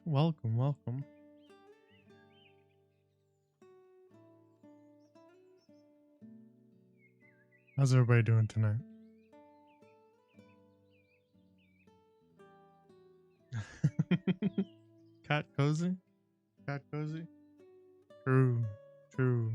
Welcome, welcome. How's everybody doing tonight? Cat cozy? Cat cozy? True, true.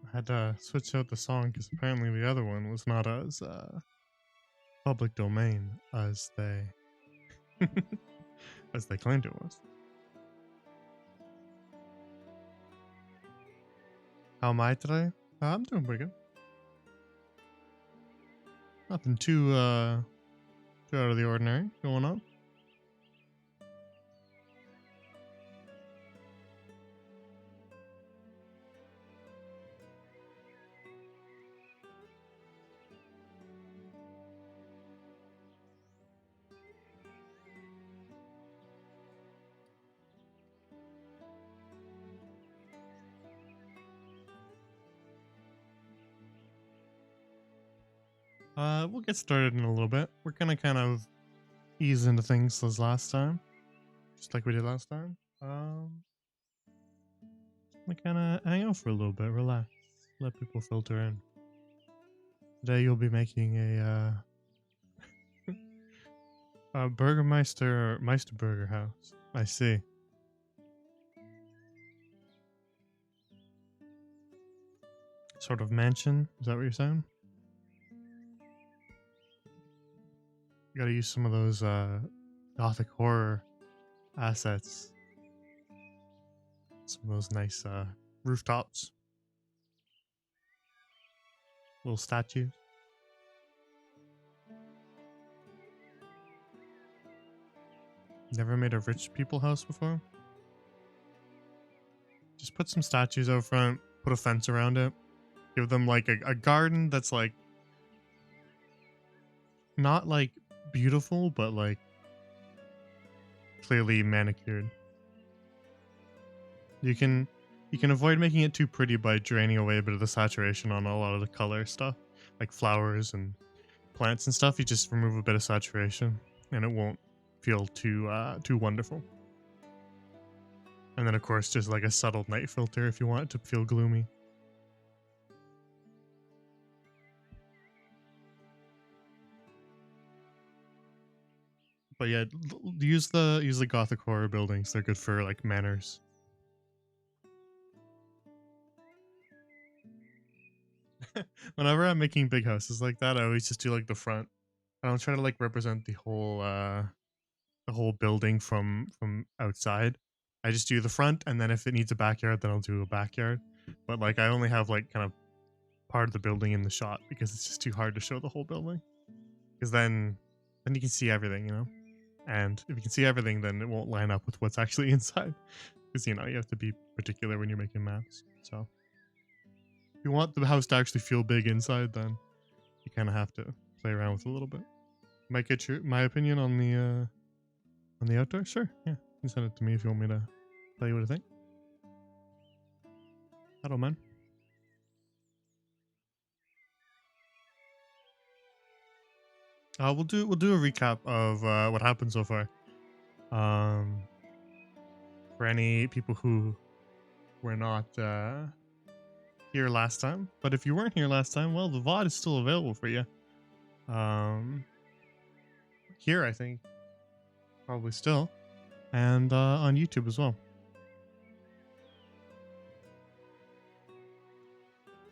I had to switch out the song because apparently the other one was not as public domain as they as they claimed it was. How am I today? I'm doing pretty good. Nothing too out of the ordinary going on. We'll get started in a little bit. We're gonna kind of ease into things as last time, just like we did last time. We kind of hang out for a little bit, relax, let people filter in. Today you'll be making a Burgermeister Meisterburger house. I see. Sort of mansion. Is that what you're saying? You gotta use some of those gothic horror assets. Some of those nice rooftops. Little statues. Never made a rich people house before? Just put some statues out front, put a fence around it, give them like a garden that's like not like beautiful, but like clearly manicured. You can avoid making it too pretty by draining away a bit of the saturation on a lot of the color stuff, like flowers and plants and stuff. You just remove a bit of saturation, and it won't feel too wonderful. And then of course just like a subtle night filter if you want it to feel gloomy. But yeah, use the gothic horror buildings. They're good for like manners. Whenever I'm making big houses like that, I always just do like the front. I don't try to like represent the whole building from outside. I just do the front, and then if it needs a backyard, then I'll do a backyard. But like I only have like kind of part of the building in the shot because it's just too hard to show the whole building. Because then you can see everything, you know. And if you can see everything, then it won't line up with what's actually inside. Because you know you have to be particular when you're making maps. So if you want the house to actually feel big inside, then you kind of have to play around with it a little bit. Might get my opinion on the outdoor. Sure, yeah, you can send it to me if you want me to tell you what I think. I don't mind. We'll do a recap of what happened so far. For any people who were not here last time, but if you weren't here last time, well, the VOD is still available for you. Here, I think, probably still, and on YouTube as well.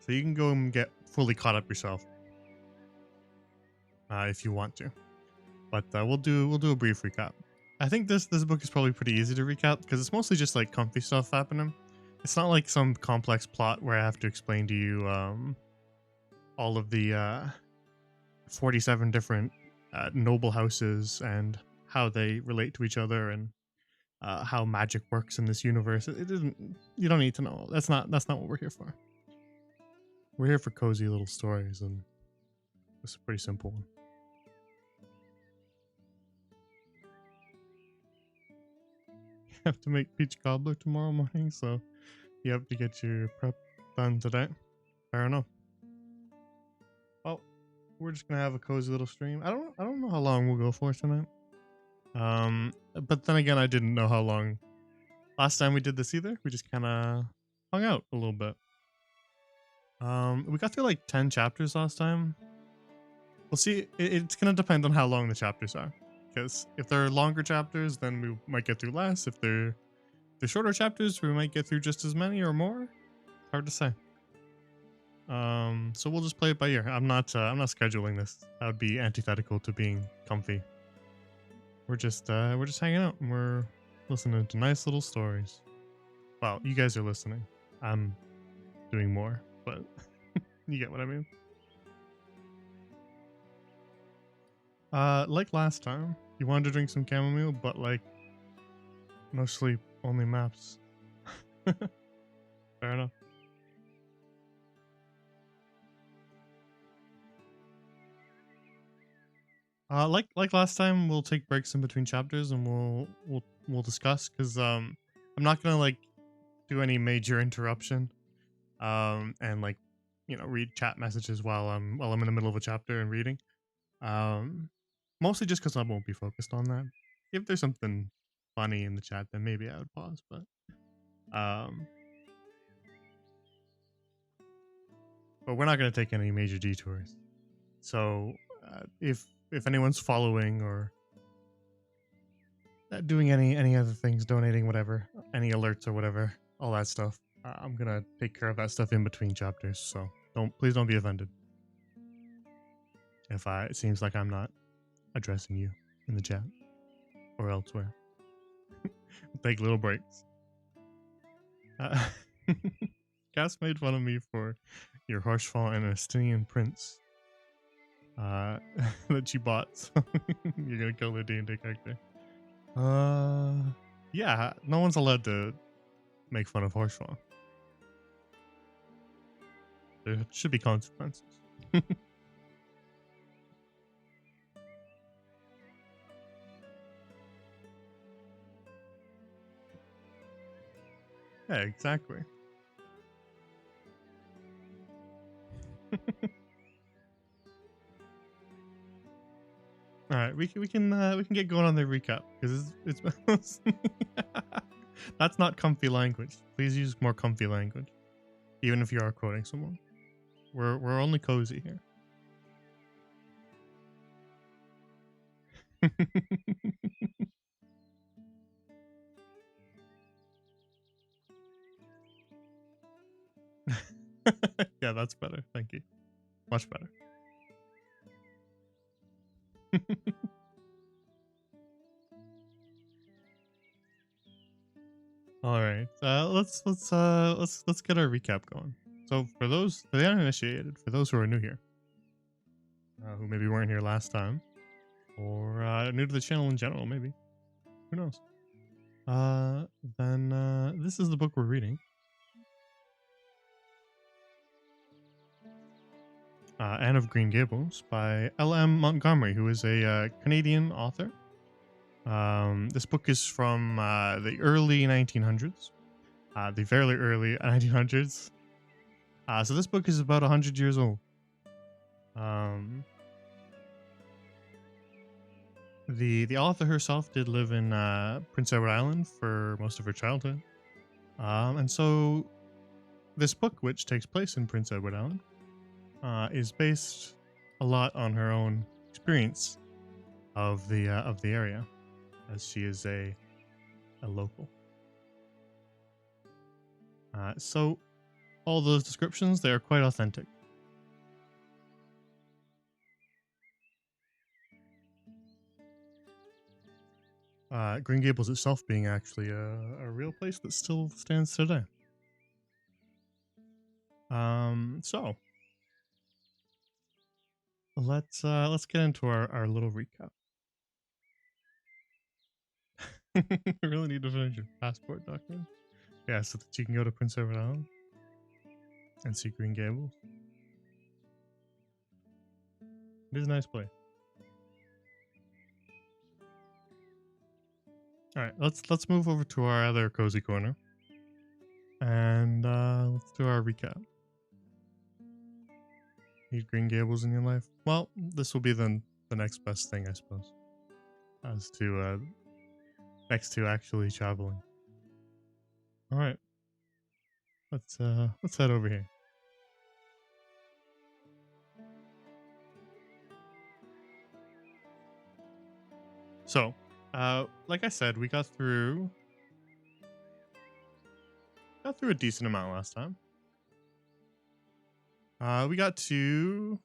So you can go and get fully caught up yourself if you want to. But we'll do a brief recap. I think this book is probably pretty easy to recap because it's mostly just like comfy stuff happening. It's not like some complex plot where I have to explain to you all of the 47 different noble houses and how they relate to each other and how magic works in this universe. It isn't. You don't need to know. That's not what we're here for. We're here for cozy little stories, and it's a pretty simple one. You have to make peach cobbler tomorrow morning, so you have to get your prep done today. Fair enough. Well, we're just gonna have a cozy little stream. I don't know how long we'll go for tonight. But then again, I didn't know how long last time we did this either. We just kind of hung out a little bit. We got through like 10 chapters last time. We'll see. It's gonna depend on how long the chapters are. Because if they're longer chapters, then we might get through less. If they're shorter chapters, we might get through just as many or more. Hard to say. So we'll just play it by ear. I'm not scheduling this. That would be antithetical to being comfy. We're just hanging out and we're listening to nice little stories. Well, you guys are listening. I'm doing more, but you get what I mean. Like last time, you wanted to drink some chamomile, but like no sleep, only maps. Fair enough. Like last time, we'll take breaks in between chapters and we'll discuss because I'm not gonna like do any major interruption and like read chat messages while I'm in the middle of a chapter and reading. Mostly just because I won't be focused on that. If there's something funny in the chat, then maybe I would pause. But we're not gonna take any major detours. So if anyone's following or doing any other things, donating whatever, any alerts or whatever, all that stuff, I'm gonna take care of that stuff in between chapters. So please don't be offended if it seems like I'm not addressing you in the chat or elsewhere. We'll take little breaks. Cass made fun of me for your Harshfall and Estinian prince that you bought. So you're gonna kill the D&D character. Yeah, no one's allowed to make fun of Harshfall. There should be consequences. Yeah, exactly. All right, we can get going on the recap because it's that's not comfy language. Please use more comfy language, even if you are quoting someone. We're only cozy here. Yeah, that's better. Thank you. Much better. All right. Let's get our recap going. So for the uninitiated, for those who are new here, who maybe weren't here last time, or new to the channel in general, maybe, who knows? Then this is the book we're reading. Anne of Green Gables by L.M. Montgomery, who is a Canadian author. This book is from the early 1900s, the very early 1900s. So this book is about 100 years old. The author herself did live in Prince Edward Island for most of her childhood. And so this book, which takes place in Prince Edward Island, is based a lot on her own experience of the area, as she is a local. So all those descriptions, they are quite authentic. Green Gables itself being actually a real place that still stands today. So let's get into our little recap. I really need to finish your passport document. Yeah, so that you can go to Prince Edward Island and see Green Gables. It is a nice place. All right, let's move over to our other cozy corner, and let's do our recap. Need Green Gables in your life? Well, this will be the next best thing, I suppose, as to next to actually traveling. All right, let's head over here. So, like I said, we got through a decent amount last time. We got to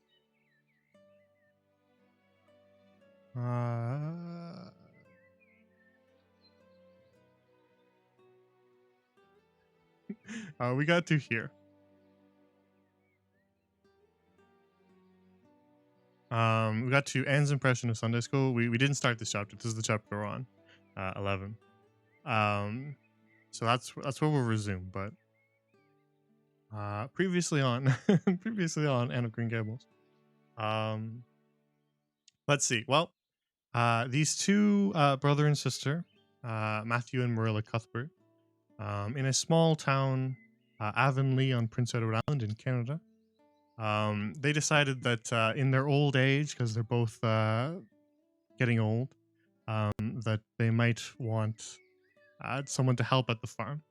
uh, we got to here. We got to Anne's impression of Sunday school. We didn't start this chapter. This is the chapter we're on, 11. Um, so that's where we'll resume. But previously on previously on Anne of Green Gables. Um, let's see. Well, these two brother and sister, Matthew and Marilla Cuthbert, in a small town, Avonlea on Prince Edward Island in Canada. They decided that in their old age, because they're both getting old, that they might want someone to help at the farm,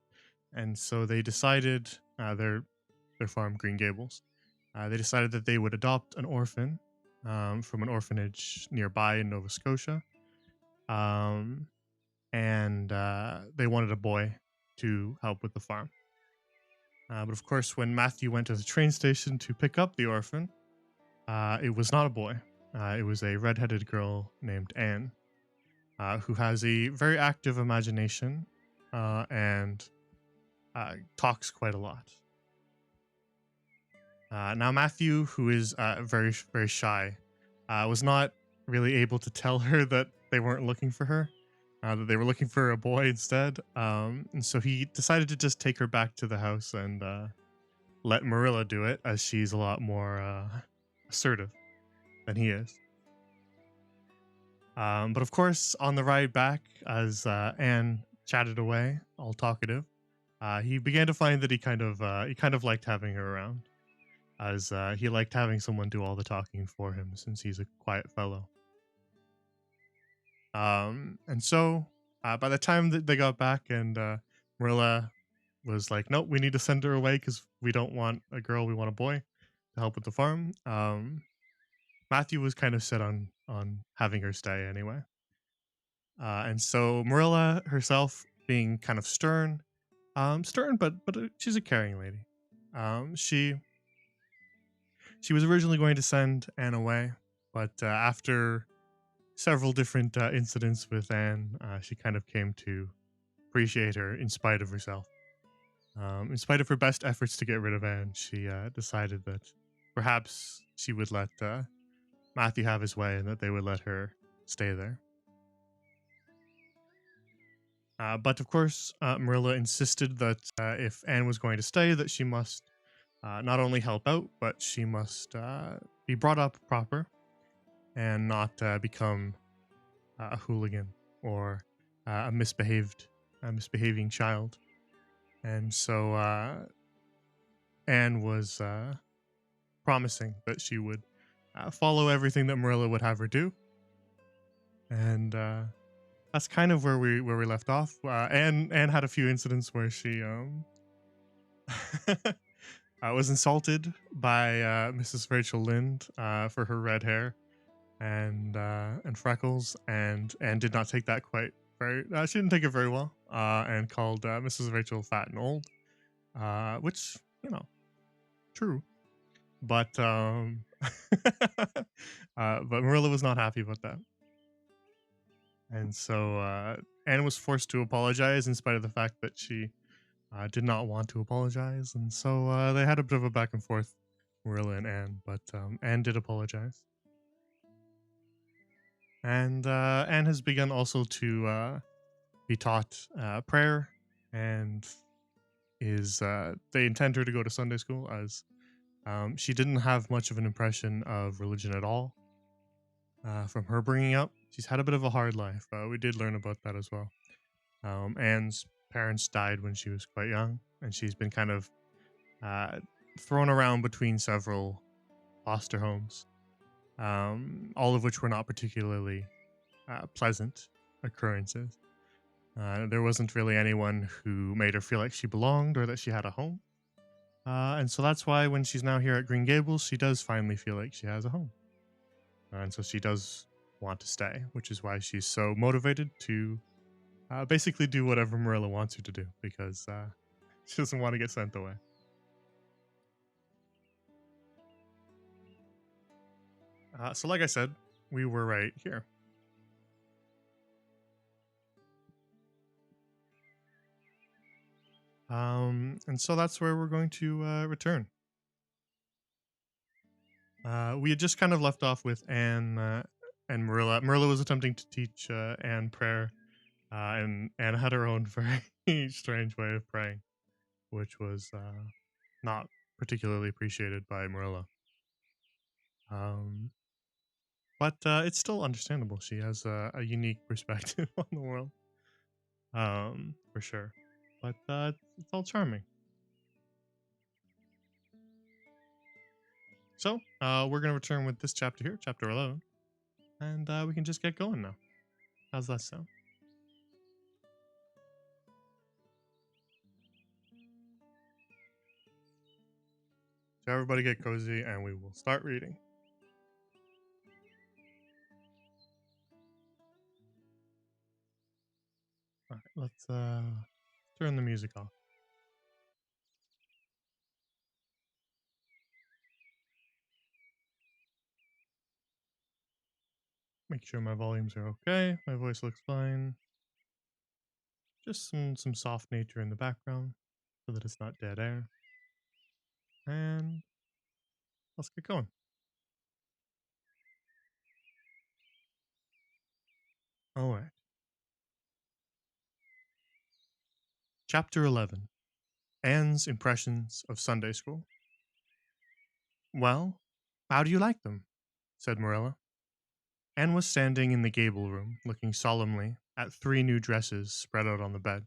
and so they decided their farm, Green Gables. They decided that they would adopt an orphan from an orphanage nearby in Nova Scotia, um, and they wanted a boy to help with the farm. But of course, when Matthew went to the train station to pick up the orphan, it was not a boy. It was a redheaded girl named Anne, who has a very active imagination and talks quite a lot. Now, Matthew, who is very, very shy, was not really able to tell her that they weren't looking for her, that they were looking for a boy instead. And so he decided to just take her back to the house and let Marilla do it, as she's a lot more assertive than he is. But of course, on the ride back, as Anne chatted away, all talkative, he began to find that he kind of liked having her around, as he liked having someone do all the talking for him, since he's a quiet fellow. And so by the time that they got back, and Marilla was like, "Nope, we need to send her away because we don't want a girl, we want a boy to help with the farm." Matthew was kind of set on having her stay anyway. And so Marilla herself, being kind of stern, but she's a caring lady. She was originally going to send Anne away, but after several different incidents with Anne, she kind of came to appreciate her in spite of herself. In spite of her best efforts to get rid of Anne, she decided that perhaps she would let Matthew have his way and that they would let her stay there. But of course, Marilla insisted that if Anne was going to stay, that she must not only help out, but she must be brought up proper and not become a hooligan or a misbehaving child. And so Anne was promising that she would follow everything that Marilla would have her do, and that's kind of where we left off. Anne had a few incidents where she was insulted by Mrs. Rachel Lynde for her red hair and freckles, and did not take that quite very. She didn't take it very well, and called Mrs. Rachel fat and old, which, true, but but Marilla was not happy about that. And so Anne was forced to apologize in spite of the fact that she did not want to apologize. And so they had a bit of a back and forth, Marilla and Anne, but Anne did apologize. And Anne has begun also to be taught prayer, and they intend her to go to Sunday school, as she didn't have much of an impression of religion at all from her bringing up. She's had a bit of a hard life. We did learn about that as well. Anne's parents died when she was quite young, and she's been kind of thrown around between several foster homes, all of which were not particularly pleasant occurrences. There wasn't really anyone who made her feel like she belonged or that she had a home. And so that's why when she's now here at Green Gables, she does finally feel like she has a home. And so she does want to stay, which is why she's so motivated to basically do whatever Marilla wants her to do because she doesn't want to get sent away. So, like I said, we were right here. And so that's where we're going to return. We had just kind of left off with Anne and Marilla. Marilla was attempting to teach Anne prayer, and Anne had her own very strange way of praying, which was not particularly appreciated by Marilla. Um, but it's still understandable. She has a unique perspective on the world, for sure. But it's all charming. So we're going to return with this chapter here, chapter 11, and we can just get going now. How's that sound? So everybody get cozy, and we will start reading. All right, let's turn the music off. Make sure my volumes are okay. My voice looks fine. Just some soft nature in the background so that it's not dead air. And let's get going. All right. Chapter 11. Anne's Impressions of Sunday School. Well, how do you like them? Said Marilla. Anne was standing in the gable room, looking solemnly at 3 new dresses spread out on the bed.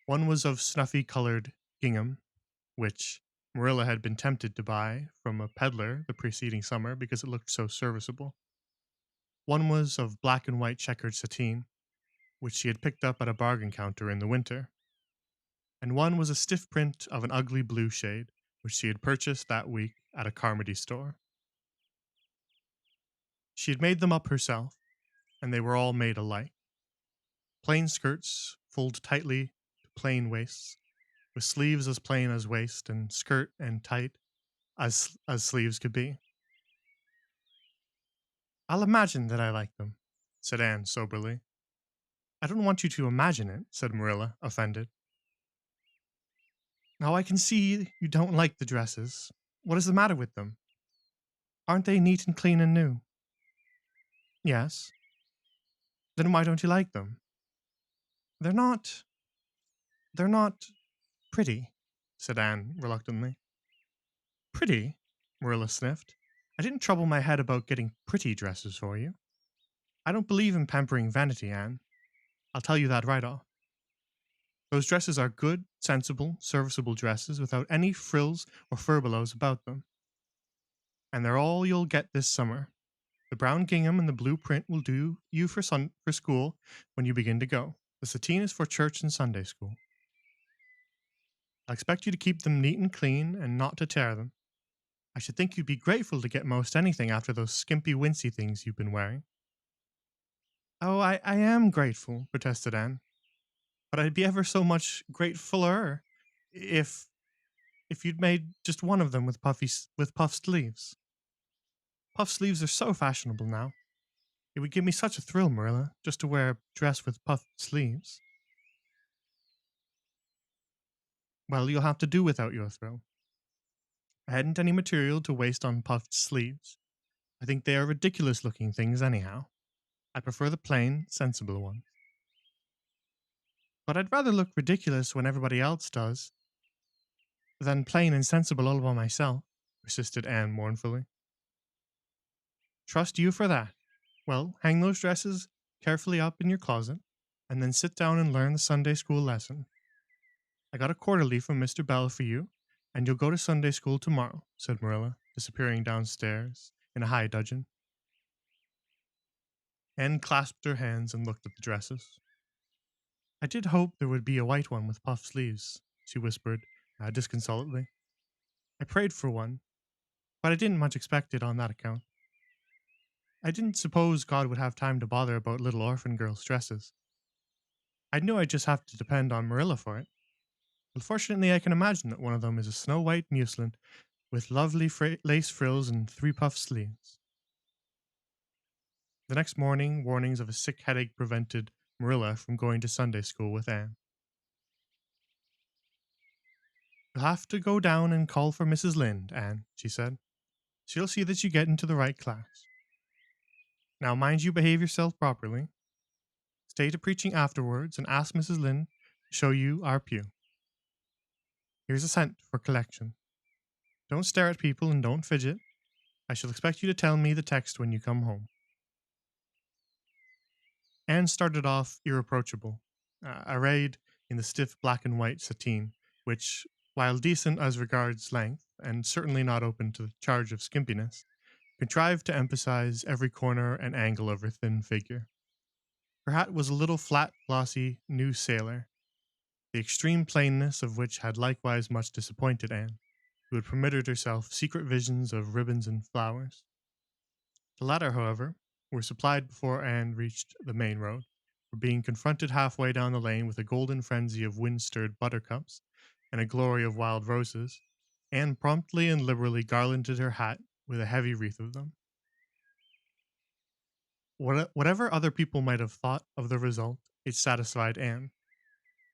One was of snuffy colored gingham, which Marilla had been tempted to buy from a peddler the preceding summer because it looked so serviceable. One was of black and white checkered sateen, which she had picked up at a bargain counter in the winter. And one was a stiff print of an ugly blue shade, which she had purchased that week at a Carmody store. She had made them up herself, and they were all made alike. Plain skirts, fulled tightly to plain waists, with sleeves as plain as waist, and skirt and tight as sleeves could be. I'll imagine that I like them, said Anne soberly. I don't want you to imagine it, said Marilla, offended. Now I can see you don't like the dresses. What is the matter with them? Aren't they neat and clean and new? Yes. Then why don't you like them? They're not. They're not pretty, said Anne reluctantly. Pretty? Marilla sniffed. I didn't trouble my head about getting pretty dresses for you. I don't believe in pampering vanity, Anne. I'll tell you that right off. Those dresses are good, sensible, serviceable dresses without any frills or furbelows about them. And they're all you'll get this summer. The brown gingham and the blue print will do you for school when you begin to go. The sateen is for church and Sunday school. I expect you to keep them neat and clean and not to tear them. I should think you'd be grateful to get most anything after those skimpy wincy things you've been wearing. Oh, I am grateful, protested Anne. But I'd be ever so much gratefuler if you'd made just one of them with puffed sleeves. Puffed sleeves are so fashionable now. It would give me such a thrill, Marilla, just to wear a dress with puffed sleeves. Well, you'll have to do without your thrill. I hadn't any material to waste on puffed sleeves. I think they are ridiculous looking things anyhow. I prefer the plain, sensible ones. But I'd rather look ridiculous when everybody else does than plain and sensible all by myself, persisted Anne mournfully. Trust you for that. Well, hang those dresses carefully up in your closet, and then sit down and learn the Sunday school lesson. I got a quarterly from Mr. Bell for you, and you'll go to Sunday school tomorrow, said Marilla. disappearing downstairs in a high dudgeon. Anne clasped her hands and looked at the dresses. I did hope there would be a white one with puffed sleeves, she whispered, disconsolately. I prayed for one, but I didn't much expect it on that account. I didn't suppose God would have time to bother about little orphan girls' dresses. I knew I'd just have to depend on Marilla for it. But fortunately, I can imagine that one of them is a snow white muslin with lovely lace frills and three puffed sleeves. The next morning, warnings of a sick headache prevented Marilla from going to Sunday school with Anne. You'll have to go down and call for Mrs. Lynde, Anne, she said. She'll see that you get into the right class. Now mind you behave yourself properly. Stay to preaching afterwards and ask Mrs. Lynde to show you our pew. Here's a cent for collection. Don't stare at people and don't fidget. I shall expect you to tell me the text when you come home. Anne started off irreproachable, arrayed in the stiff black and white sateen, which, while decent as regards length, and certainly not open to the charge of skimpiness, contrived to emphasize every corner and angle of her thin figure. Her hat was a little flat, glossy new sailor, the extreme plainness of which had likewise much disappointed Anne, who had permitted herself secret visions of ribbons and flowers. The latter, however, were supplied before Anne reached the main road, for being confronted halfway down the lane with a golden frenzy of wind-stirred buttercups and a glory of wild roses, Anne promptly and liberally garlanded her hat with a heavy wreath of them. Whatever other people might have thought of the result, it satisfied Anne,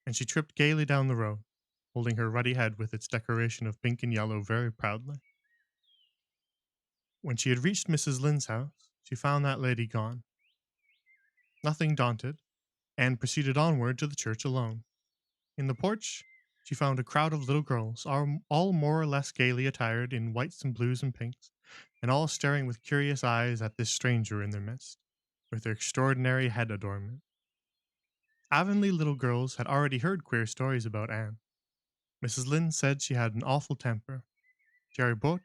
and she tripped gaily down the road, holding her ruddy head with its decoration of pink and yellow very proudly. When she had reached Mrs. Lynde's house, she found that lady gone. Nothing daunted, Anne proceeded onward to the church alone. In the porch, she found a crowd of little girls, all more or less gaily attired in whites and blues and pinks, and all staring with curious eyes at this stranger in their midst, with their extraordinary head adornment. Avonlea little girls had already heard queer stories about Anne. Mrs. Lynde said she had an awful temper. Jerry Butt,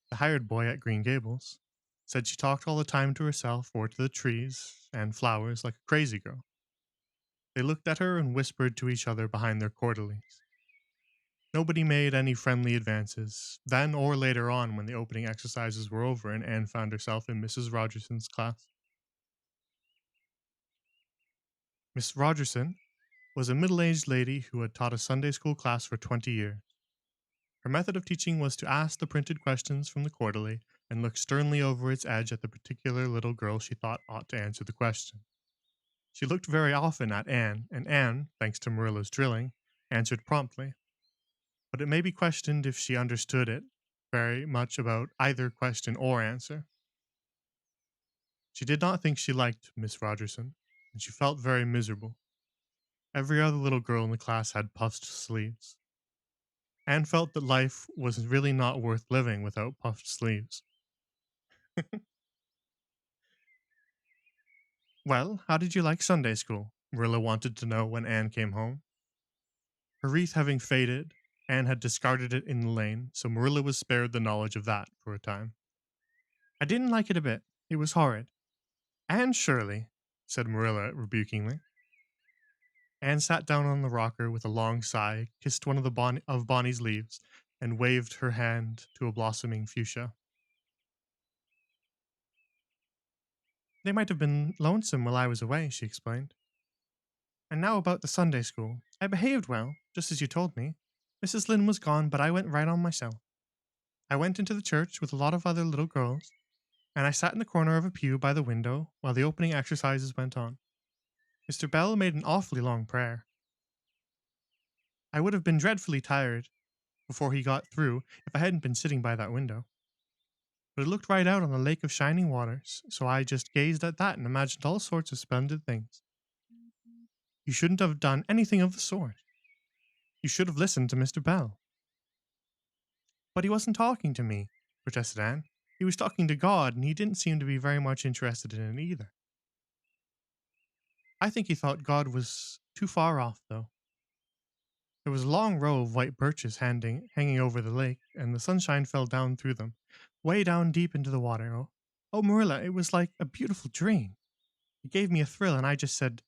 the hired boy at Green Gables, said she talked all the time to herself or to the trees and flowers like a crazy girl. They looked at her and whispered to each other behind their quarterlies. Nobody made any friendly advances, then or later on when the opening exercises were over and Anne found herself in Mrs. Rogerson's class. Miss Rogerson was a middle-aged lady who had taught a Sunday school class for 20 years. Her method of teaching was to ask the printed questions from the quarterly and look sternly over its edge at the particular little girl she thought ought to answer the question. She looked very often at Anne, and Anne, thanks to Marilla's drilling, answered promptly. But it may be questioned if she understood it very much about either question or answer. She did not think she liked Miss Rogerson, and she felt very miserable. Every other little girl in the class had puffed sleeves. Anne felt that life was really not worth living without puffed sleeves. Well, how did you like Sunday school? Marilla wanted to know when Anne came home. Her wreath having faded, Anne had discarded it in the lane, so Marilla was spared the knowledge of that for a time. I didn't like it a bit. It was horrid. Anne Shirley, said Marilla rebukingly. Anne sat down on the rocker with a long sigh, kissed one of Bonnie's leaves, and waved her hand to a blossoming fuchsia. They might have been lonesome while I was away, she explained. And now about the Sunday school. I behaved well, just as you told me. Mrs. Lynde was gone, but I went right on myself. I went into the church with a lot of other little girls, and I sat in the corner of a pew by the window while the opening exercises went on. Mr. Bell made an awfully long prayer. I would have been dreadfully tired before he got through if I hadn't been sitting by that window. But it looked right out on the lake of shining waters, so I just gazed at that and imagined all sorts of splendid things. You shouldn't have done anything of the sort. You should have listened to Mr. Bell. But he wasn't talking to me, protested Anne. He was talking to God, and he didn't seem to be very much interested in it either. I think he thought God was too far off, though. There was a long row of white birches hanging over the lake, and the sunshine fell down through them, way down deep into the water. Oh, Marilla, it was like a beautiful dream. It gave me a thrill, and I just said,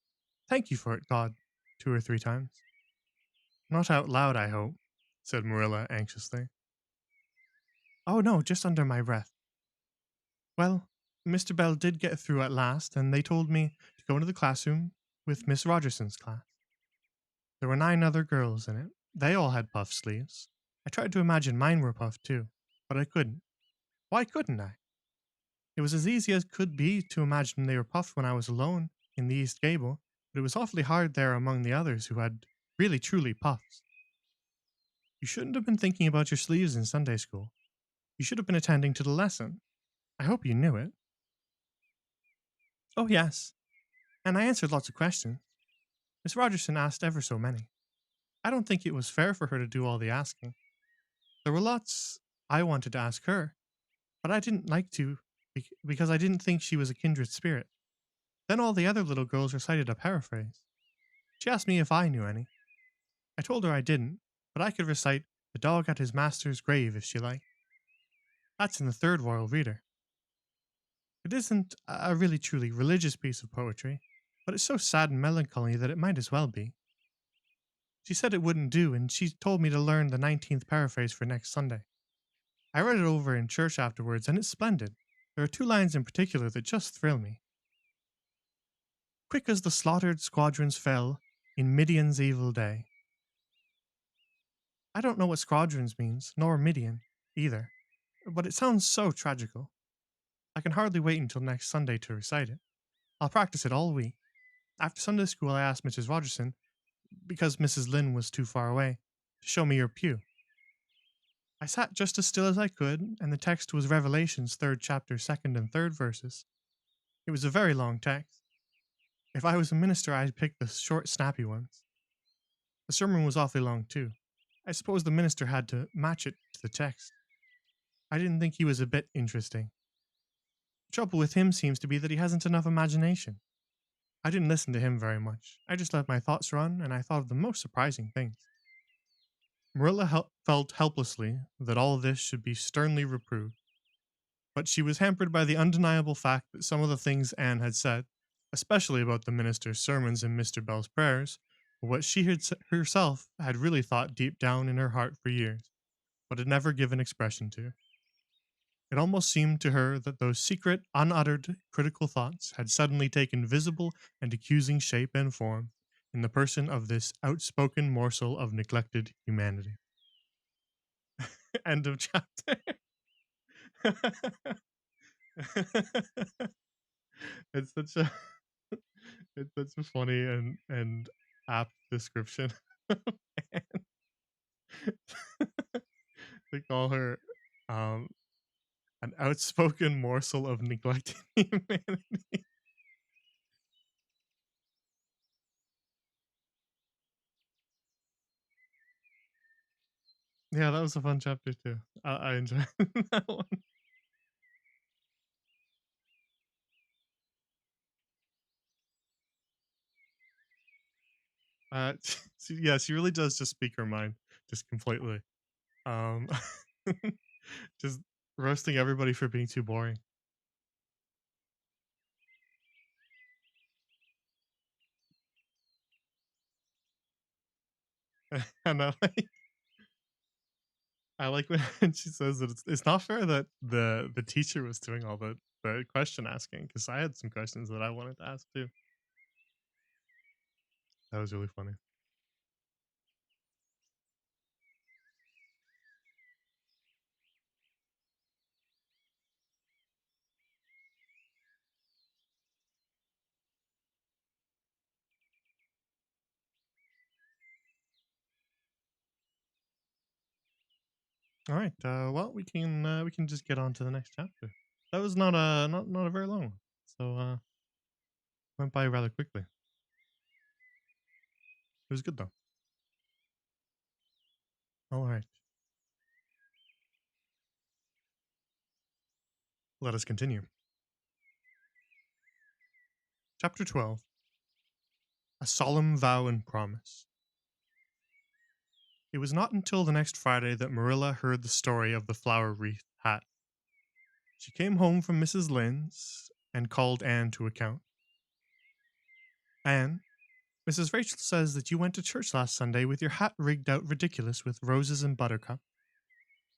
"Thank you for it, God," 2 or 3 times. Not out loud, I hope, said Marilla anxiously. Oh, no, just under my breath. Well, Mr. Bell did get through at last, and they told me to go into the classroom with Miss Rogerson's class. There were 9 other girls in it. They all had puff sleeves. I tried to imagine mine were puffed too, but I couldn't. Why couldn't I? It was as easy as could be to imagine they were puffed when I was alone in the East Gable, but it was awfully hard there among the others who had really truly puffs. You shouldn't have been thinking about your sleeves in Sunday school. You should have been attending to the lesson. I hope you knew it. Oh, yes. And I answered lots of questions. Miss Rogerson asked ever so many. I don't think it was fair for her to do all the asking. There were lots I wanted to ask her, but I didn't like to because I didn't think she was a kindred spirit. Then all the other little girls recited a paraphrase. She asked me if I knew any. I told her I didn't, but I could recite The Dog at His Master's Grave if she liked. That's in the Third Royal Reader. It isn't a really truly religious piece of poetry, but it's so sad and melancholy that it might as well be. She said it wouldn't do, and she told me to learn the 19th paraphrase for next Sunday. I read it over in church afterwards, and it's splendid. There are 2 lines in particular that just thrill me. Quick as the slaughtered squadrons fell in Midian's evil day. I don't know what squadrons means, nor Midian, either, but it sounds so tragical. I can hardly wait until next Sunday to recite it. I'll practice it all week. After Sunday school, I asked Mrs. Rogerson, because Mrs. Lynn was too far away, to show me your pew. I sat just as still as I could, and the text was Revelation's 3rd chapter, 2nd and 3rd verses. It was a very long text. If I was a minister, I'd pick the short, snappy ones. The sermon was awfully long, too. I suppose the minister had to match it to the text. I didn't think he was a bit interesting. The trouble with him seems to be that he hasn't enough imagination. I didn't listen to him very much. I just let my thoughts run, and I thought of the most surprising things. Marilla felt helplessly that all this should be sternly reproved, but she was hampered by the undeniable fact that some of the things Anne had said, especially about the minister's sermons and Mr. Bell's prayers, were what she herself had really thought deep down in her heart for years, but had never given expression to. It almost seemed to her that those secret, unuttered, critical thoughts had suddenly taken visible and accusing shape and form in the person of this outspoken morsel of neglected humanity. End of chapter. it's such a it's such a funny and apt description. They call her um an outspoken morsel of neglected humanity. Yeah, that was a fun chapter too. I enjoyed that one. Uh, yeah, she really does just speak her mind, just completely. Um, just roasting everybody for being too boring. And I like when she says that it's not fair that the teacher was doing all the question asking, because I had some questions that I wanted to ask too. That was really funny. All right, well we can just get on to the next chapter. That was not a very long one, so went by rather quickly. It was good though. All right, let us continue. Chapter 12. A Solemn Vow and Promise. It was not until the next Friday that Marilla heard the story of the flower wreath hat. She came home from Mrs. Lynde's and called Anne to account. Anne, Mrs. Rachel says that you went to church last Sunday with your hat rigged out ridiculous with roses and buttercup.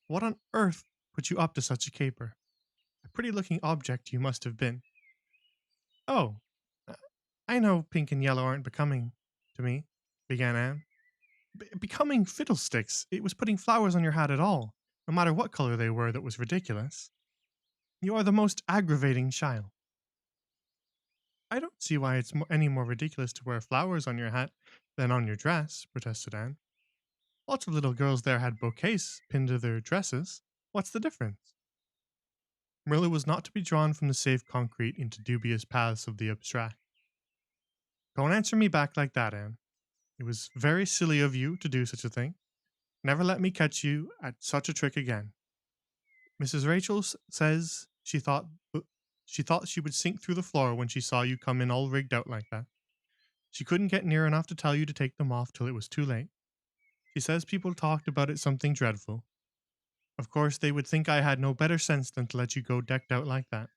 What on earth put you up to such a caper? A pretty looking object you must have been. Oh, uh, I know pink and yellow aren't becoming to me, began Anne. Becoming fiddlesticks! It was putting flowers on your hat at all, no matter what color they were, that was ridiculous. You are the most aggravating child. I don't see why it's any more ridiculous to wear flowers on your hat than on your dress, protested Anne. Lots of little girls there had bouquets pinned to their dresses. What's the difference? Marilla was not to be drawn from the safe concrete into dubious paths of the abstract. Don't answer me back like that, Anne. It was very silly of you to do such a thing. Never let me catch you at such a trick again. Mrs. Rachel says she thought she would sink through the floor when she saw you come in all rigged out like that. She couldn't get near enough to tell you to take them off till it was too late. She says people talked about it something dreadful. Of course, they would think I had no better sense than to let you go decked out like that.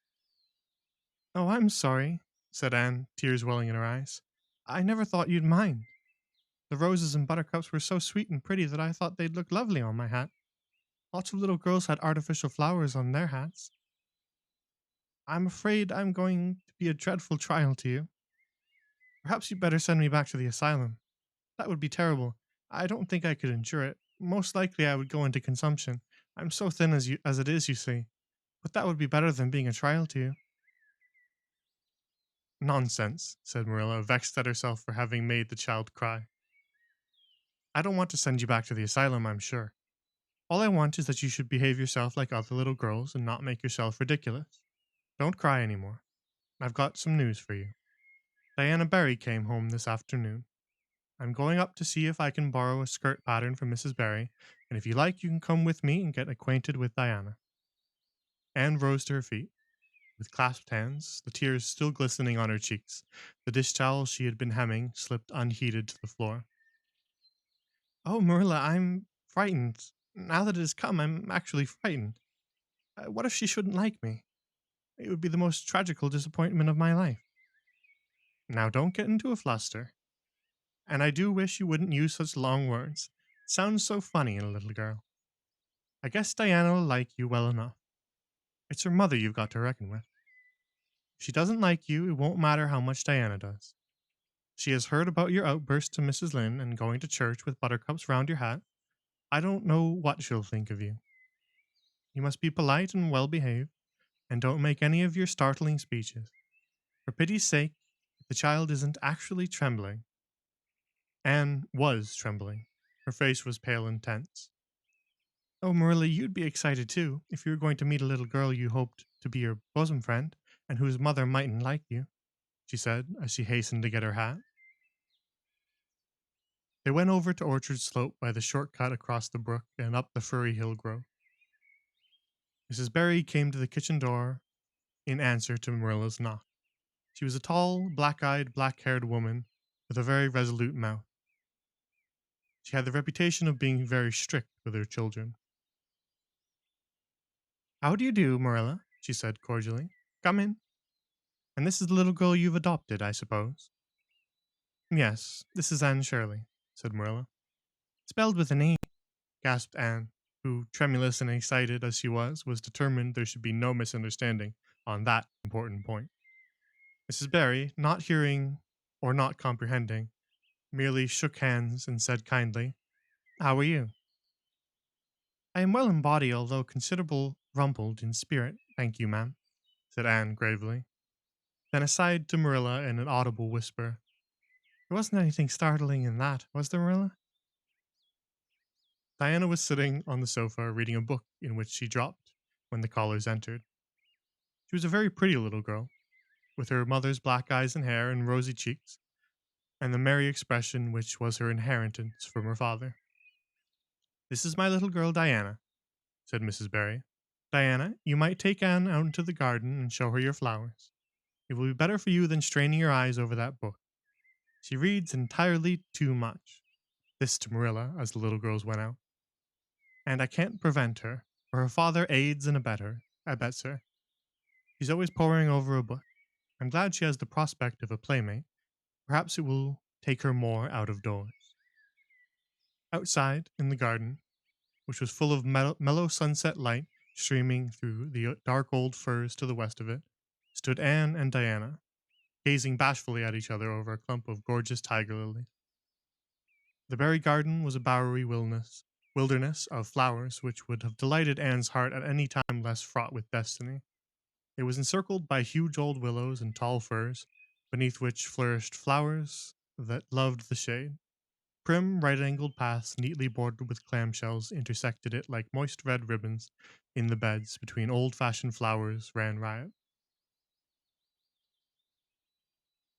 Oh, I'm sorry, said Anne, tears welling in her eyes. I never thought you'd mind. The roses and buttercups were so sweet and pretty that I thought they'd look lovely on my hat. Lots of little girls had artificial flowers on their hats. I'm afraid I'm going to be a dreadful trial to you. Perhaps you'd better send me back to the asylum. That would be terrible. I don't think I could endure it. Most likely I would go into consumption. I'm so thin as it is, you see. But that would be better than being a trial to you. Nonsense, said Marilla, vexed at herself for having made the child cry. I don't want to send you back to the asylum, I'm sure. All I want is that you should behave yourself like other little girls and not make yourself ridiculous. Don't cry any more. I've got some news for you. Diana Barry came home this afternoon. I'm going up to see if I can borrow a skirt pattern from Mrs. Barry, and if you like, you can come with me and get acquainted with Diana. Anne rose to her feet. With clasped hands, the tears still glistening on her cheeks, the dish towel she had been hemming slipped unheeded to the floor. Oh, Marilla, I'm frightened. Now that it has come, I'm actually frightened. What if she shouldn't like me? It would be the most tragical disappointment of my life. Now don't get into a fluster. And I do wish you wouldn't use such long words. It sounds so funny in a little girl. I guess Diana will like you well enough. It's her mother you've got to reckon with. If she doesn't like you, it won't matter how much Diana does. She has heard about your outburst to Mrs. Lynde and going to church with buttercups round your hat. I don't know what she'll think of you. You must be polite and well behaved, and don't make any of your startling speeches. For pity's sake, if the child isn't actually trembling. Anne was trembling. Her face was pale and tense. Oh, Marilla, you'd be excited too, if you were going to meet a little girl you hoped to be your bosom friend, and whose mother mightn't like you, she said, as she hastened to get her hat. They went over to Orchard Slope by the short cut across the brook and up the Furry Hill Grove. Mrs. Barry came to the kitchen door in answer to Marilla's knock. She was a tall, black-eyed, black-haired woman with a very resolute mouth. She had the reputation of being very strict with her children. How do you do, Marilla? She said cordially. Come in. And this is the little girl you've adopted, I suppose? Yes, this is Anne Shirley, said Marilla. Spelled with an E, gasped Anne, who, tremulous and excited as she was determined there should be no misunderstanding on that important point. Mrs. Barry, not hearing or not comprehending, merely shook hands and said kindly, How are you? I am well in body, although considerable rumpled in spirit, thank you, ma'am, said Anne gravely. Then aside to Marilla in an audible whisper, There wasn't anything startling in that, was there, Marilla? Diana was sitting on the sofa reading a book in which she dropped when the callers entered. She was a very pretty little girl, with her mother's black eyes and hair and rosy cheeks, and the merry expression which was her inheritance from her father. This is my little girl Diana, said Mrs. Barry. Diana, you might take Anne out into the garden and show her your flowers. It will be better for you than straining your eyes over that book. She reads entirely too much. This to Marilla as the little girls went out. And I can't prevent her, for her father aids and abets her. She's always poring over a book. I'm glad she has the prospect of a playmate. Perhaps it will take her more out of doors. Outside, in the garden, which was full of mellow sunset light streaming through the dark old firs to the west of it, stood Anne and Diana, gazing bashfully at each other over a clump of gorgeous tiger lilies. The berry garden was a bowery wilderness of flowers which would have delighted Anne's heart at any time less fraught with destiny. It was encircled by huge old willows and tall firs, beneath which flourished flowers that loved the shade. Prim, right angled paths, neatly bordered with clamshells, intersected it like moist red ribbons in the beds between old fashioned flowers ran riot.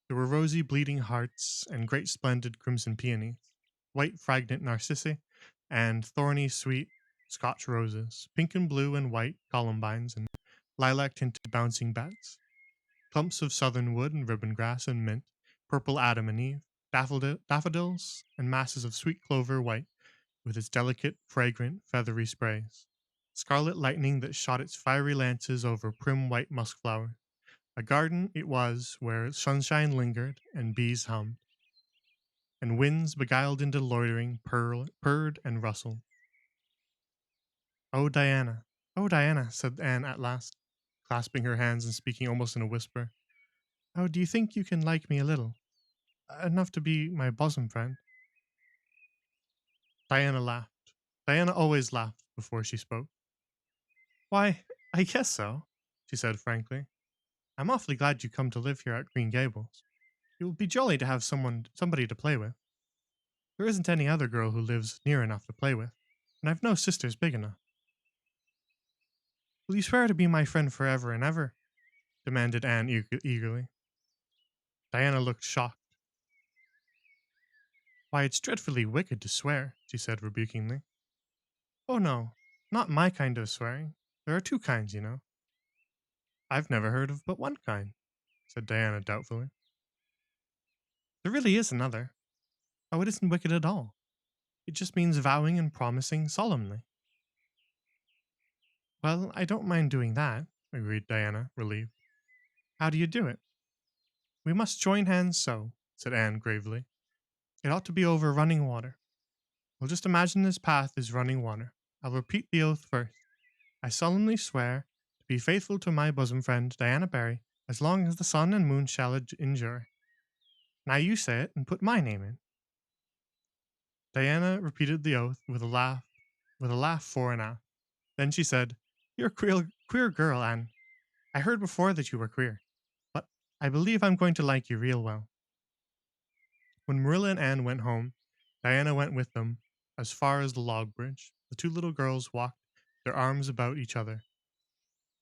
There were rosy bleeding hearts and great splendid crimson peonies, white fragrant narcissi, and thorny sweet Scotch roses, pink and blue and white columbines, and lilac tinted bouncing bats, clumps of southern wood and ribbon grass and mint, purple Adam and Eve, daffodils, and masses of sweet clover white with its delicate, fragrant, feathery sprays, scarlet lightning that shot its fiery lances over prim white musk flowers. A garden it was where sunshine lingered and bees hummed, and winds beguiled into loitering purred and rustled. "Oh, Diana, oh, Diana," said Anne at last, clasping her hands and speaking almost in a whisper. "Oh, do you think you can like me a little? Enough to be my bosom friend?" Diana laughed. Diana always laughed before she spoke. "Why, I guess so," she said frankly. "I'm awfully glad you come to live here at Green Gables. It will be jolly to have somebody to play with. There isn't any other girl who lives near enough to play with, and I've no sisters big enough." "Will you swear to be my friend forever and ever?" demanded Anne eagerly. Diana looked shocked. "Why, it's dreadfully wicked to swear," she said rebukingly. "Oh no, not my kind of swearing. There are two kinds, you know." "I've never heard of but one kind," said Diana doubtfully. "There really is another. Oh, it isn't wicked at all. It just means vowing and promising solemnly." "Well, I don't mind doing that," agreed Diana, relieved. "How do you do it?" "We must join hands so," said Anne gravely. "It ought to be over running water. We'll just imagine this path is running water. I'll repeat the oath first. I solemnly swear to be faithful to my bosom friend, Diana Barry, as long as the sun and moon shall endure. Now you say it and put my name in." Diana repeated the oath with a laugh fore and aft. Then she said, "You're a queer girl, Anne. I heard before that you were queer, but I believe I'm going to like you real well." When Marilla and Anne went home, Diana went with them as far as the log bridge. The two little girls walked, their arms about each other.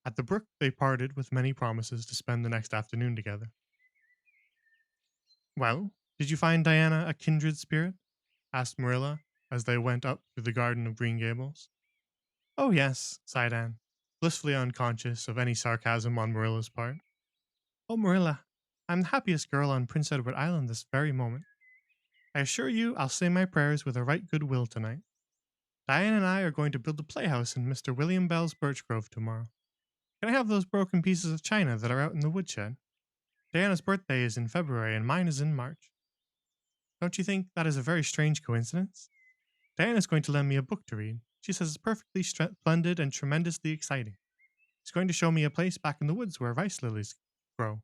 At the brook, they parted with many promises to spend the next afternoon together. "Well, did you find Diana a kindred spirit?" asked Marilla as they went up through the garden of Green Gables. "Oh, yes," sighed Anne, blissfully unconscious of any sarcasm on Marilla's part. "Oh, Marilla, I'm the happiest girl on Prince Edward Island this very moment. I assure you I'll say my prayers with a right good will tonight. Diane and I are going to build a playhouse in Mr. William Bell's birch grove tomorrow. Can I have those broken pieces of china that are out in the woodshed? Diana's birthday is in February and mine is in March. Don't you think that is a very strange coincidence? Diana's going to lend me a book to read. She says it's perfectly splendid and tremendously exciting. She's going to show me a place back in the woods where rice lilies grow.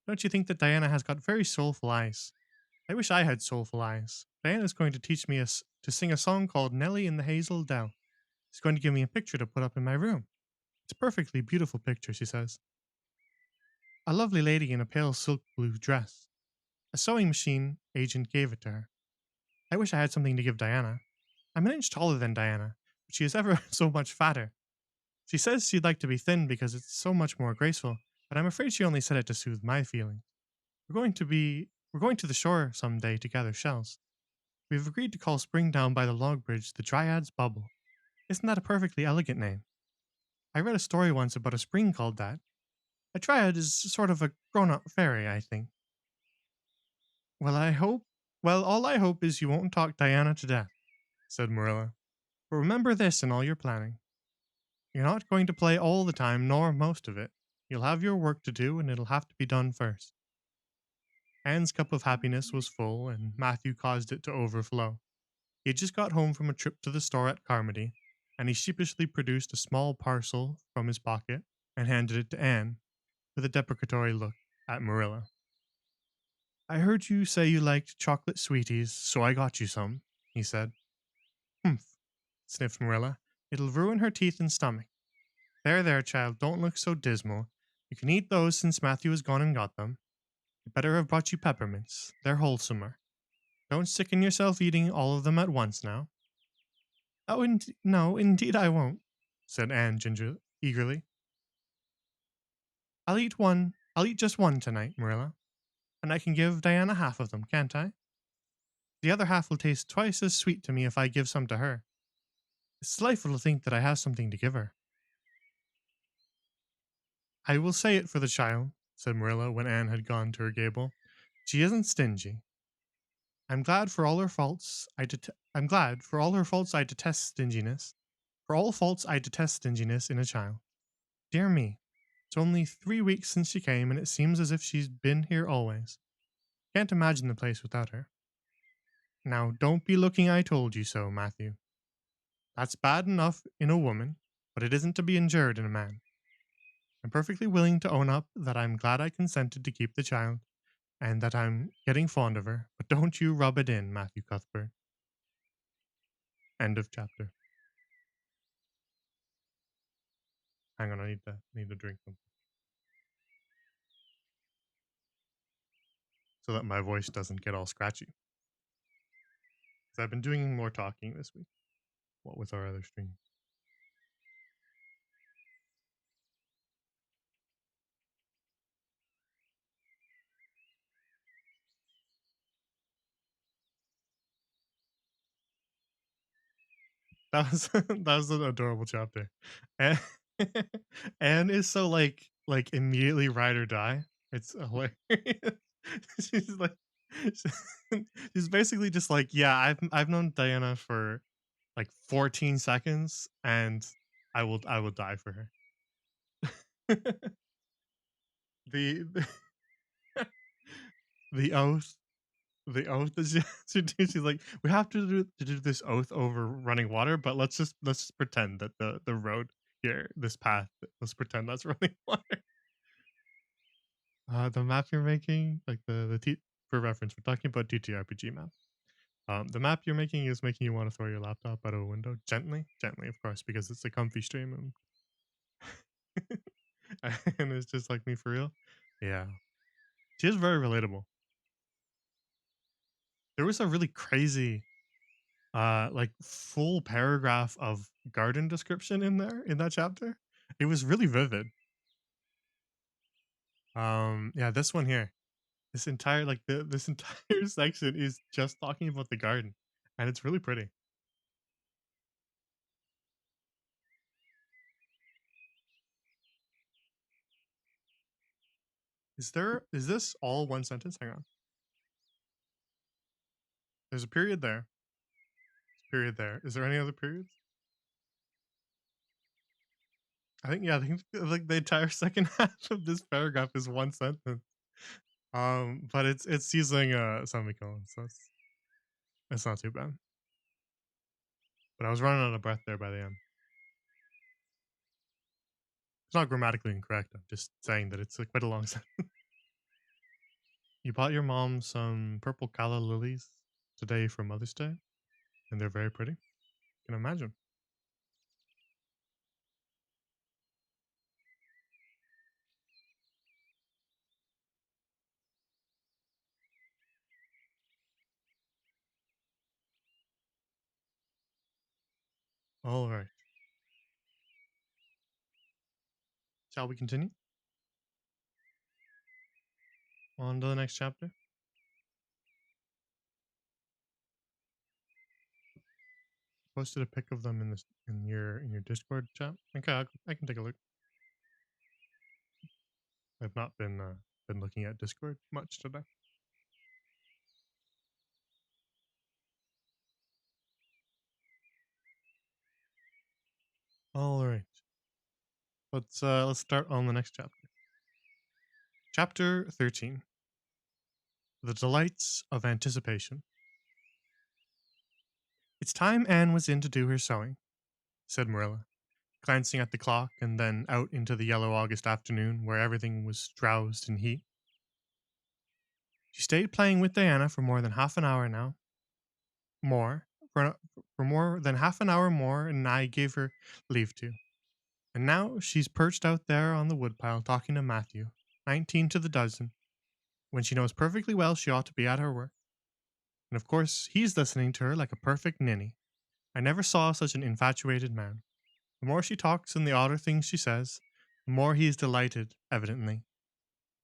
Don't you think that Diana has got very soulful eyes? I wish I had soulful eyes. Diana's going to teach me to sing a song called Nellie in the Hazel Dell. She's going to give me a picture to put up in my room. It's a perfectly beautiful picture, she says. A lovely lady in a pale silk blue dress. A sewing machine agent gave it to her. I wish I had something to give Diana. I'm an inch taller than Diana, but she is ever so much fatter. She says she'd like to be thin because it's so much more graceful, but I'm afraid she only said it to soothe my feelings. We're going to the shore some day to gather shells. We've agreed to call spring down by the log bridge the Dryad's Bubble. Isn't that a perfectly elegant name? I read a story once about a spring called that. A dryad is sort of a grown-up fairy, I think. Well, all I hope is you won't talk Diana to death," said Marilla. "But remember this in all your planning. You're not going to play all the time, nor most of it. You'll have your work to do, and it'll have to be done first. Anne's cup of happiness was full, and Matthew caused it to overflow. He had just got home from a trip to the store at Carmody, and he sheepishly produced a small parcel from his pocket and handed it to Anne, with a deprecatory look at Marilla. I heard you say you liked chocolate sweeties, so I got you some, he said. Humph, sniffed Marilla. It'll ruin her teeth and stomach. There, there, child, don't look so dismal. You can eat those since Matthew has gone and got them. You better have brought you peppermints. They're wholesomer. Don't sicken yourself eating all of them at once now. Oh, no, indeed I won't, said Anne eagerly. I'll eat just one tonight, Marilla, and I can give Diana half of them, can't I? The other half will taste twice as sweet to me if I give some to her. It's delightful to think that I have something to give her. I will say it for the child, said Marilla when Anne had gone to her gable. She isn't stingy. I'm glad for all her faults. I'm glad for all her faults. I detest stinginess. For all faults, I detest stinginess in a child. Dear me, it's only 3 weeks since she came, and it seems as if she's been here always. Can't imagine the place without her. Now, don't be looking I told you so, Matthew. That's bad enough in a woman, but it isn't to be endured in a man. I'm perfectly willing to own up that I'm glad I consented to keep the child, and that I'm getting fond of her, but don't you rub it in, Matthew Cuthbert. End of chapter. Hang on, I need to drink them so that my voice doesn't get all scratchy. Because I've been doing more talking this week. What with our other stream. That was an adorable chapter. And Anne is so like immediately ride or die. It's hilarious. She's like she's basically just like, yeah, I've known Diana for like 14 seconds and I will die for her. the the oath the oath that she has to do. She's like, we have to do this oath over running water, but let's just pretend that the road here, this path, let's pretend that's running water. The map you're making, like for reference, we're talking about TTRPG map. The map you're making is making you want to throw your laptop out of a window gently, of course, because it's a comfy stream and it's just like me for real. Yeah, she is very relatable. There was a really crazy like full paragraph of garden description in there in that chapter. It was really vivid. Yeah, this one here, this entire this entire section is just talking about the garden, and it's really pretty. Is this all one sentence? Hang on, there's a period there. Period there. Is there any other periods? I think like the entire second half of this paragraph is one sentence. But it's using semicolons, so it's not too bad. But I was running out of breath there by the end. It's not grammatically incorrect. I'm just saying that it's quite a long sentence. You bought your mom some purple calla lilies today for Mother's Day, and they're very pretty. I can imagine. All right. Shall we continue on to the next chapter? Posted a pic of them in this in your Discord chat. Okay, I can take a look. I've not been looking at Discord much today. All right. Let's start on the next chapter. Chapter 13. The Delights of Anticipation. It's time Anne was in to do her sewing, said Marilla, glancing at the clock and then out into the yellow August afternoon where everything was drowsed in heat. She stayed playing with Diana for more than half an hour now. More, for more than half an hour more, and I gave her leave to. And now she's perched out there on the woodpile talking to Matthew, 19 to the dozen, when she knows perfectly well she ought to be at her work. And of course, he's listening to her like a perfect ninny. I never saw such an infatuated man. The more she talks and the odder things she says, the more he is delighted, evidently.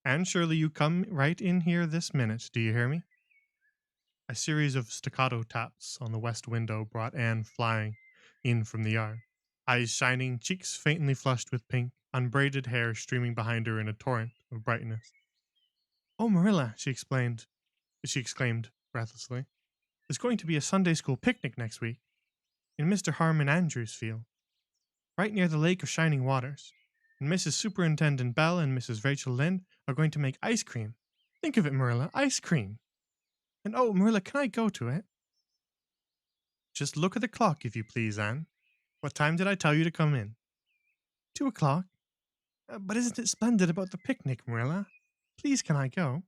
Anne Shirley, you come right in here this minute, do you hear me? A series of staccato taps on the west window brought Anne flying in from the yard, eyes shining, cheeks faintly flushed with pink, unbraided hair streaming behind her in a torrent of brightness. Oh, Marilla, she exclaimed breathlessly. There's going to be a Sunday school picnic next week in Mr. Harmon Andrews' field, right near the Lake of Shining Waters. And Mrs. Superintendent Bell and Mrs. Rachel Lynde are going to make ice cream. Think of it, Marilla, ice cream. And oh, Marilla, can I go to it? Just look at the clock, if you please, Anne. What time did I tell you to come in? 2 o'clock. But isn't it splendid about the picnic, Marilla? Please, can I go?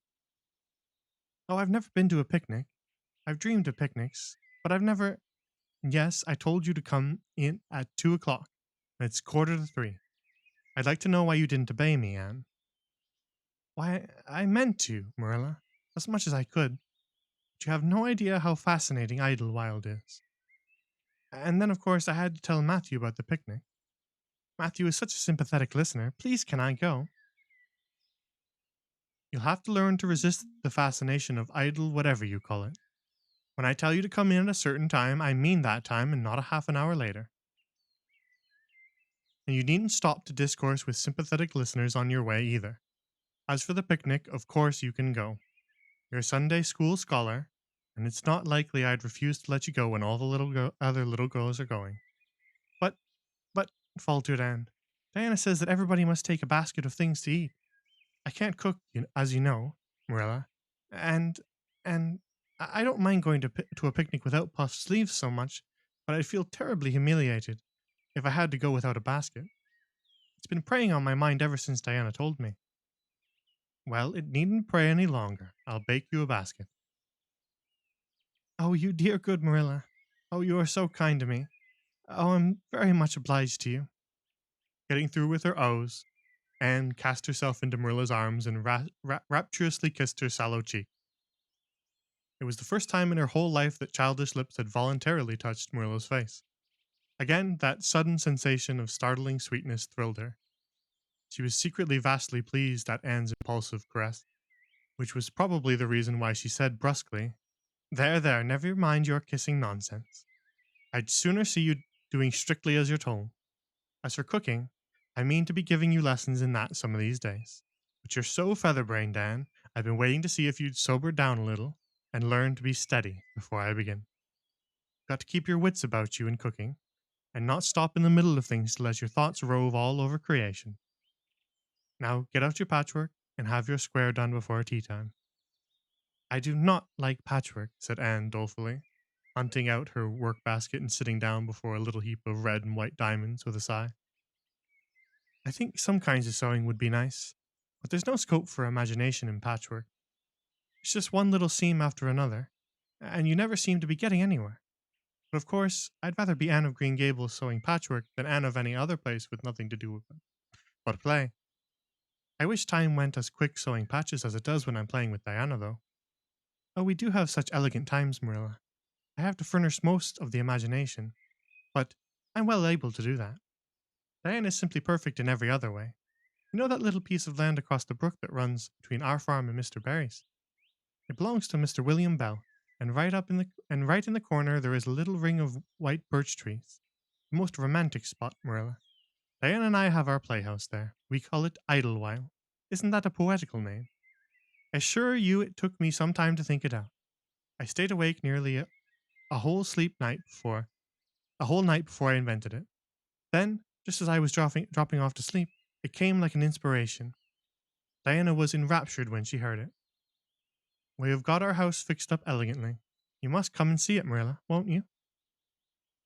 Oh, I've never been to a picnic. I've dreamed of picnics, but I've never. Yes, I told you to come in at 2 o'clock, and it's 2:45. I'd like to know why you didn't obey me, Anne. Why, I meant to, Marilla, as much as I could. But you have no idea how fascinating Idlewild is. And then, of course, I had to tell Matthew about the picnic. Matthew is such a sympathetic listener. Please, can I go? You'll have to learn to resist the fascination of idle whatever you call it. When I tell you to come in at a certain time, I mean that time and not a half an hour later. And you needn't stop to discourse with sympathetic listeners on your way either. As for the picnic, of course you can go. You're a Sunday school scholar, and it's not likely I'd refuse to let you go when all the other little girls are going. But, faltered Anne, Diana says that everybody must take a basket of things to eat. I can't cook, as you know, Marilla, and I don't mind going to a picnic without puffed sleeves so much, but I'd feel terribly humiliated if I had to go without a basket. It's been preying on my mind ever since Diana told me. Well, it needn't prey any longer. I'll bake you a basket. Oh, you dear good Marilla. Oh, you are so kind to me. Oh, I'm very much obliged to you. Getting through with her O's, Anne cast herself into Marilla's arms and rapturously kissed her sallow cheek. It was the first time in her whole life that childish lips had voluntarily touched Marilla's face. Again, that sudden sensation of startling sweetness thrilled her. She was secretly vastly pleased at Anne's impulsive caress, which was probably the reason why she said brusquely, There, never mind your kissing nonsense. I'd sooner see you doing strictly as you're told. As for cooking, I mean to be giving you lessons in that some of these days. But you're so featherbrained, Anne, I've been waiting to see if you'd sober down a little and learn to be steady before I begin. Got to keep your wits about you in cooking, and not stop in the middle of things to let your thoughts rove all over creation. Now get out your patchwork and have your square done before tea time. I do not like patchwork, said Anne dolefully, hunting out her work basket and sitting down before a little heap of red and white diamonds with a sigh. I think some kinds of sewing would be nice, but there's no scope for imagination in patchwork. It's just one little seam after another, and you never seem to be getting anywhere. But of course, I'd rather be Anne of Green Gables sewing patchwork than Anne of any other place with nothing to do with it but play. I wish time went as quick sewing patches as it does when I'm playing with Diana, though. Oh, we do have such elegant times, Marilla. I have to furnish most of the imagination, but I'm well able to do that. Diana is simply perfect in every other way. You know that little piece of land across the brook that runs between our farm and Mr. Barry's? It belongs to Mr. William Bell, and right in the corner there is a little ring of white birch trees. The most romantic spot, Marilla. Diana and I have our playhouse there. We call it Idlewild. Isn't that a poetical name? I assure you it took me some time to think it out. I stayed awake nearly a whole night before I invented it. Then, just as I was dropping off to sleep, it came like an inspiration. Diana was enraptured when she heard it. We have got our house fixed up elegantly. You must come and see it, Marilla, won't you?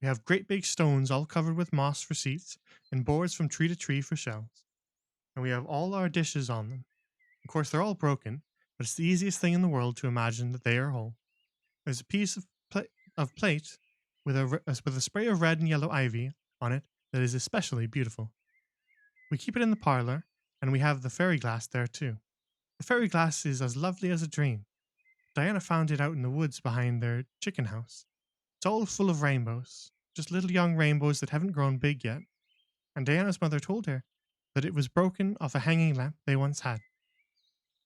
We have great big stones all covered with moss for seats, and boards from tree to tree for shelves. And we have all our dishes on them. Of course, they're all broken, but it's the easiest thing in the world to imagine that they are whole. There's a piece of plate with a spray of red and yellow ivy on it that is especially beautiful. We keep it in the parlor, and we have the fairy glass there too. The fairy glass is as lovely as a dream. Diana found it out in the woods behind their chicken house. It's all full of rainbows, just little young rainbows that haven't grown big yet. And Diana's mother told her that it was broken off a hanging lamp they once had.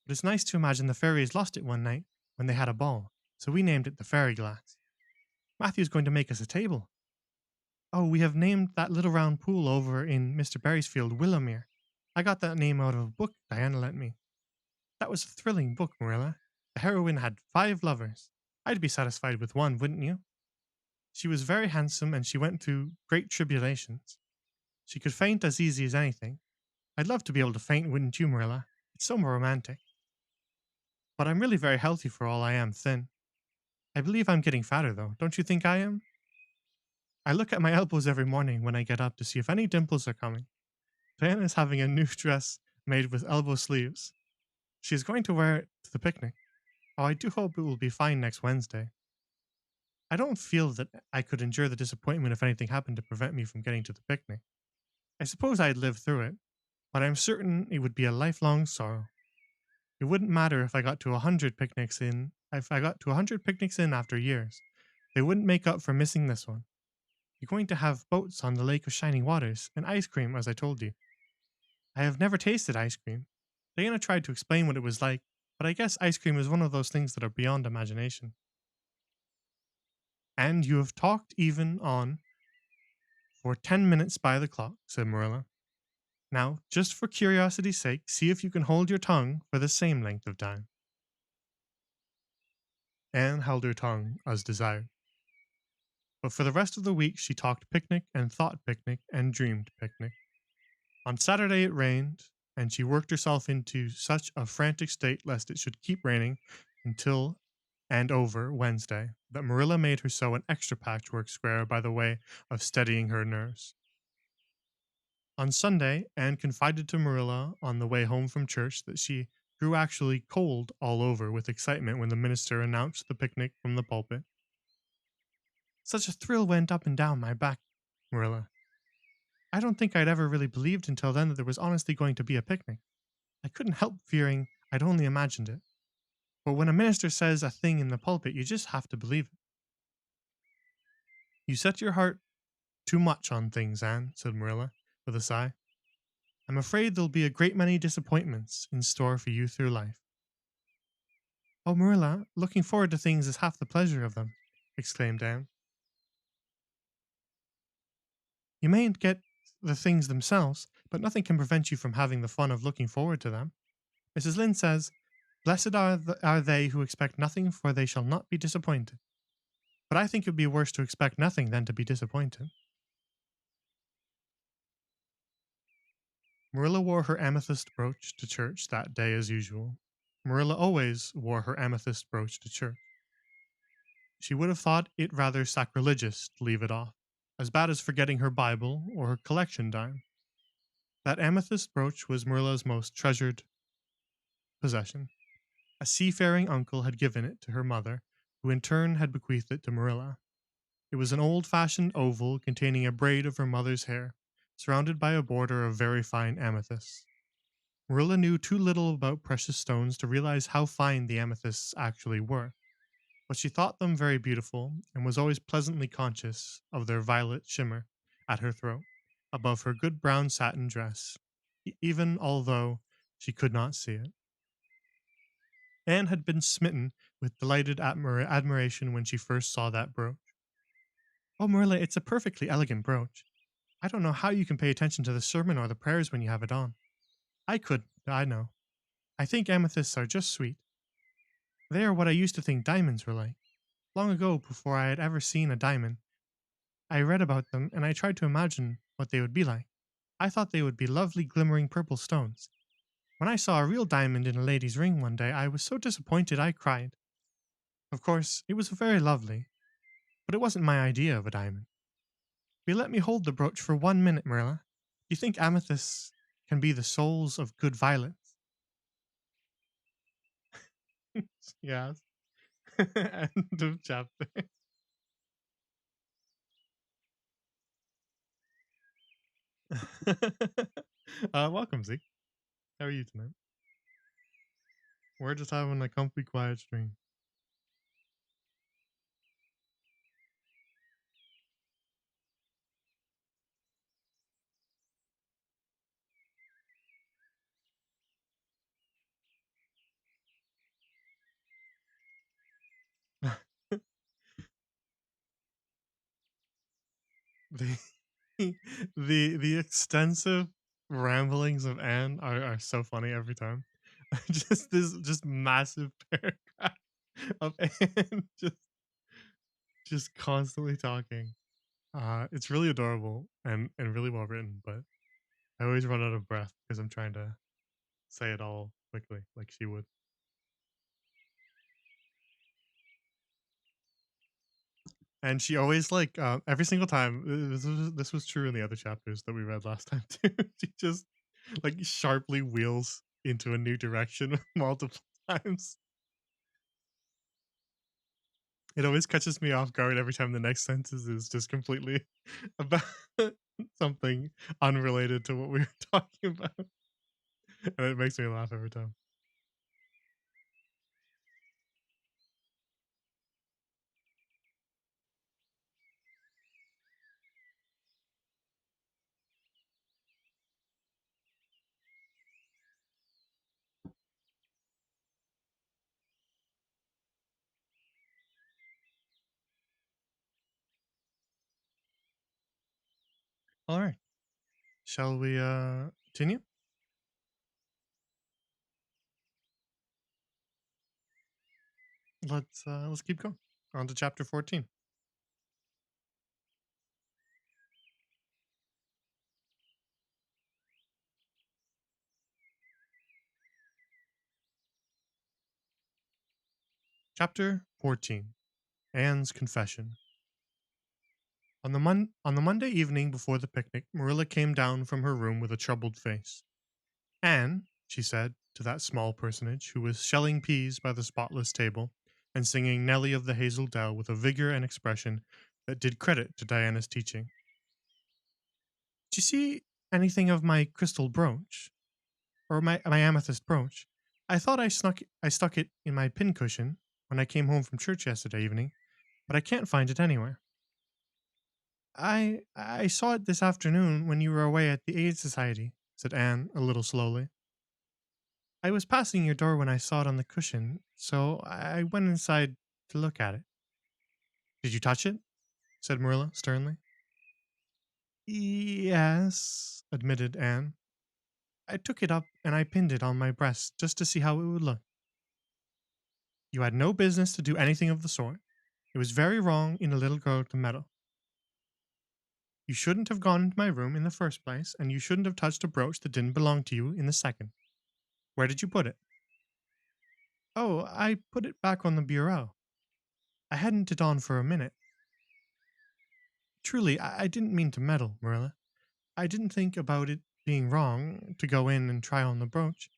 But it's nice to imagine the fairies lost it one night when they had a ball, so we named it the fairy glass. Matthew's going to make us a table. Oh, we have named that little round pool over in Mr. Barry's field Willowmere. I got that name out of a book Diana lent me. That was a thrilling book, Marilla. The heroine had 5 lovers. I'd be satisfied with one, wouldn't you? She was very handsome and she went through great tribulations. She could faint as easy as anything. I'd love to be able to faint, wouldn't you, Marilla? It's so romantic. But I'm really very healthy for all I am thin. I believe I'm getting fatter, though. Don't you think I am? I look at my elbows every morning when I get up to see if any dimples are coming. Diana is having a new dress made with elbow sleeves. She is going to wear it to the picnic. Oh, I do hope it will be fine next Wednesday. I don't feel that I could endure the disappointment if anything happened to prevent me from getting to the picnic. I suppose I'd live through it, but I'm certain it would be a lifelong sorrow. It wouldn't matter if I got to 100 picnics in. If I got to 100 picnics in after years, they wouldn't make up for missing this one. You're going to have boats on the Lake of Shining Waters and ice cream, as I told you. I have never tasted ice cream. Diana tried to explain what it was like, but I guess ice cream is one of those things that are beyond imagination. And you have talked even on for 10 minutes by the clock, said Marilla. Now, just for curiosity's sake, see if you can hold your tongue for the same length of time. Anne held her tongue as desired. But for the rest of the week, she talked picnic and thought picnic and dreamed picnic. On Saturday, it rained, and she worked herself into such a frantic state lest it should keep raining until and over Wednesday that Marilla made her sew an extra patchwork square by the way of steadying her nerves. On Sunday, Anne confided to Marilla on the way home from church that she grew actually cold all over with excitement when the minister announced the picnic from the pulpit. Such a thrill went up and down my back, Marilla. I don't think I'd ever really believed until then that there was honestly going to be a picnic. I couldn't help fearing I'd only imagined it. But when a minister says a thing in the pulpit, you just have to believe it. You set your heart too much on things, Anne, said Marilla, with a sigh. I'm afraid there'll be a great many disappointments in store for you through life. Oh, Marilla, looking forward to things is half the pleasure of them, exclaimed Anne. You mayn't get the things themselves, but nothing can prevent you from having the fun of looking forward to them. Mrs. Lynde says, Blessed are they who expect nothing, for they shall not be disappointed. But I think it would be worse to expect nothing than to be disappointed. Marilla wore her amethyst brooch to church that day as usual. Marilla always wore her amethyst brooch to church. She would have thought it rather sacrilegious to leave it off, as bad as forgetting her Bible or her collection dime. That amethyst brooch was Marilla's most treasured possession. A seafaring uncle had given it to her mother, who in turn had bequeathed it to Marilla. It was an old-fashioned oval containing a braid of her mother's hair, surrounded by a border of very fine amethysts. Marilla knew too little about precious stones to realize how fine the amethysts actually were, but she thought them very beautiful and was always pleasantly conscious of their violet shimmer at her throat, above her good brown satin dress, even although she could not see it. Anne had been smitten with delighted admiration when she first saw that brooch. Oh, Marilla, it's a perfectly elegant brooch. I don't know how you can pay attention to the sermon or the prayers when you have it on. I could, I know. I think amethysts are just sweet. They are what I used to think diamonds were like. Long ago, before I had ever seen a diamond, I read about them and I tried to imagine what they would be like. I thought they would be lovely glimmering purple stones. When I saw a real diamond in a lady's ring one day, I was so disappointed I cried. Of course, it was very lovely, but it wasn't my idea of a diamond. Will you let me hold the brooch for 1 minute, Marilla? Do you think amethysts can be the souls of good violets? Yes. End of chapter. Welcome, Zeke. How are you tonight? We're just having a comfy, quiet stream. the the extensive ramblings of Anne are so funny every time. Just massive paragraph of Anne just constantly talking. It's really adorable and really well written, but I always run out of breath because I'm trying to say it all quickly, like she would. And she always like every single time. This was true in the other chapters that we read last time too. She just like sharply wheels into a new direction multiple times. It always catches me off guard every time the next sentence is just completely about something unrelated to what we were talking about, and it makes me laugh every time. All right, shall we continue? Let's keep going. On to chapter 14. Chapter 14. Anne's confession. On the Monday evening before the picnic, Marilla came down from her room with a troubled face. Anne, she said to that small personage who was shelling peas by the spotless table and singing Nellie of the Hazel Dell with a vigor and expression that did credit to Diana's teaching. Did you see anything of my crystal brooch? Or my amethyst brooch? I stuck it in my pincushion when I came home from church yesterday evening, but I can't find it anywhere. I saw it this afternoon when you were away at the Aid Society, said Anne a little slowly. I was passing your door when I saw it on the cushion, so I went inside to look at it. Did you touch it? Said Marilla sternly. Yes, admitted Anne. I took it up and I pinned it on my breast just to see how it would look. You had no business to do anything of the sort. It was very wrong in a little girl to meddle. You shouldn't have gone into my room in the first place, and you shouldn't have touched a brooch that didn't belong to you in the second. Where did you put it? Oh, I put it back on the bureau. I hadn't it on for a minute. Truly, I didn't mean to meddle, Marilla. I didn't think about it being wrong to go in and try on the brooch,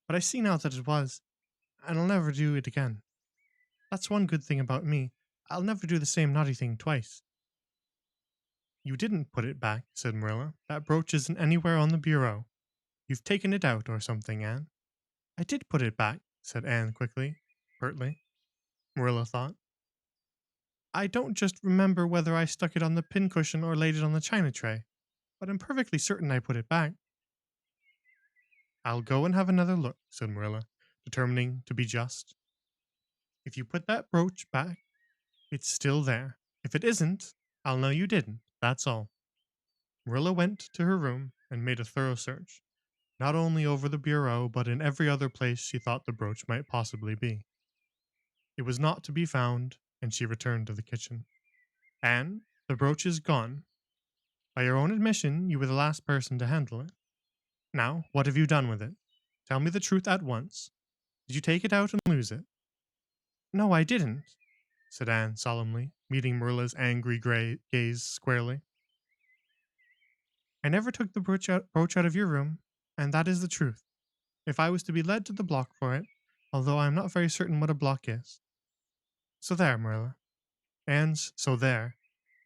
but I see now that it was, and I'll never do it again. That's one good thing about me. I'll never do the same naughty thing twice. You didn't put it back, said Marilla. That brooch isn't anywhere on the bureau. You've taken it out or something, Anne. I did put it back, said Anne quickly, pertly. Marilla thought. I don't just remember whether I stuck it on the pincushion or laid it on the china tray, but I'm perfectly certain I put it back. I'll go and have another look, said Marilla, determining to be just. If you put that brooch back, it's still there. If it isn't, I'll know you didn't, that's all. Marilla went to her room and made a thorough search, not only over the bureau, but in every other place she thought the brooch might possibly be. It was not to be found, and she returned to the kitchen. Anne, the brooch is gone. By your own admission, you were the last person to handle it. Now, what have you done with it? Tell me the truth at once. Did you take it out and lose it? No, I didn't, said Anne solemnly, meeting Marilla's angry gray gaze squarely. I never took the brooch out of your room, and that is the truth. If I was to be led to the block for it, although I am not very certain what a block is. So there, Marilla. Anne's so there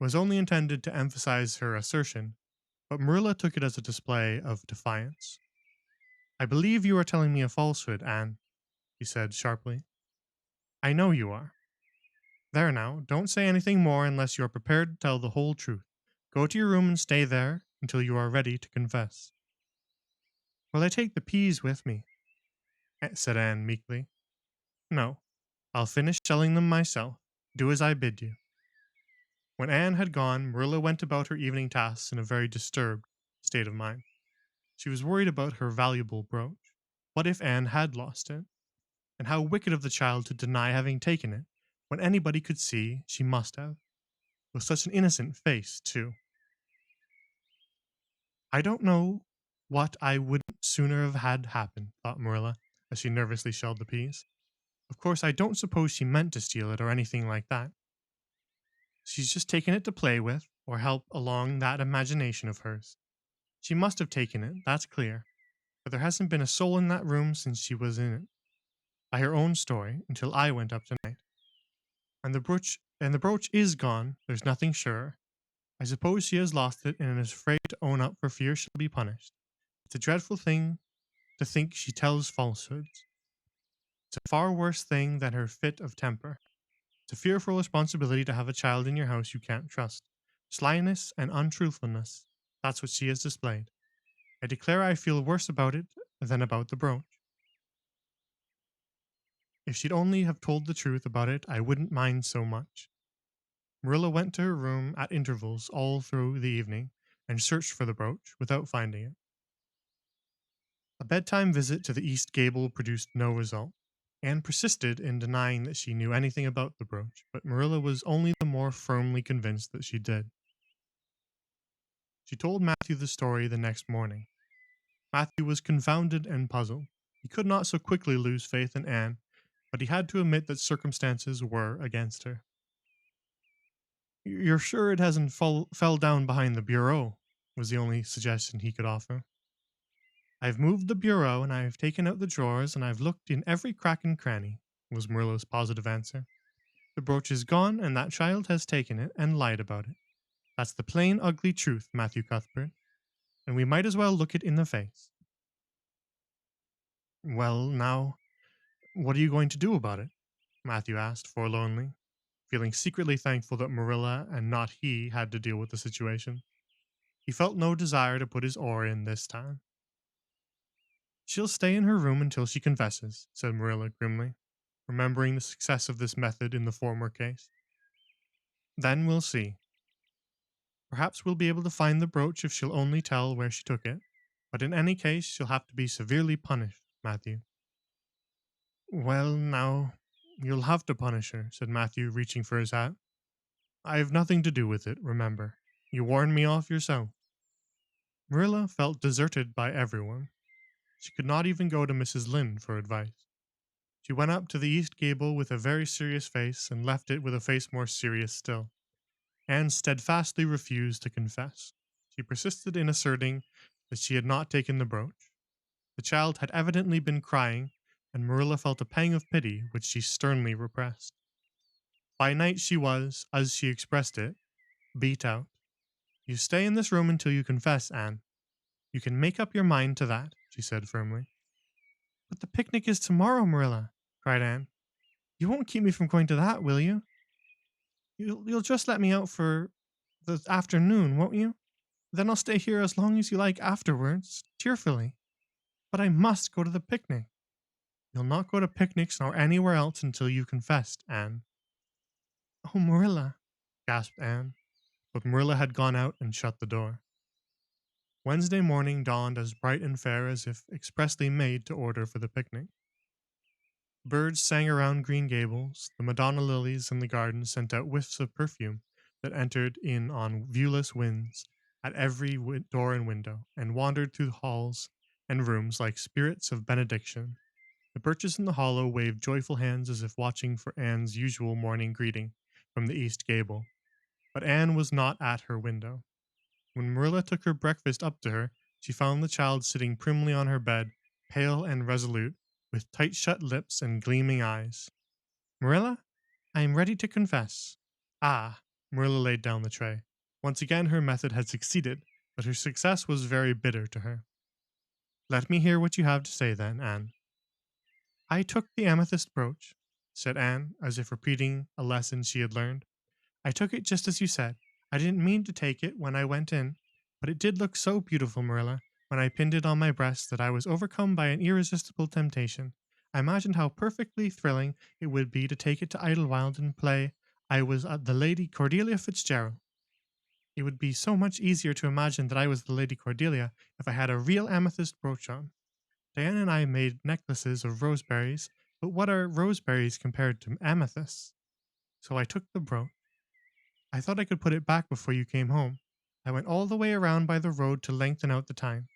was only intended to emphasize her assertion, but Marilla took it as a display of defiance. I believe you are telling me a falsehood, Anne, he said sharply. I know you are. There now, don't say anything more unless you are prepared to tell the whole truth. Go to your room and stay there until you are ready to confess. Will I take the peas with me? Said Anne meekly. No, I'll finish selling them myself. Do as I bid you. When Anne had gone, Marilla went about her evening tasks in a very disturbed state of mind. She was worried about her valuable brooch. What if Anne had lost it? And how wicked of the child to deny having taken it, when anybody could see she must have. With such an innocent face, too. I don't know what I wouldn't sooner have had happen, thought Marilla, as she nervously shelled the peas. Of course, I don't suppose she meant to steal it or anything like that. She's just taken it to play with, or help along that imagination of hers. She must have taken it, that's clear, for there hasn't been a soul in that room since she was in it, by her own story, until I went up tonight. And the brooch is gone, there's nothing sure. I suppose she has lost it and is afraid to own up for fear she'll be punished. It's a dreadful thing to think she tells falsehoods. It's a far worse thing than her fit of temper. It's a fearful responsibility to have a child in your house you can't trust. Slyness and untruthfulness, that's what she has displayed. I declare I feel worse about it than about the brooch. If she'd only have told the truth about it, I wouldn't mind so much. Marilla went to her room at intervals all through the evening and searched for the brooch without finding it. A bedtime visit to the East Gable produced no result. Anne persisted in denying that she knew anything about the brooch, but Marilla was only the more firmly convinced that she did. She told Matthew the story the next morning. Matthew was confounded and puzzled. He could not so quickly lose faith in Anne, but he had to admit that circumstances were against her. You're sure it hasn't fell down behind the bureau? Was the only suggestion he could offer. I've moved the bureau and I've taken out the drawers and I've looked in every crack and cranny, was Marilla's positive answer. The brooch is gone and that child has taken it and lied about it. That's the plain, ugly truth, Matthew Cuthbert, and we might as well look it in the face. Well, now, what are you going to do about it? Matthew asked forlornly, feeling secretly thankful that Marilla and not he had to deal with the situation. He felt no desire to put his oar in this time. She'll stay in her room until she confesses, said Marilla grimly, remembering the success of this method in the former case. Then we'll see. Perhaps we'll be able to find the brooch if she'll only tell where she took it, but in any case she'll have to be severely punished, Matthew. Well, now, you'll have to punish her, said Matthew, reaching for his hat. I have nothing to do with it, remember. You warned me off yourself. Marilla felt deserted by everyone. She could not even go to Mrs. Lynde for advice. She went up to the east gable with a very serious face and left it with a face more serious still. Anne steadfastly refused to confess. She persisted in asserting that she had not taken the brooch. The child had evidently been crying, and Marilla felt a pang of pity which she sternly repressed. By night she was, as she expressed it, beat out. You stay in this room until you confess, Anne. You can make up your mind to that, she said firmly. But the picnic is tomorrow, Marilla, cried Anne. You won't keep me from going to that, will you? You'll just let me out for the afternoon, won't you? Then I'll stay here as long as you like afterwards, cheerfully. But I must go to the picnic. You'll not go to picnics nor anywhere else until you confessed, Anne. Oh, Marilla, gasped Anne, but Marilla had gone out and shut the door. Wednesday morning dawned as bright and fair as if expressly made to order for the picnic. Birds sang around Green Gables, the Madonna lilies in the garden sent out whiffs of perfume that entered in on viewless winds at every door and window, and wandered through the halls and rooms like spirits of benediction. The birches in the hollow waved joyful hands as if watching for Anne's usual morning greeting from the east gable. But Anne was not at her window. When Marilla took her breakfast up to her, she found the child sitting primly on her bed, pale and resolute, with tight shut lips and gleaming eyes. Marilla, I am ready to confess. Ah, Marilla laid down the tray. Once again her method had succeeded, but her success was very bitter to her. Let me hear what you have to say then, Anne. I took the amethyst brooch, said Anne, as if repeating a lesson she had learned. I took it just as you said. I didn't mean to take it when I went in, but it did look so beautiful, Marilla, when I pinned it on my breast that I was overcome by an irresistible temptation. I imagined how perfectly thrilling it would be to take it to Idlewild and play I was the Lady Cordelia Fitzgerald. It would be so much easier to imagine that I was the Lady Cordelia if I had a real amethyst brooch on. Diana and I made necklaces of roseberries, but what are roseberries compared to amethysts? So I took the brooch. I thought I could put it back before you came home. I went all the way around by the road to lengthen out the time.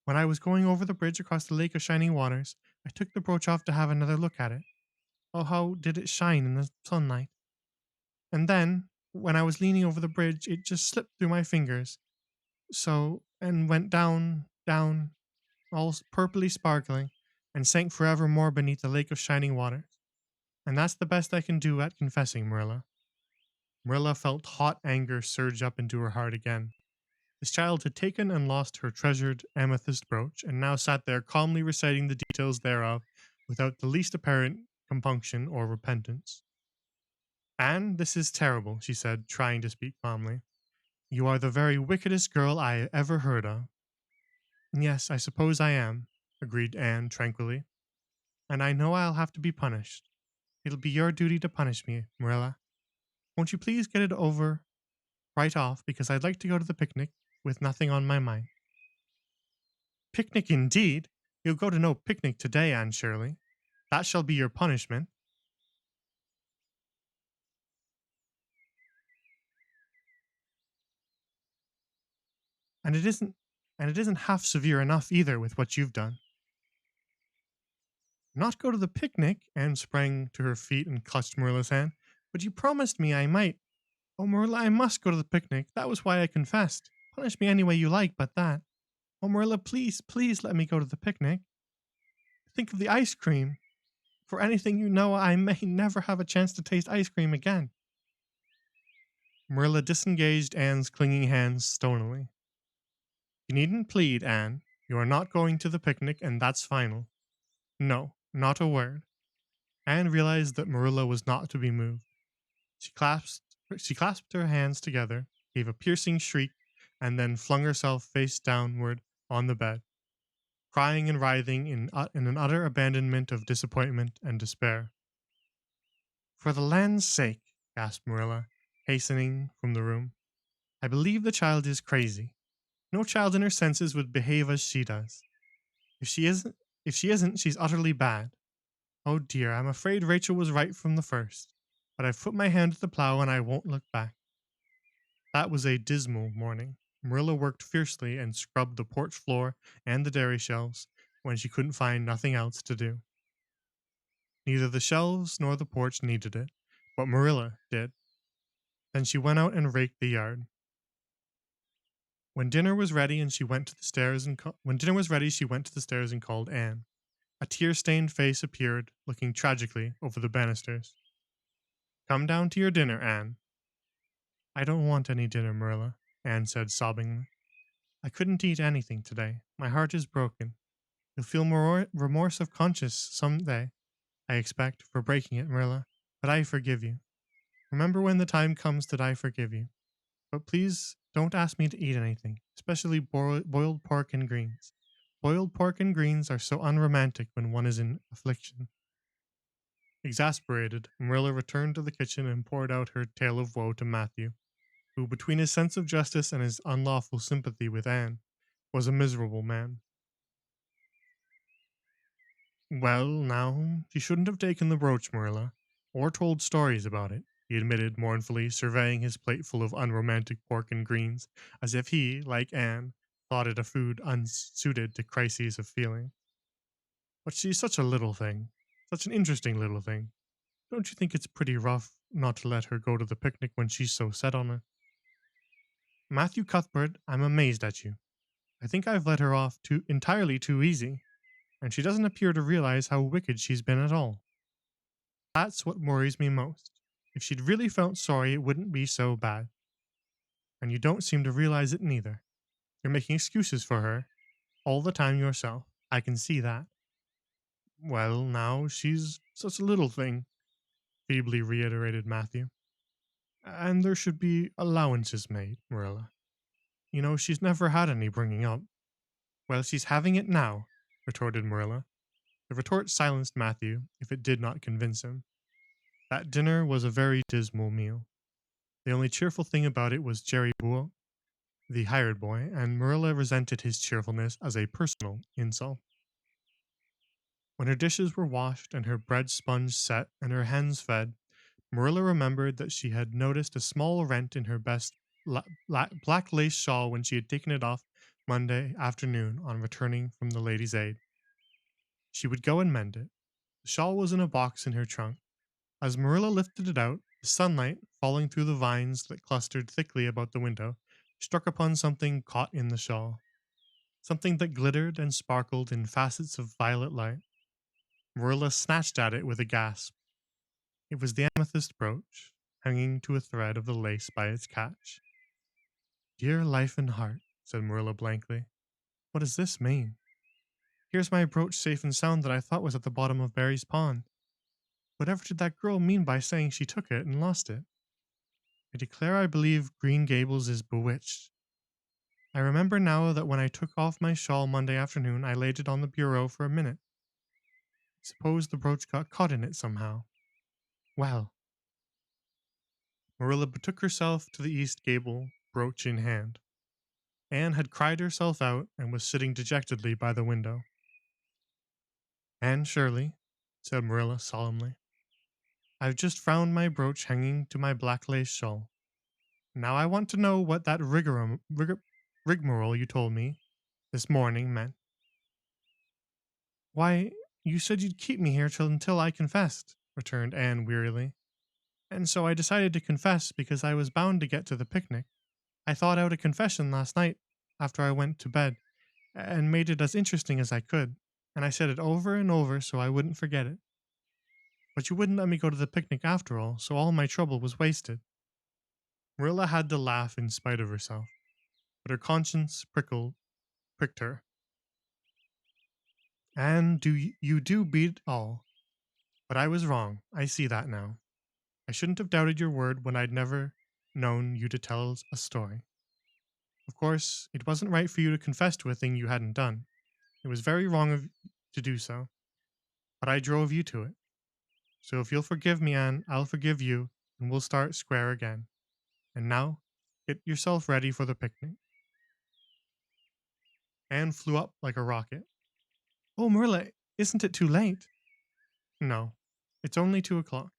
When I was going over the bridge across the lake of shining waters, I took the brooch off to have another look at it. Oh, how did it shine in the sunlight! And then, when I was leaning over the bridge, it just slipped through my fingers. So, and went down, down, all purpley sparkling, and sank forever more beneath the lake of shining waters. And that's the best I can do at confessing, Marilla. Marilla felt hot anger surge up into her heart again. This child had taken and lost her treasured amethyst brooch, and now sat there calmly reciting the details thereof without the least apparent compunction or repentance. Anne, this is terrible, she said, trying to speak calmly. You are the very wickedest girl I ever heard of. Yes, I suppose I am, agreed Anne tranquilly, and I know I'll have to be punished. It'll be your duty to punish me, Marilla. Won't you please get it over right off, because I'd like to go to the picnic with nothing on my mind. Picnic indeed! You'll go to no picnic today, Anne Shirley. That shall be your punishment. And it isn't half severe enough either with what you've done. Not go to the picnic? Anne sprang to her feet and clutched Marilla's hand. But you promised me I might. Oh, Marilla, I must go to the picnic. That was why I confessed. Punish me any way you like but that. Oh, Marilla, please, please let me go to the picnic. Think of the ice cream. For anything you know, I may never have a chance to taste ice cream again. Marilla disengaged Anne's clinging hands stonily. You needn't plead, Anne. You are not going to the picnic, and that's final. No, not a word. Anne realized that Marilla was not to be moved. She clasped her hands together, gave a piercing shriek, and then flung herself face downward on the bed, crying and writhing in an utter abandonment of disappointment and despair. For the land's sake, gasped Marilla, hastening from the room. I believe the child is crazy. No child in her senses would behave as she does. If she isn't, she's utterly bad. Oh dear, I'm afraid Rachel was right from the first. But I've put my hand to the plow and I won't look back. That was a dismal morning. Marilla worked fiercely and scrubbed the porch floor and the dairy shelves when she couldn't find nothing else to do. Neither the shelves nor the porch needed it, but Marilla did. Then she went out and raked the yard. When dinner was ready, she went to the stairs and called Anne. A tear-stained face appeared, looking tragically over the banisters. Come down to your dinner, Anne. I don't want any dinner, Marilla, Anne said sobbingly. I couldn't eat anything today. My heart is broken. You'll feel remorse of conscience some day, I expect, for breaking it, Marilla, but I forgive you. Remember when the time comes that I forgive you. But please don't ask me to eat anything, especially boiled pork and greens. Boiled pork and greens are so unromantic when one is in affliction. Exasperated, Marilla returned to the kitchen and poured out her tale of woe to Matthew, who, between his sense of justice and his unlawful sympathy with Anne, was a miserable man. Well, now, you shouldn't have taken the brooch, Marilla, or told stories about it, he admitted mournfully, surveying his plate full of unromantic pork and greens, as if he, like Anne, thought it a food unsuited to crises of feeling. But she's such a little thing, such an interesting little thing. Don't you think it's pretty rough not to let her go to the picnic when she's so set on it? Matthew Cuthbert, I'm amazed at you. I think I've let her off too entirely too easy, and she doesn't appear to realize how wicked she's been at all. That's what worries me most. If she'd really felt sorry, it wouldn't be so bad. And you don't seem to realize it neither. You're making excuses for her all the time yourself. I can see that. Well, now, she's such a little thing, feebly reiterated Matthew. And there should be allowances made, Marilla. You know, she's never had any bringing up. Well, she's having it now, retorted Marilla. The retort silenced Matthew, if it did not convince him. That dinner was a very dismal meal. The only cheerful thing about it was Jerry Buell, the hired boy, and Marilla resented his cheerfulness as a personal insult. When her dishes were washed and her bread sponge set and her hens fed, Marilla remembered that she had noticed a small rent in her best black lace shawl when she had taken it off Monday afternoon on returning from the Ladies' Aid. She would go and mend it. The shawl was in a box in her trunk. As Marilla lifted it out, the sunlight, falling through the vines that clustered thickly about the window, struck upon something caught in the shawl. Something that glittered and sparkled in facets of violet light. Marilla snatched at it with a gasp. It was the amethyst brooch, hanging to a thread of the lace by its catch. Dear life and heart, said Marilla blankly. What does this mean? Here's my brooch safe and sound that I thought was at the bottom of Barry's pond. Whatever did that girl mean by saying she took it and lost it? I declare I believe Green Gables is bewitched. I remember now that when I took off my shawl Monday afternoon, I laid it on the bureau for a minute. Suppose the brooch got caught in it somehow. Well. Marilla betook herself to the east gable, brooch in hand. Anne had cried herself out and was sitting dejectedly by the window. Anne Shirley, said Marilla solemnly, I've just found my brooch hanging to my black lace shawl. Now I want to know what that rigmarole you told me this morning meant. Why, you said you'd keep me here until I confessed, returned Anne wearily. And so I decided to confess because I was bound to get to the picnic. I thought out a confession last night after I went to bed and made it as interesting as I could, and I said it over and over so I wouldn't forget it. But you wouldn't let me go to the picnic after all, so all my trouble was wasted. Marilla had to laugh in spite of herself, but her conscience pricked her. And you do beat all. But I was wrong. I see that now. I shouldn't have doubted your word when I'd never known you to tell a story. Of course, it wasn't right for you to confess to a thing you hadn't done. It was very wrong of to do so. But I drove you to it. So if you'll forgive me, Anne, I'll forgive you, and we'll start square again. And now, get yourself ready for the picnic. Anne flew up like a rocket. Oh, Marilla, isn't it too late? No, it's only 2:00.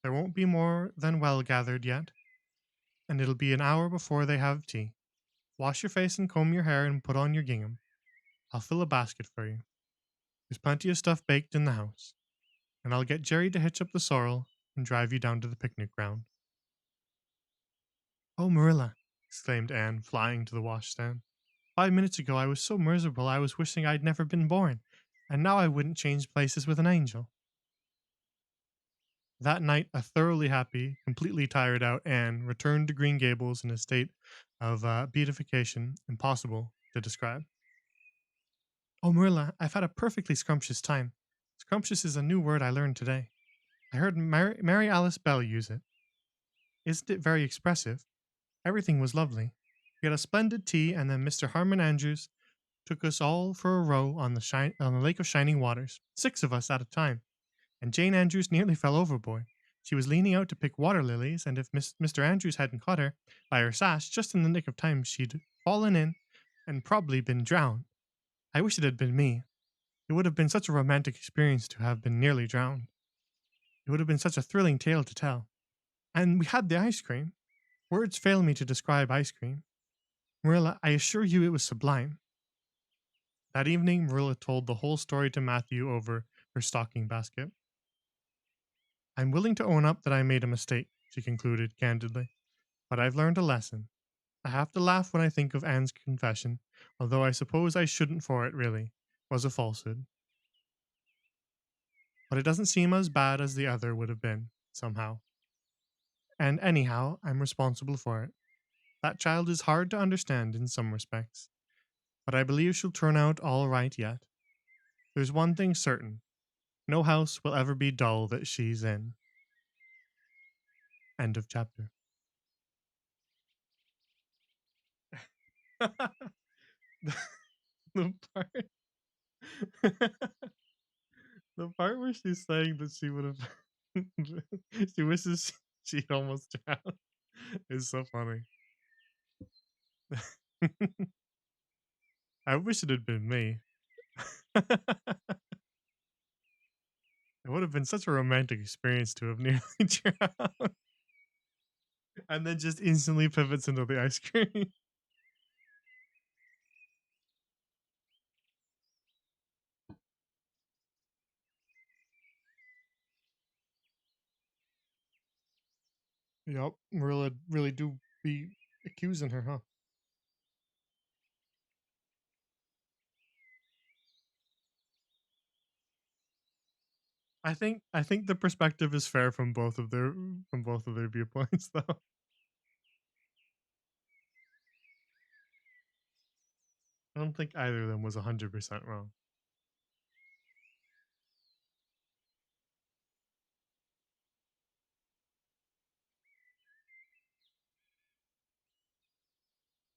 There won't be more than well gathered yet, and it'll be an hour before they have tea. Wash your face and comb your hair and put on your gingham. I'll fill a basket for you. There's plenty of stuff baked in the house, and I'll get Jerry to hitch up the sorrel and drive you down to the picnic ground. Oh, Marilla, exclaimed Anne, flying to the washstand. 5 minutes ago I was so miserable I was wishing I'd never been born, and now I wouldn't change places with an angel. That night, a thoroughly happy, completely tired out Anne returned to Green Gables in a state of beatification impossible to describe. Oh, Marilla, I've had a perfectly scrumptious time. Scrumptious is a new word I learned today. I heard Mary Alice Bell use it. Isn't it very expressive? Everything was lovely. We had a splendid tea, and then Mr. Harmon Andrews took us all for a row on the Lake of Shining Waters, 6 of us at a time, and Jane Andrews nearly fell overboard. She was leaning out to pick water lilies, and if Mr. Andrews hadn't caught her by her sash just in the nick of time, she'd fallen in and probably been drowned. I wish it had been me. It would have been such a romantic experience to have been nearly drowned. It would have been such a thrilling tale to tell. And we had the ice cream. Words fail me to describe ice cream. Marilla, I assure you it was sublime. That evening, Marilla told the whole story to Matthew over her stocking basket. I'm willing to own up that I made a mistake, she concluded candidly, but I've learned a lesson. I have to laugh when I think of Anne's confession, although I suppose I shouldn't for it really, was a falsehood. But it doesn't seem as bad as the other would have been, somehow. And anyhow, I'm responsible for it. That child is hard to understand in some respects, but I believe she'll turn out all right yet. There's one thing certain, no house will ever be dull that she's in. End of chapter. the part the part where she's saying that she would have she wishes she'd almost drowned is so funny. I wish it had been me. It would have been such a romantic experience to have nearly drowned. And then just instantly pivots into the ice cream. Yep, Marilla really do be accusing her, huh? I think the perspective is fair from both of their viewpoints though. I don't think either of them was 100% wrong.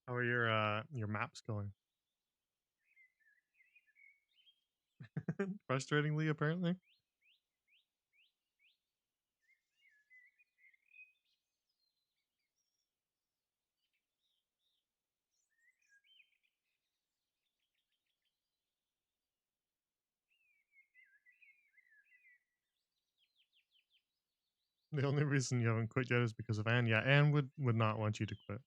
How are your maps going? Frustratingly, apparently. The only reason you haven't quit yet is because of Anne. Yeah, Anne would not want you to quit.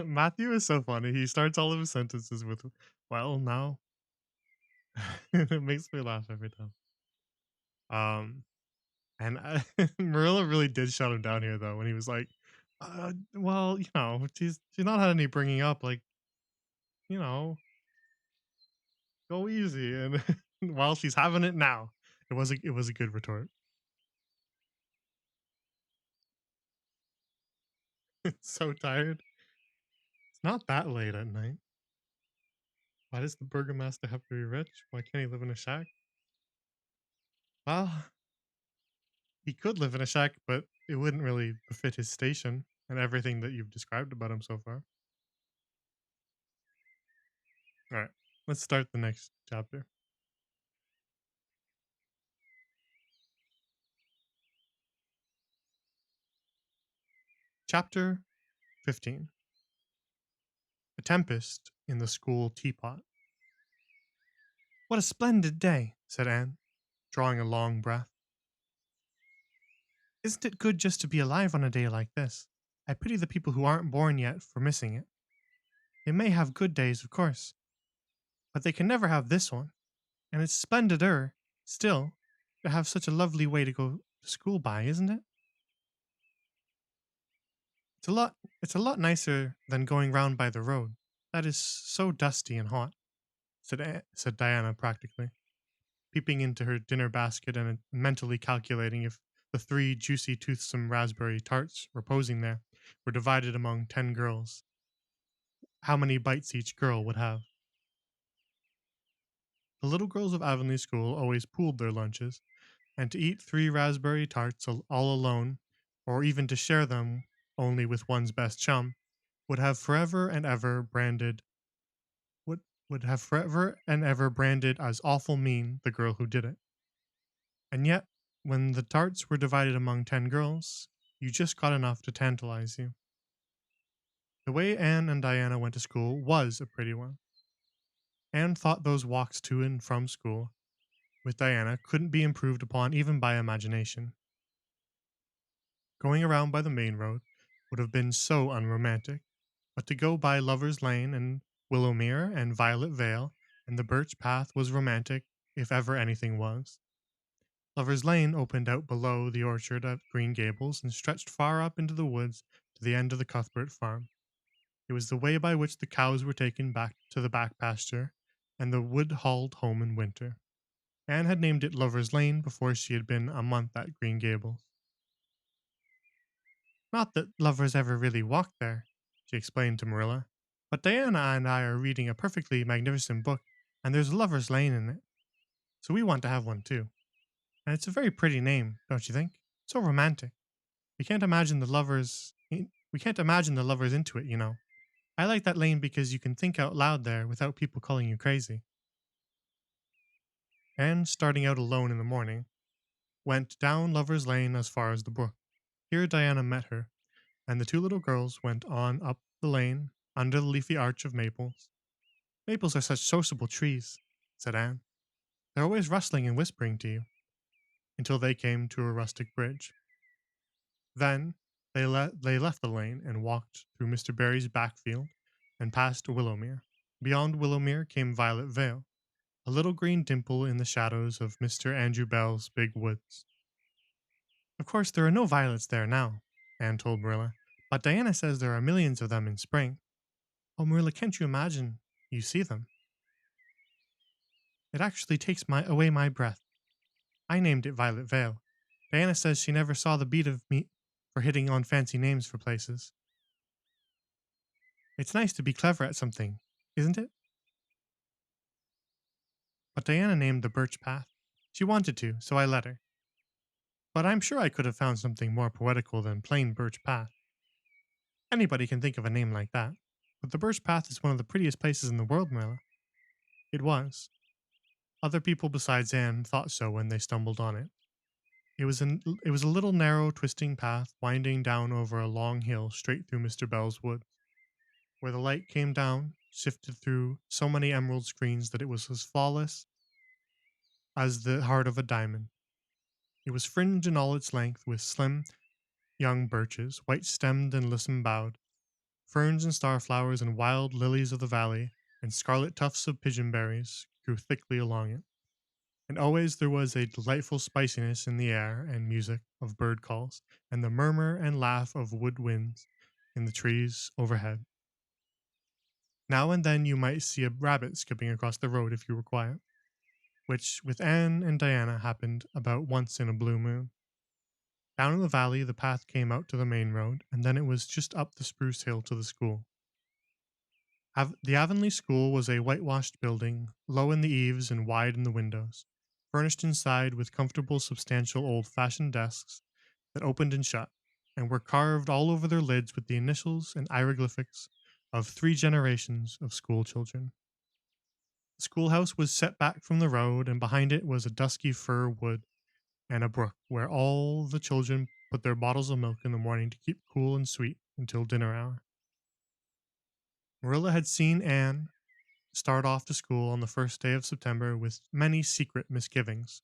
Matthew is so funny. He starts all of his sentences with "Well, now." It makes me laugh every time. Um, and Marilla really did shut him down here though when he was like, well, she's not had any bringing up. Like, you know, go easy." And while she's having it now, it was a good retort. It's so tired. It's not that late at night. Why does the burgomaster have to be rich? Why can't he live in a shack? Well, he could live in a shack, but it wouldn't really befit his station and everything that you've described about him so far. All right, let's start the next chapter. Chapter 15. A Tempest in the School Teapot. What a splendid day, said Anne, drawing a long breath. Isn't it good just to be alive on a day like this? I pity the people who aren't born yet for missing it. They may have good days, of course, but they can never have this one. And it's splendider, still, to have such a lovely way to go to school by, isn't it? It's a lot nicer than going round by the road. That is so dusty and hot, said Diana practically, peeping into her dinner basket and mentally calculating if the three juicy toothsome raspberry tarts reposing there were divided among 10 girls, how many bites each girl would have. The little girls of Avonlea School always pooled their lunches, and to eat 3 raspberry tarts all alone, or even to share them only with one's best chum, would have forever and ever branded would would have forever and ever branded as awful mean the girl who did it. And yet, when the tarts were divided among 10 girls, you just got enough to tantalize you. The way Anne and Diana went to school was a pretty one. Anne thought those walks to and from school, with Diana couldn't be improved upon even by imagination. Going around by the main road would have been so unromantic, but to go by Lover's Lane and Willowmere and Violet Vale and the Birch Path was romantic, if ever anything was. Lover's Lane opened out below the orchard at Green Gables and stretched far up into the woods to the end of the Cuthbert farm. It was the way by which the cows were taken back to the back pasture and the wood hauled home in winter. Anne had named it Lover's Lane before she had been a month at Green Gables. Not that lovers ever really walked there, she explained to Marilla, but Diana and I are reading a perfectly magnificent book, and there's a lover's lane in it. So we want to have one too. And it's a very pretty name, don't you think? So romantic. We can't imagine the lovers we can't imagine the lovers into it, you know. I like that lane because you can think out loud there without people calling you crazy. And starting out alone in the morning, went down Lover's Lane as far as the brook. Here Diana met her, and the two little girls went on up the lane under the leafy arch of maples. Maples are such sociable trees, said Anne. They're always rustling and whispering to you, until they came to a rustic bridge. Then they left the lane and walked through Mr. Barry's backfield and past Willowmere. Beyond Willowmere came Violet Vale, a little green dimple in the shadows of Mr. Andrew Bell's big woods. Of course, there are no violets there now, Anne told Marilla, but Diana says there are millions of them in spring. Oh, Marilla, can't you imagine? You see them. It actually takes away my breath. I named it Violet Vale. Diana says she never saw the beat of me for hitting on fancy names for places. It's nice to be clever at something, isn't it? But Diana named the Birch Path. She wanted to, so I let her. But I'm sure I could have found something more poetical than plain Birch Path. Anybody can think of a name like that. But the Birch Path is one of the prettiest places in the world, Marilla. It was. Other people besides Anne thought so when they stumbled on it. It was a little narrow, twisting path winding down over a long hill straight through Mr. Bell's woods, where the light came down, sifted through so many emerald screens that it was as flawless as the heart of a diamond. It was fringed in all its length with slim young birches, white-stemmed and lissom-boughed, ferns and starflowers and wild lilies of the valley, and scarlet tufts of pigeonberries grew thickly along it. And always there was a delightful spiciness in the air and music of bird calls, and the murmur and laugh of wood winds in the trees overhead. Now and then you might see a rabbit skipping across the road if you were quiet, which with Anne and Diana happened about once in a blue moon. Down in the valley, the path came out to the main road, and then it was just up the spruce hill to the school. The Avonlea School was a whitewashed building, low in the eaves and wide in the windows, furnished inside with comfortable, substantial, old-fashioned desks that opened and shut, and were carved all over their lids with the initials and hieroglyphics of 3 generations of school children. The schoolhouse was set back from the road, and behind it was a dusky fir wood and a brook where all the children put their bottles of milk in the morning to keep cool and sweet until dinner hour. Marilla had seen Anne start off to school on the first day of September with many secret misgivings.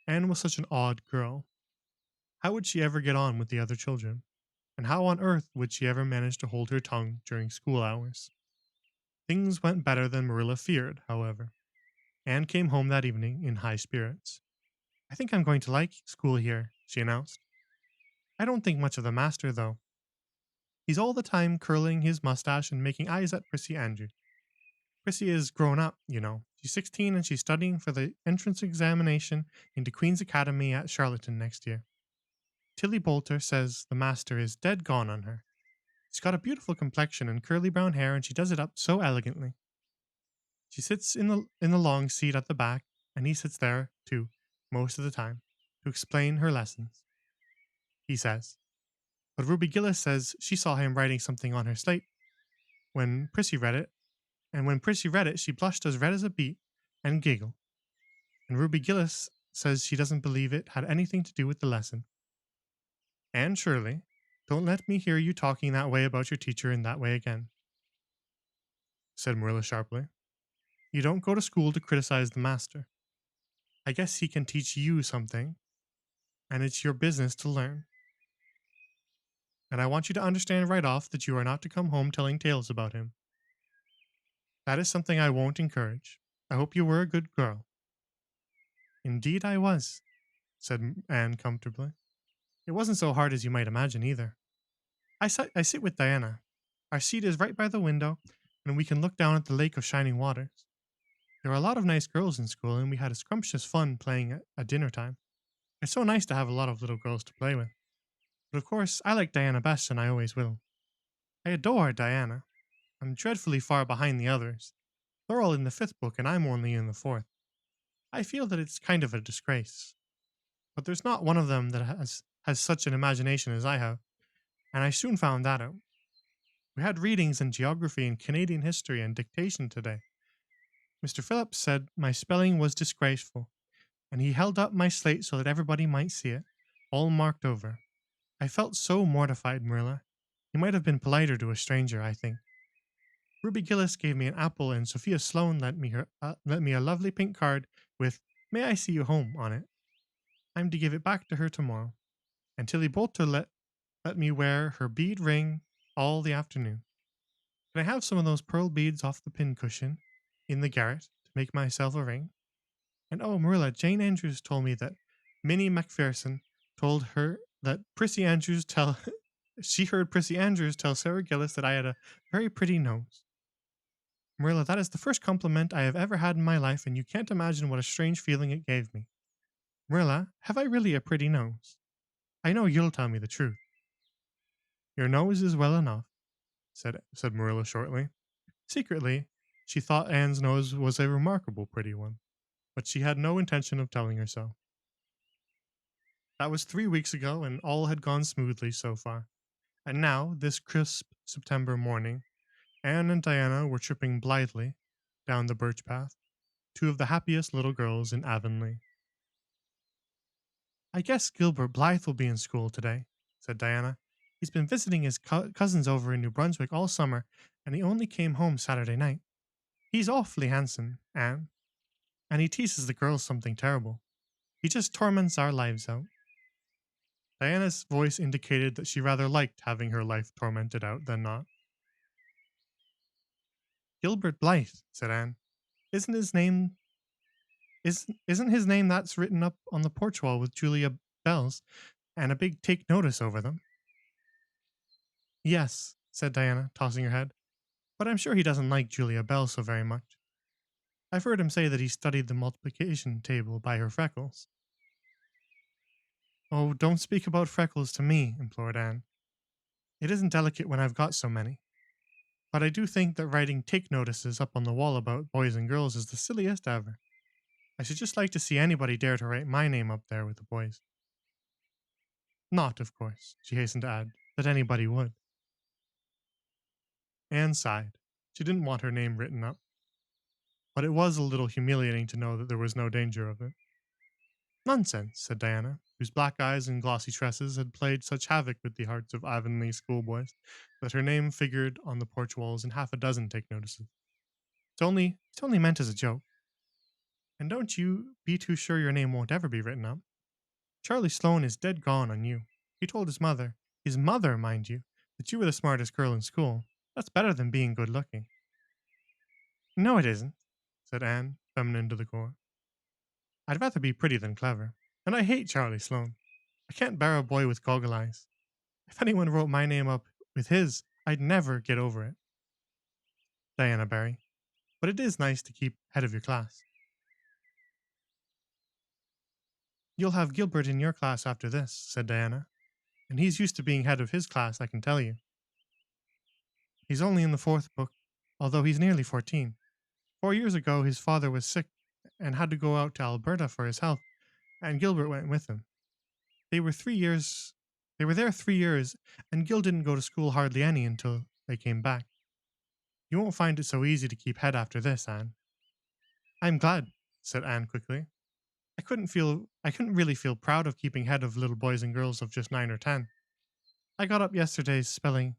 Anne was such an odd girl. How would she ever get on with the other children? And how on earth would she ever manage to hold her tongue during school hours? Things went better than Marilla feared, however. Anne came home that evening in high spirits. I think I'm going to like school here, she announced. I don't think much of the master, though. He's all the time curling his mustache and making eyes at Prissy Andrew. Prissy is grown up, you know. She's 16 and she's studying for the entrance examination into Queen's Academy at Charlottetown next year. Tilly Bolter says the master is dead gone on her. She's got a beautiful complexion and curly brown hair, and she does it up so elegantly. She sits in the long seat at the back, and he sits there, too, most of the time, to explain her lessons. He says. But Ruby Gillis says she saw him writing something on her slate when Prissy read it, and when Prissy read it, she blushed as red as a beet and giggled. And Ruby Gillis says she doesn't believe it had anything to do with the lesson. Anne Shirley, don't let me hear you talking that way about your teacher in that way again, said Marilla sharply. You don't go to school to criticize the master. I guess he can teach you something, and it's your business to learn. And I want you to understand right off that you are not to come home telling tales about him. That is something I won't encourage. I hope you were a good girl. Indeed, I was, said Anne comfortably. It wasn't so hard as you might imagine either. I sit with Diana. Our seat is right by the window, and we can look down at the lake of shining waters. There are a lot of nice girls in school, and we had a scrumptious fun playing at dinner time. It's so nice to have a lot of little girls to play with. But of course, I like Diana best, and I always will. I adore Diana. I'm dreadfully far behind the others. They're all in the fifth book, and I'm only in the fourth. I feel that it's kind of a disgrace. But there's not one of them that has such an imagination as I have, and I soon found that out. We had readings in geography and Canadian history and dictation today. Mr. Phillips said my spelling was disgraceful, and he held up my slate so that everybody might see it, all marked over. I felt so mortified, Marilla. He might have been politer to a stranger, I think. Ruby Gillis gave me an apple, and Sophia Sloane lent me a lovely pink card with "May I see you home" on it. I'm to give it back to her tomorrow, and Tilly Boulter let me wear her bead ring all the afternoon. Can I have some of those pearl beads off the pincushion in the garret to make myself a ring? And oh, Marilla, Jane Andrews told me that Minnie Macpherson told her that Prissy Andrews tell she heard Prissy Andrews tell Sarah Gillis that I had a very pretty nose. Marilla, that is the first compliment I have ever had in my life, and you can't imagine what a strange feeling it gave me. Marilla, have I really a pretty nose? I know you'll tell me the truth. Your nose is well enough, said Marilla shortly. Secretly, she thought Anne's nose was a remarkable pretty one, but she had no intention of telling her so. That was 3 weeks ago, and all had gone smoothly so far. And now, this crisp September morning, Anne and Diana were tripping blithely down the birch path, two of the happiest little girls in Avonlea. I guess Gilbert Blythe will be in school today, said Diana. He's been visiting his cousins over in New Brunswick all summer, and he only came home Saturday night. He's awfully handsome, Anne, and he teases the girls something terrible. He just torments our lives out. Diana's voice indicated that she rather liked having her life tormented out than not. Gilbert Blythe, said Anne. Isn't his name isn't his name that's written up on the porch wall with Julia bells and a big take notice over them? Yes, said Diana, tossing her head. But I'm sure he doesn't like Julia Bell so very much. I've heard him say that he studied the multiplication table by her freckles. Oh, don't speak about freckles to me, implored Anne. It isn't delicate when I've got so many. But I do think that writing take notices up on the wall about boys and girls is the silliest ever. I should just like to see anybody dare to write my name up there with the boys. Not, of course, she hastened to add, that anybody would. Anne sighed. She didn't want her name written up. But it was a little humiliating to know that there was no danger of it. Nonsense, said Diana, whose black eyes and glossy tresses had played such havoc with the hearts of Avonlea schoolboys that her name figured on the porch walls in half a dozen take notices. It's only meant as a joke. And don't you be too sure your name won't ever be written up. Charlie Sloane is dead gone on you. He told his mother, mind you, that you were the smartest girl in school. That's better than being good looking. No, it isn't, said Anne, feminine to the core. I'd rather be pretty than clever, and I hate Charlie Sloane. I can't bear a boy with goggle eyes. If anyone wrote my name up with his, I'd never get over it. Diana Barry. But it is nice to keep head of your class. You'll have Gilbert in your class after this, said Diana, and he's used to being head of his class, I can tell you. He's only in the fourth book, although he's nearly 14. 4 years ago, his father was sick and had to go out to Alberta for his health, and Gilbert went with him. They were there 3 years, and Gil didn't go to school hardly any until they came back. You won't find it so easy to keep head after this, Anne. I'm glad, said Anne quickly. I couldn't really feel proud of keeping head of little boys and girls of just 9 or 10. I got up yesterday spelling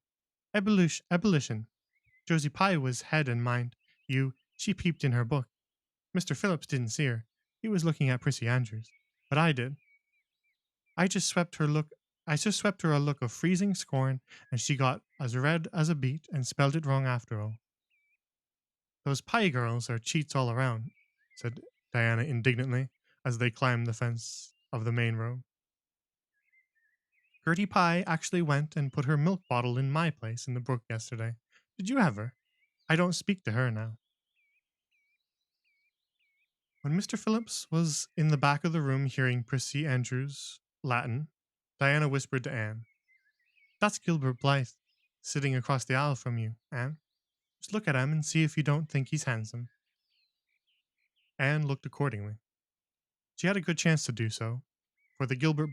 ebullition. Josie Pye was head and mind. She peeped in her book. Mr. Phillips didn't see her. He was looking at Prissy Andrews. But I did. I just swept her look I just swept her a look of freezing scorn, and she got as red as a beet and spelled it wrong after all. Those pie girls are cheats all around, said Diana indignantly as they climbed the fence of the main road. Gertie Pye actually went and put her milk bottle in my place in the brook yesterday. Did you ever? I don't speak to her now. When Mr. Phillips was in the back of the room hearing Prissy Andrews' Latin, Diana whispered to Anne, "That's Gilbert Blythe, sitting across the aisle from you, Anne. Just look at him and see if you don't think he's handsome." Anne looked accordingly. She had a good chance to do so, for the said Gilbert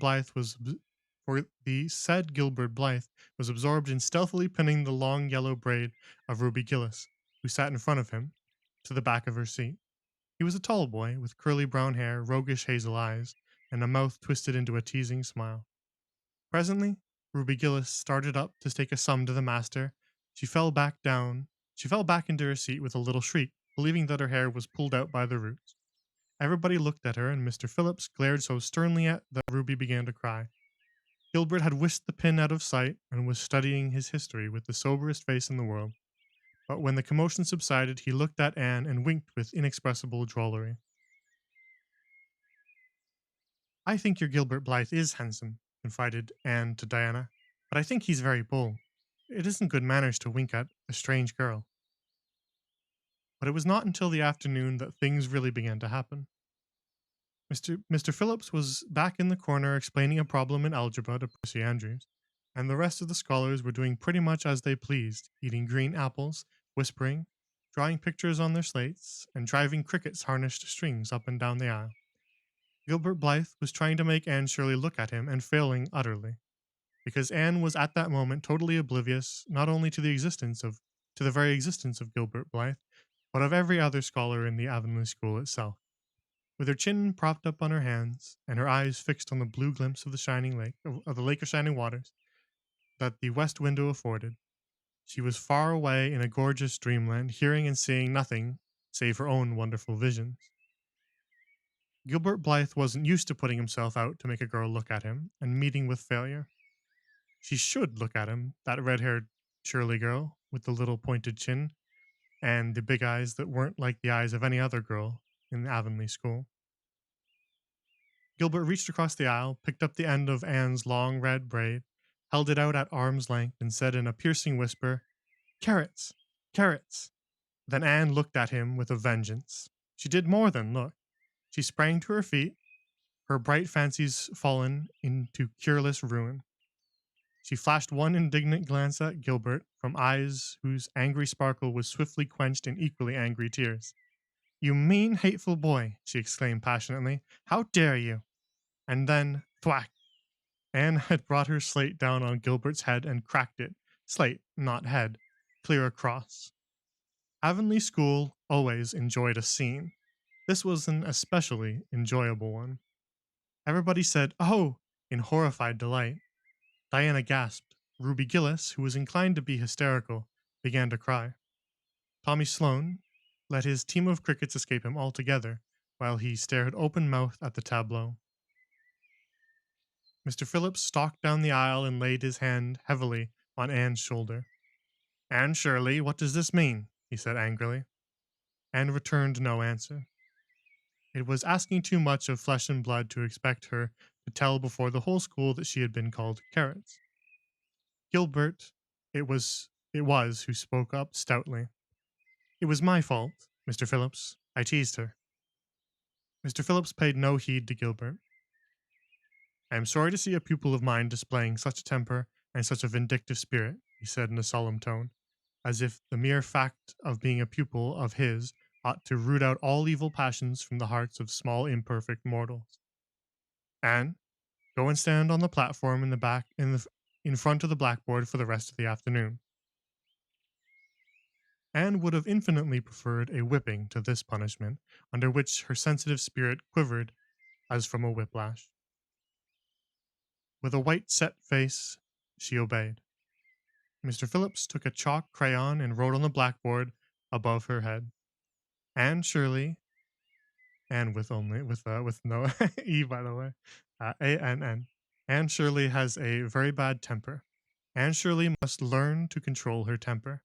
Blythe was absorbed in stealthily pinning the long yellow braid of Ruby Gillis, who sat in front of him, to the back of her seat. He was a tall boy with curly brown hair, roguish hazel eyes, and a mouth twisted into a teasing smile. Presently, Ruby Gillis started up to take a sum to the master. She fell back into her seat with a little shriek, believing that her hair was pulled out by the roots. Everybody looked at her, and Mr. Phillips glared so sternly at that Ruby began to cry. Gilbert had whisked the pin out of sight and was studying his history with the soberest face in the world. But when the commotion subsided, he looked at Anne and winked with inexpressible drollery. "I think your Gilbert Blythe is handsome," confided Anne to Diana, "but I think he's very bold. It isn't good manners to wink at a strange girl." But it was not until the afternoon that things really began to happen. Mr. Phillips was back in the corner explaining a problem in algebra to Percy Andrews, and the rest of the scholars were doing pretty much as they pleased, eating green apples, whispering, drawing pictures on their slates, and driving crickets harnessed to strings up and down the aisle. Gilbert Blythe was trying to make Anne Shirley look at him and failing utterly, because Anne was at that moment totally oblivious not only to the very existence of Gilbert Blythe, but of every other scholar in the Avonlea school itself. With her chin propped up on her hands and her eyes fixed on the blue glimpse of the lake of shining waters that the west window afforded, she was far away in a gorgeous dreamland, hearing and seeing nothing save her own wonderful visions. Gilbert Blythe wasn't used to putting himself out to make a girl look at him and meeting with failure. She should look at him, that red-haired Shirley girl with the little pointed chin and the big eyes that weren't like the eyes of any other girl in Avonlea school. Gilbert reached across the aisle, picked up the end of Anne's long red braid, held it out at arm's length, and said in a piercing whisper, "Carrots! Carrots!" Then Anne looked at him with a vengeance. She did more than look. She sprang to her feet, her bright fancies fallen into cureless ruin. She flashed one indignant glance at Gilbert from eyes whose angry sparkle was swiftly quenched in equally angry tears. "You mean, hateful boy!" she exclaimed passionately. "How dare you!" And then, thwack! Anne had brought her slate down on Gilbert's head and cracked it, slate, not head, clear across. Avonlea School always enjoyed a scene. This was an especially enjoyable one. Everybody said, "Oh!" in horrified delight. Diana gasped. Ruby Gillis, who was inclined to be hysterical, began to cry. Tommy Sloane let his team of crickets escape him altogether, while he stared open-mouthed at the tableau. Mr. Phillips stalked down the aisle and laid his hand heavily on Anne's shoulder. "Anne Shirley, what does this mean?" he said angrily. Anne returned no answer. It was asking too much of flesh and blood to expect her to tell before the whole school that she had been called carrots. Gilbert, it was who spoke up stoutly. "It was my fault, Mr. Phillips. I teased her." Mr. Phillips paid no heed to Gilbert. "I am sorry to see a pupil of mine displaying such a temper and such a vindictive spirit," he said in a solemn tone, as if the mere fact of being a pupil of his ought to root out all evil passions from the hearts of small imperfect mortals. "Anne, go and stand on the platform in front of the blackboard for the rest of the afternoon." Anne would have infinitely preferred a whipping to this punishment, under which her sensitive spirit quivered as from a whiplash. With a white set face, she obeyed. Mr. Phillips took a chalk crayon and wrote on the blackboard above her head, "Anne Shirley, and with only with no e, by the way, Ann. Anne Shirley has a very bad temper. Anne Shirley must learn to control her temper,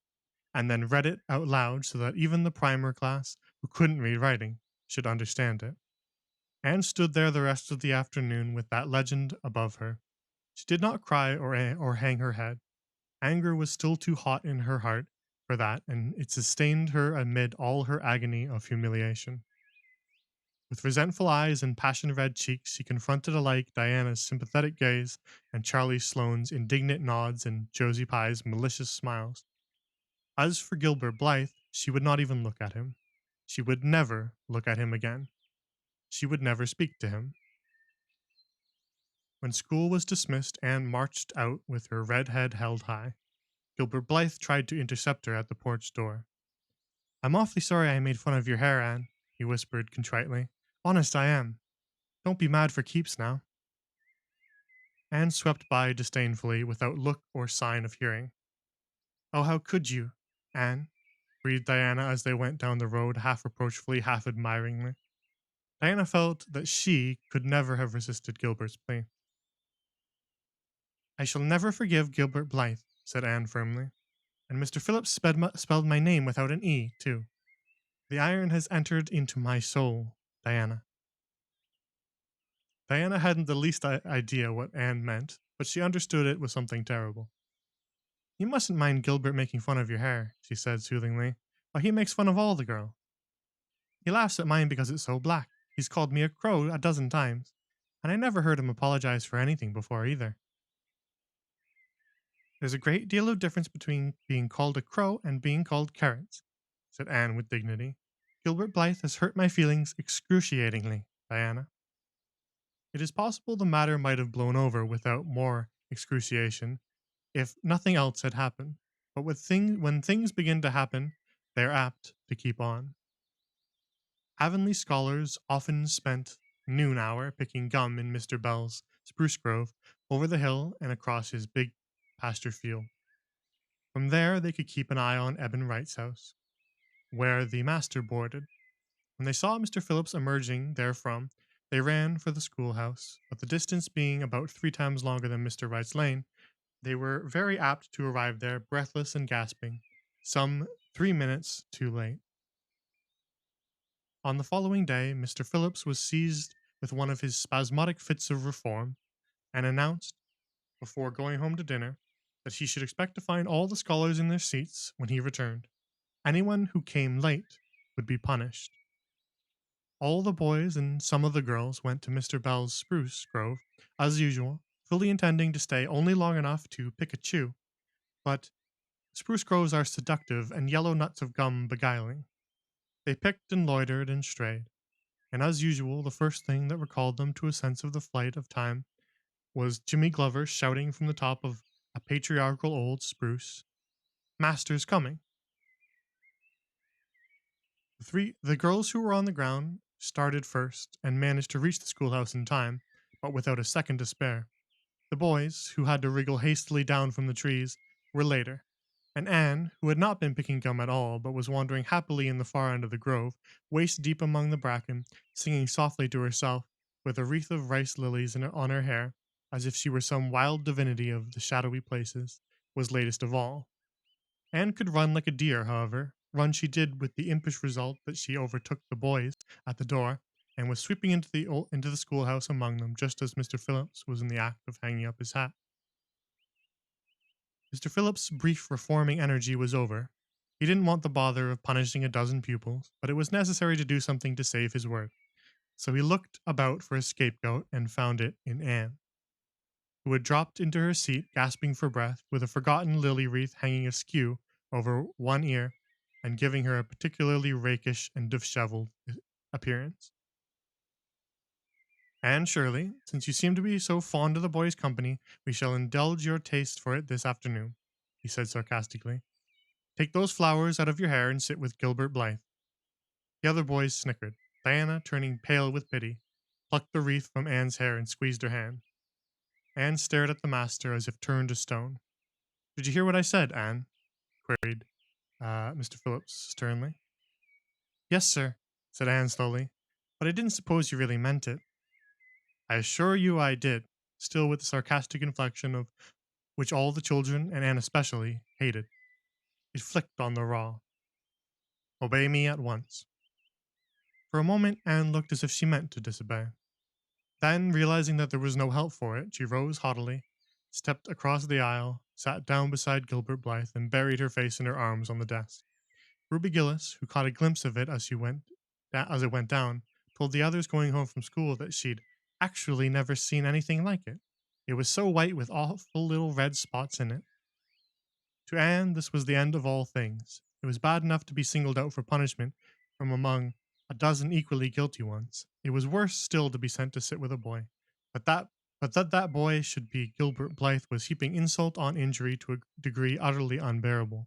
and then read it out loud so that even the primer class, who couldn't read writing, should understand it. Anne stood there the rest of the afternoon with that legend above her. She did not cry or hang her head. Anger was still too hot in her heart for that, and it sustained her amid all her agony of humiliation. With resentful eyes and passion red cheeks, she confronted alike Diana's sympathetic gaze and Charlie Sloane's indignant nods and Josie Pye's malicious smiles. As for Gilbert Blythe, she would not even look at him. She would never look at him again. She would never speak to him. When school was dismissed, Anne marched out with her red head held high. Gilbert Blythe tried to intercept her at the porch door. "I'm awfully sorry I made fun of your hair, Anne," he whispered contritely. "Honest, I am. Don't be mad for keeps now." Anne swept by disdainfully without look or sign of hearing. "Oh, how could you, Anne?" breathed Diana as they went down the road, half reproachfully, half admiringly. Diana felt that she could never have resisted Gilbert's plea. "I shall never forgive Gilbert Blythe," said Anne firmly. "And Mr. Phillips spelled my name without an E, too. The iron has entered into my soul, Diana." Diana hadn't the least idea what Anne meant, but she understood it was something terrible. "You mustn't mind Gilbert making fun of your hair," she said soothingly. "Why, he makes fun of all the girls. He laughs at mine because it's so black. He's called me a crow a dozen times, and I never heard him apologize for anything before either." "There's a great deal of difference between being called a crow and being called carrots," said Anne with dignity. "Gilbert Blythe has hurt my feelings excruciatingly, Diana." It is possible the matter might have blown over without more excruciation if nothing else had happened, but when things begin to happen, they are apt to keep on. Avonlea scholars often spent noon hour picking gum in Mr. Bell's spruce grove over the hill and across his big pasture field. From there, they could keep an eye on Eben Wright's house, where the master boarded. When they saw Mr. Phillips emerging therefrom, they ran for the schoolhouse, but the distance being about 3 times longer than Mr. Wright's lane, they were very apt to arrive there breathless and gasping, some 3 minutes too late. On the following day, Mr. Phillips was seized with one of his spasmodic fits of reform, and announced, before going home to dinner, that he should expect to find all the scholars in their seats when he returned. Anyone who came late would be punished. All the boys and some of the girls went to Mr. Bell's spruce grove, as usual, fully intending to stay only long enough to pick a chew, but spruce groves are seductive and yellow nuts of gum beguiling. They picked and loitered and strayed, and as usual, the first thing that recalled them to a sense of the flight of time was Jimmy Glover shouting from the top of a patriarchal old spruce, "Master's coming!" The girls who were on the ground started first and managed to reach the schoolhouse in time, but without a second to spare. The boys, who had to wriggle hastily down from the trees, were later, and Anne, who had not been picking gum at all, but was wandering happily in the far end of the grove, waist deep among the bracken, singing softly to herself, with a wreath of rice lilies on her hair, as if she were some wild divinity of the shadowy places, was latest of all. Anne could run like a deer, however. Run she did, with the impish result that she overtook the boys at the door, and was sweeping into the schoolhouse among them just as Mr. Phillips was in the act of hanging up his hat. Mr. Phillips' brief reforming energy was over. He didn't want the bother of punishing a dozen pupils, but it was necessary to do something to save his word. So he looked about for a scapegoat and found it in Anne, who had dropped into her seat, gasping for breath, with a forgotten lily wreath hanging askew over one ear and giving her a particularly rakish and disheveled appearance. "Anne Shirley, since you seem to be so fond of the boys' company, we shall indulge your taste for it this afternoon," he said sarcastically. "Take those flowers out of your hair and sit with Gilbert Blythe." The other boys snickered. Diana, turning pale with pity, plucked the wreath from Anne's hair and squeezed her hand. Anne stared at the master as if turned to stone. "Did you hear what I said, Anne?" queried Mr. Phillips sternly. "Yes, sir," said Anne slowly. But I didn't suppose you really meant it. I assure you I did, still with the sarcastic inflection of which all the children, and Anne especially, hated. It flicked on the raw. Obey me at once. For a moment, Anne looked as if she meant to disobey. Then, realizing that there was no help for it, she rose haughtily, stepped across the aisle, sat down beside Gilbert Blythe, and buried her face in her arms on the desk. Ruby Gillis, who caught a glimpse of it as it went down, told the others going home from school that she'd actually never seen anything like it. It was so white with awful little red spots in it. To Anne, this was the end of all things. It was bad enough to be singled out for punishment from among a dozen equally guilty ones. It was worse still to be sent to sit with a boy. But that boy should be Gilbert Blythe was heaping insult on injury to a degree utterly unbearable.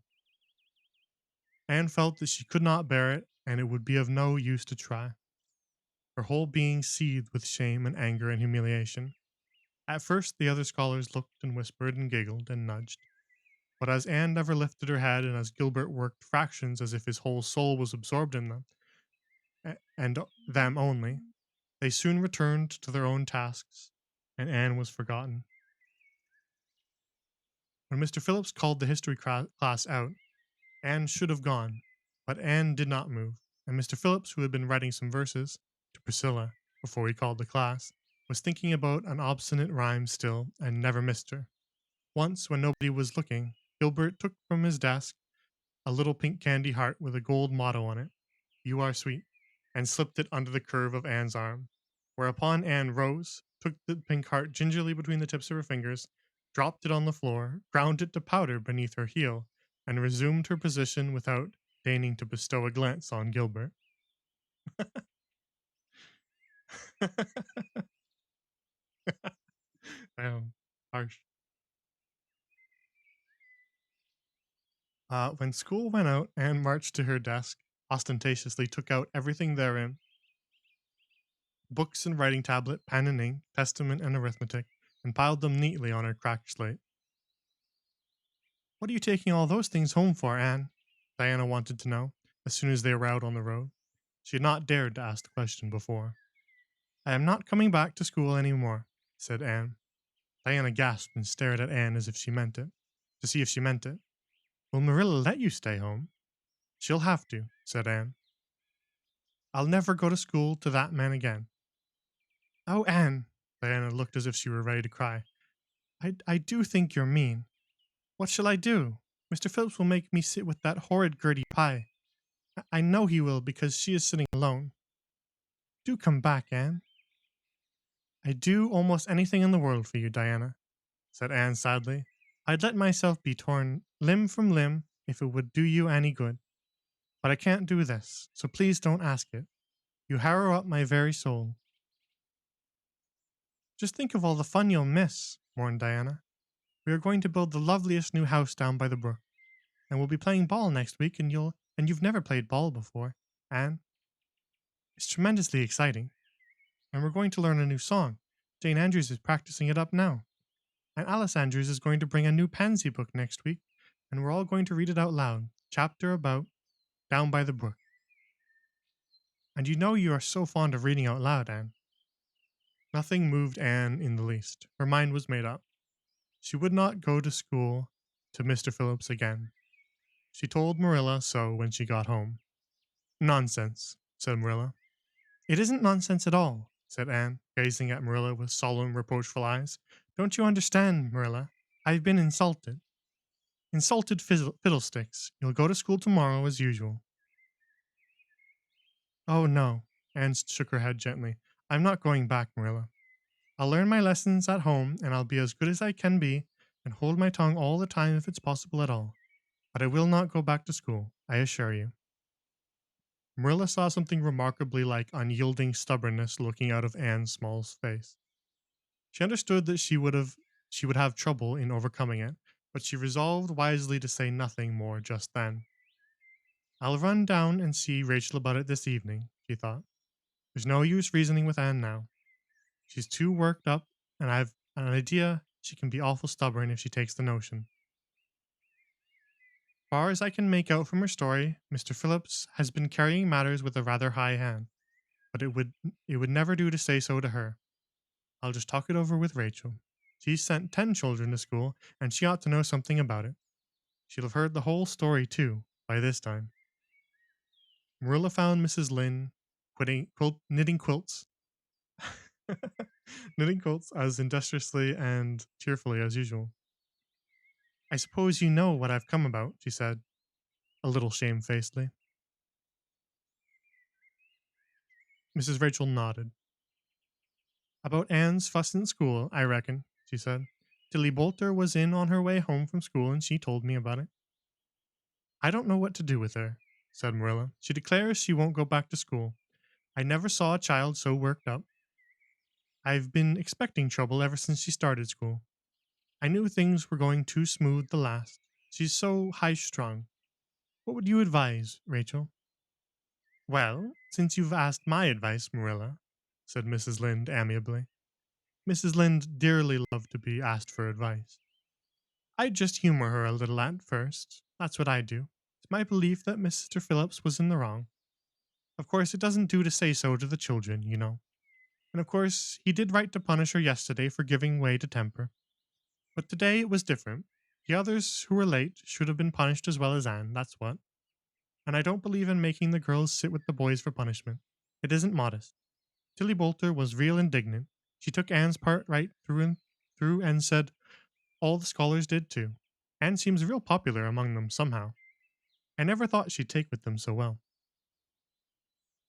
Anne felt that she could not bear it, and it would be of no use to try. Her whole being seethed with shame and anger and humiliation. At first, the other scholars looked and whispered and giggled and nudged. But as Anne never lifted her head, and as Gilbert worked fractions as if his whole soul was absorbed in them, and them only, they soon returned to their own tasks, and Anne was forgotten. When Mr. Phillips called the history class out, Anne should have gone, but Anne did not move, and Mr. Phillips, who had been writing some verses to Priscilla before he called the class, was thinking about an obstinate rhyme still, and never missed her. Once, when nobody was looking, Gilbert took from his desk a little pink candy heart with a gold motto on it, "You are sweet," and slipped it under the curve of Anne's arm. Whereupon Anne rose, took the pink heart gingerly between the tips of her fingers, dropped it on the floor, ground it to powder beneath her heel, and resumed her position without deigning to bestow a glance on Gilbert. Damn, harsh. When school went out, Anne marched to her desk, ostentatiously took out everything therein, books and writing tablet, pen and ink, testament and arithmetic, and piled them neatly on her cracked slate. "What are you taking all those things home for, Anne?" Diana wanted to know, as soon as they were out on the road. She had not dared to ask the question before. "I am not coming back to school any more," said Anne. Diana gasped and stared at Anne as if she meant it, to see if she meant it. "Will Marilla let you stay home?" "She'll have to," said Anne. "I'll never go to school to that man again." "Oh, Anne," Diana looked as if she were ready to cry. I do think you're mean. What shall I do? Mr. Phillips will make me sit with that horrid Gertie Pye. I know he will because she is sitting alone. Do come back, Anne." "I'd do almost anything in the world for you, Diana," said Anne sadly. "I'd let myself be torn limb from limb if it would do you any good. But I can't do this, so please don't ask it. You harrow up my very soul." "Just think of all the fun you'll miss," mourned Diana. "We are going to build the loveliest new house down by the brook, and we'll be playing ball next week, and you've never played ball before, Anne. It's tremendously exciting. And we're going to learn a new song. Jane Andrews is practicing it up now. And Alice Andrews is going to bring a new Pansy book next week, and we're all going to read it out loud, chapter about Down by the Brook. And you know you are so fond of reading out loud, Anne." Nothing moved Anne in the least. Her mind was made up. She would not go to school to Mr. Phillips again. She told Marilla so when she got home. "Nonsense," said Marilla. "It isn't nonsense at all," said Anne, gazing at Marilla with solemn, reproachful eyes. "Don't you understand, Marilla? I've been insulted." "Insulted fiddlesticks. You'll go to school tomorrow as usual." "Oh, no." Anne shook her head gently. "I'm not going back, Marilla. I'll learn my lessons at home, and I'll be as good as I can be, and hold my tongue all the time if it's possible at all. But I will not go back to school, I assure you." Marilla saw something remarkably like unyielding stubbornness looking out of Anne's small face. She understood that she would have trouble in overcoming it, but she resolved wisely to say nothing more just then. "I'll run down and see Rachel about it this evening," she thought. "There's no use reasoning with Anne now. She's too worked up, and I've an idea she can be awful stubborn if she takes the notion. Far as I can make out from her story, Mr. Phillips has been carrying matters with a rather high hand. but it would never do to say so to her. I'll just talk it over with Rachel. She's sent 10 children to school, and she ought to know something about it. She'll have heard the whole story, too, by this time. Marilla found Mrs. Lynde knitting quilts, knitting quilts as industriously and cheerfully as usual. I suppose you know what I've come about, she said, a little shamefacedly. Mrs. Rachel nodded. About Anne's fuss in school, I reckon, she said. Tilly Boulter was in on her way home from school and she told me about it. I don't know what to do with her, said Marilla. She declares she won't go back to school. I never saw a child so worked up. I've been expecting trouble ever since she started school. I knew things were going too smooth the last. She's so high strung. What would you advise, Rachel? Well, since you've asked my advice, Marilla, said Mrs. Lynde amiably. Mrs. Lynde dearly loved to be asked for advice. I'd just humor her a little at first. That's what I do. It's my belief that Mr. Phillips was in the wrong. Of course, it doesn't do to say so to the children, you know. And of course, he did right to punish her yesterday for giving way to temper. But today it was different. The others who were late should have been punished as well as Anne, that's what. And I don't believe in making the girls sit with the boys for punishment. It isn't modest. Tilly Boulter was real indignant. She took Anne's part right through and through and said all the scholars did too. Anne seems real popular among them somehow. I never thought she'd take with them so well.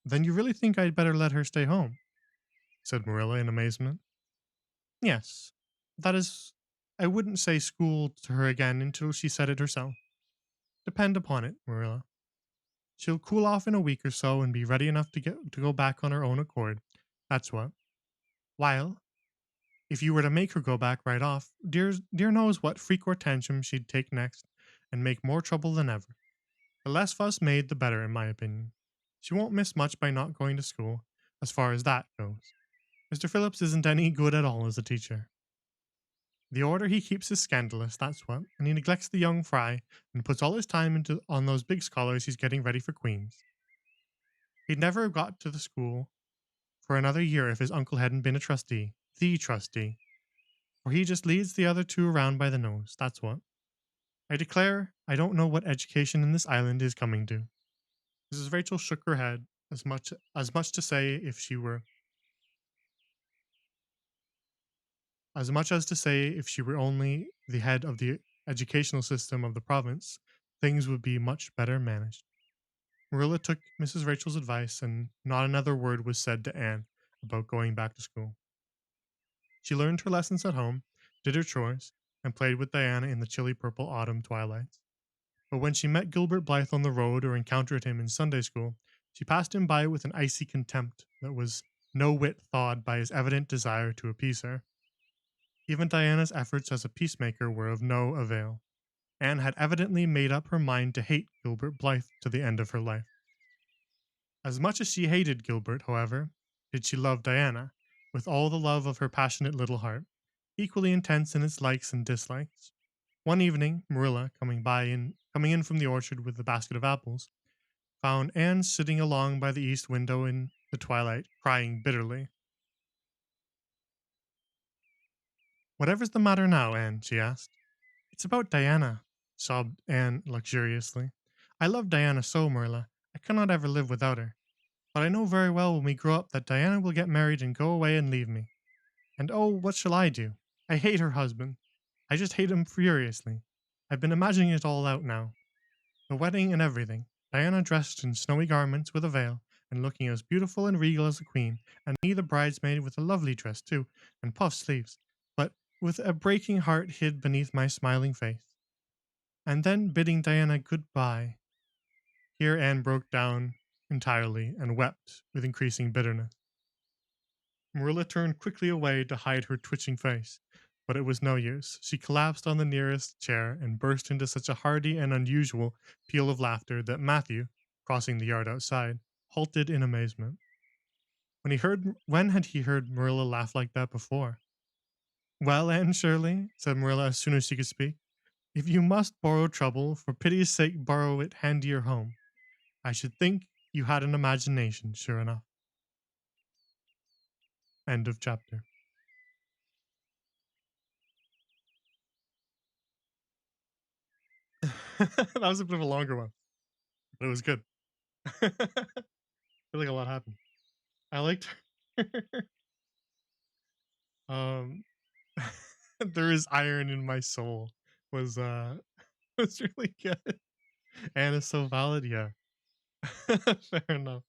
Then you really think I'd better let her stay home? Said Marilla in amazement. Yes. That is, I wouldn't say school to her again until she said it herself. Depend upon it, Marilla. She'll cool off in a week or so and be ready enough to go back on her own accord. That's what. While, if you were to make her go back right off, dear knows what freak or tantrum she'd take next and make more trouble than ever. The less fuss made, the better, in my opinion. She won't miss much by not going to school, as far as that goes. Mr. Phillips isn't any good at all as a teacher. The order he keeps is scandalous, that's what, and he neglects the young fry and puts all his time into on those big scholars he's getting ready for Queen's. He'd never have got to the school for another year if his uncle hadn't been a trustee, the trustee. For he just leads the other two around by the nose, that's what. I declare I don't know what education in this island is coming to. Mrs. Rachel shook her head, as much to say if she were as much as to say if she were only the head of the educational system of the province, things would be much better managed. Marilla took Mrs. Rachel's advice, and not another word was said to Anne about going back to school. She learned her lessons at home, did her chores, and played with Diana in the chilly purple autumn twilights. But when she met Gilbert Blythe on the road or encountered him in Sunday school, she passed him by with an icy contempt that was no whit thawed by his evident desire to appease her. Even Diana's efforts as a peacemaker were of no avail. Anne had evidently made up her mind to hate Gilbert Blythe to the end of her life. As much as she hated Gilbert, however, did she love Diana, with all the love of her passionate little heart, equally intense in its likes and dislikes. One evening, Marilla, coming in from the orchard with a basket of apples, found Anne sitting along by the east window in the twilight, crying bitterly. Whatever's the matter now, Anne? She asked. It's about Diana, sobbed Anne luxuriously. I love Diana so, Marilla. I cannot ever live without her. But I know very well when we grow up that Diana will get married and go away and leave me. And oh, what shall I do? I hate her husband. I just hate him furiously. I've been imagining it all out now. The wedding and everything. Diana dressed in snowy garments with a veil, and looking as beautiful and regal as a queen, and me the bridesmaid with a lovely dress too, and puffed sleeves, but with a breaking heart hid beneath my smiling face. And then bidding Diana good-bye. Here Anne broke down entirely and wept with increasing bitterness. Marilla turned quickly away to hide her twitching face, but it was no use. She collapsed on the nearest chair and burst into such a hearty and unusual peal of laughter that Matthew, crossing the yard outside, halted in amazement. When had he heard Marilla laugh like that before? Well, Anne Shirley, said Marilla as soon as she could speak, if you must borrow trouble, for pity's sake borrow it handier home. I should think you had an imagination, sure enough. End of chapter. That was a bit of a longer one, but it was good. I feel like a lot happened. I liked um There is iron in my soul was was really good. And it's so valid, yeah. Fair enough.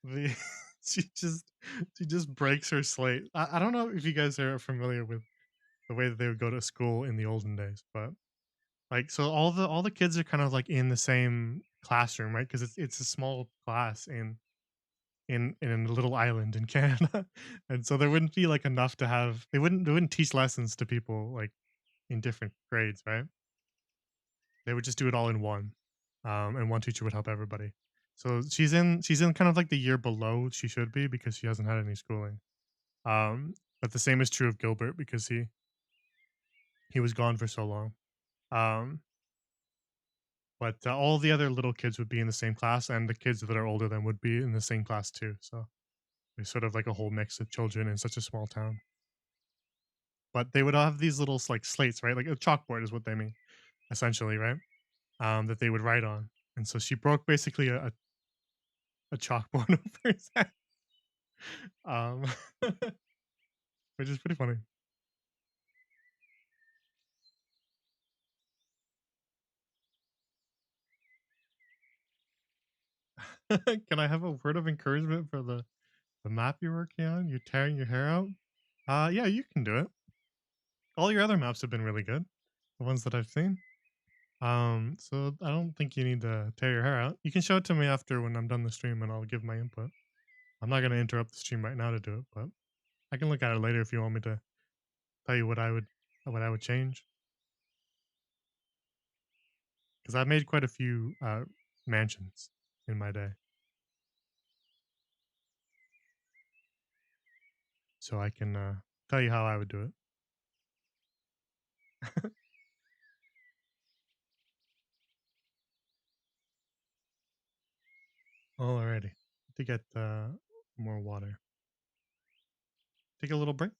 The she just breaks her slate. I don't know if you guys are familiar with the way that they would go to school in the olden days, but like so all the kids are kind of like in the same classroom, right? Because it's a small class in a little island in Canada. And so there wouldn't be like enough to have they wouldn't teach lessons to people like in different grades, right? They would just do it all in one. And one teacher would help everybody. So she's in kind of like the year below she should be because she hasn't had any schooling. But the same is true of Gilbert because he was gone for so long. Um, but all the other little kids would be in the same class, and the kids that are older than would be in the same class too. So there's sort of like a whole mix of children in such a small town. But they would have these little like slates, right? Like a chalkboard is what they mean, essentially, right? That they would write on. And so she broke basically a chalkboard over his head, um, which is pretty funny. Can I have a word of encouragement for the map you're working on? You're tearing your hair out. Yeah, you can do it. All your other maps have been really good, the ones that I've seen. So I don't think you need to tear your hair out. You can show it to me after when I'm done the stream, and I'll give my input. I'm not gonna interrupt the stream right now to do it, but I can look at it later if you want me to tell you what I would change. Because I've made quite a few mansions in my day, so I can tell you how I would do it. Alrighty, to get more water. Take a little break.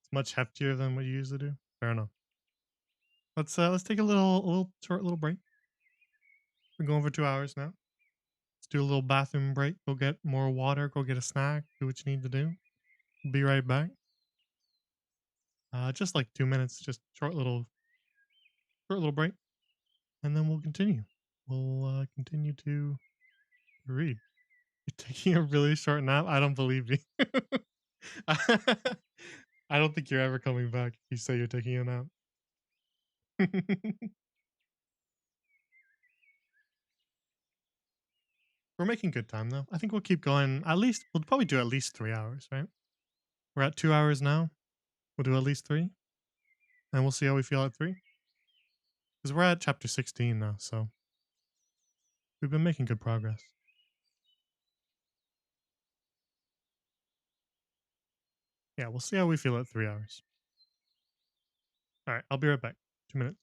It's much heftier than what you usually do. Fair enough. Let's take a little short little break. We're going for 2 hours now. Let's do a little bathroom break. Go get more water. Go get a snack. Do what you need to do. We'll be right back. Just like 2 minutes. Just short little break, and then we'll continue. We'll continue to read. You're taking a really short nap. I don't believe you. I don't think you're ever coming back if you say you're taking a nap. We're making good time though. I think we'll keep going. At least we'll probably do at least 3 hours, right? We're at 2 hours now. We'll do at least three, and we'll see how we feel at three. Because we're at chapter 16 now, so we've been making good progress. Yeah, we'll see how we feel at 3 hours. All right, I'll be right back. 2 minutes.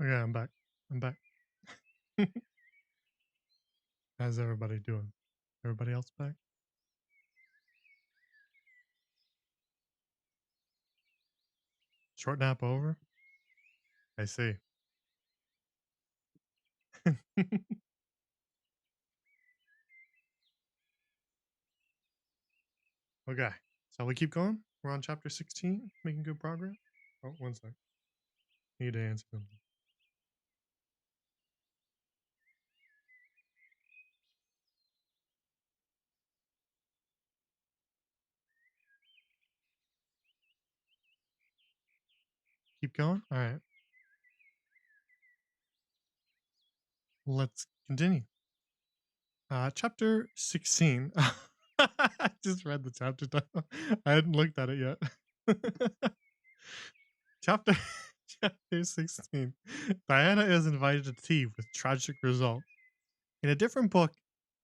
Okay, I'm back. I'm back. How's everybody doing? Everybody else back? Short nap over? I see. Okay. So we keep going? We're on chapter 16, making good progress? Oh, one sec. Need to answer something. Keep going? Alright. Let's continue. Chapter 16. I just read the chapter title. I hadn't looked at it yet. chapter Chapter 16. Diana is invited to tea with tragic result. In a different book,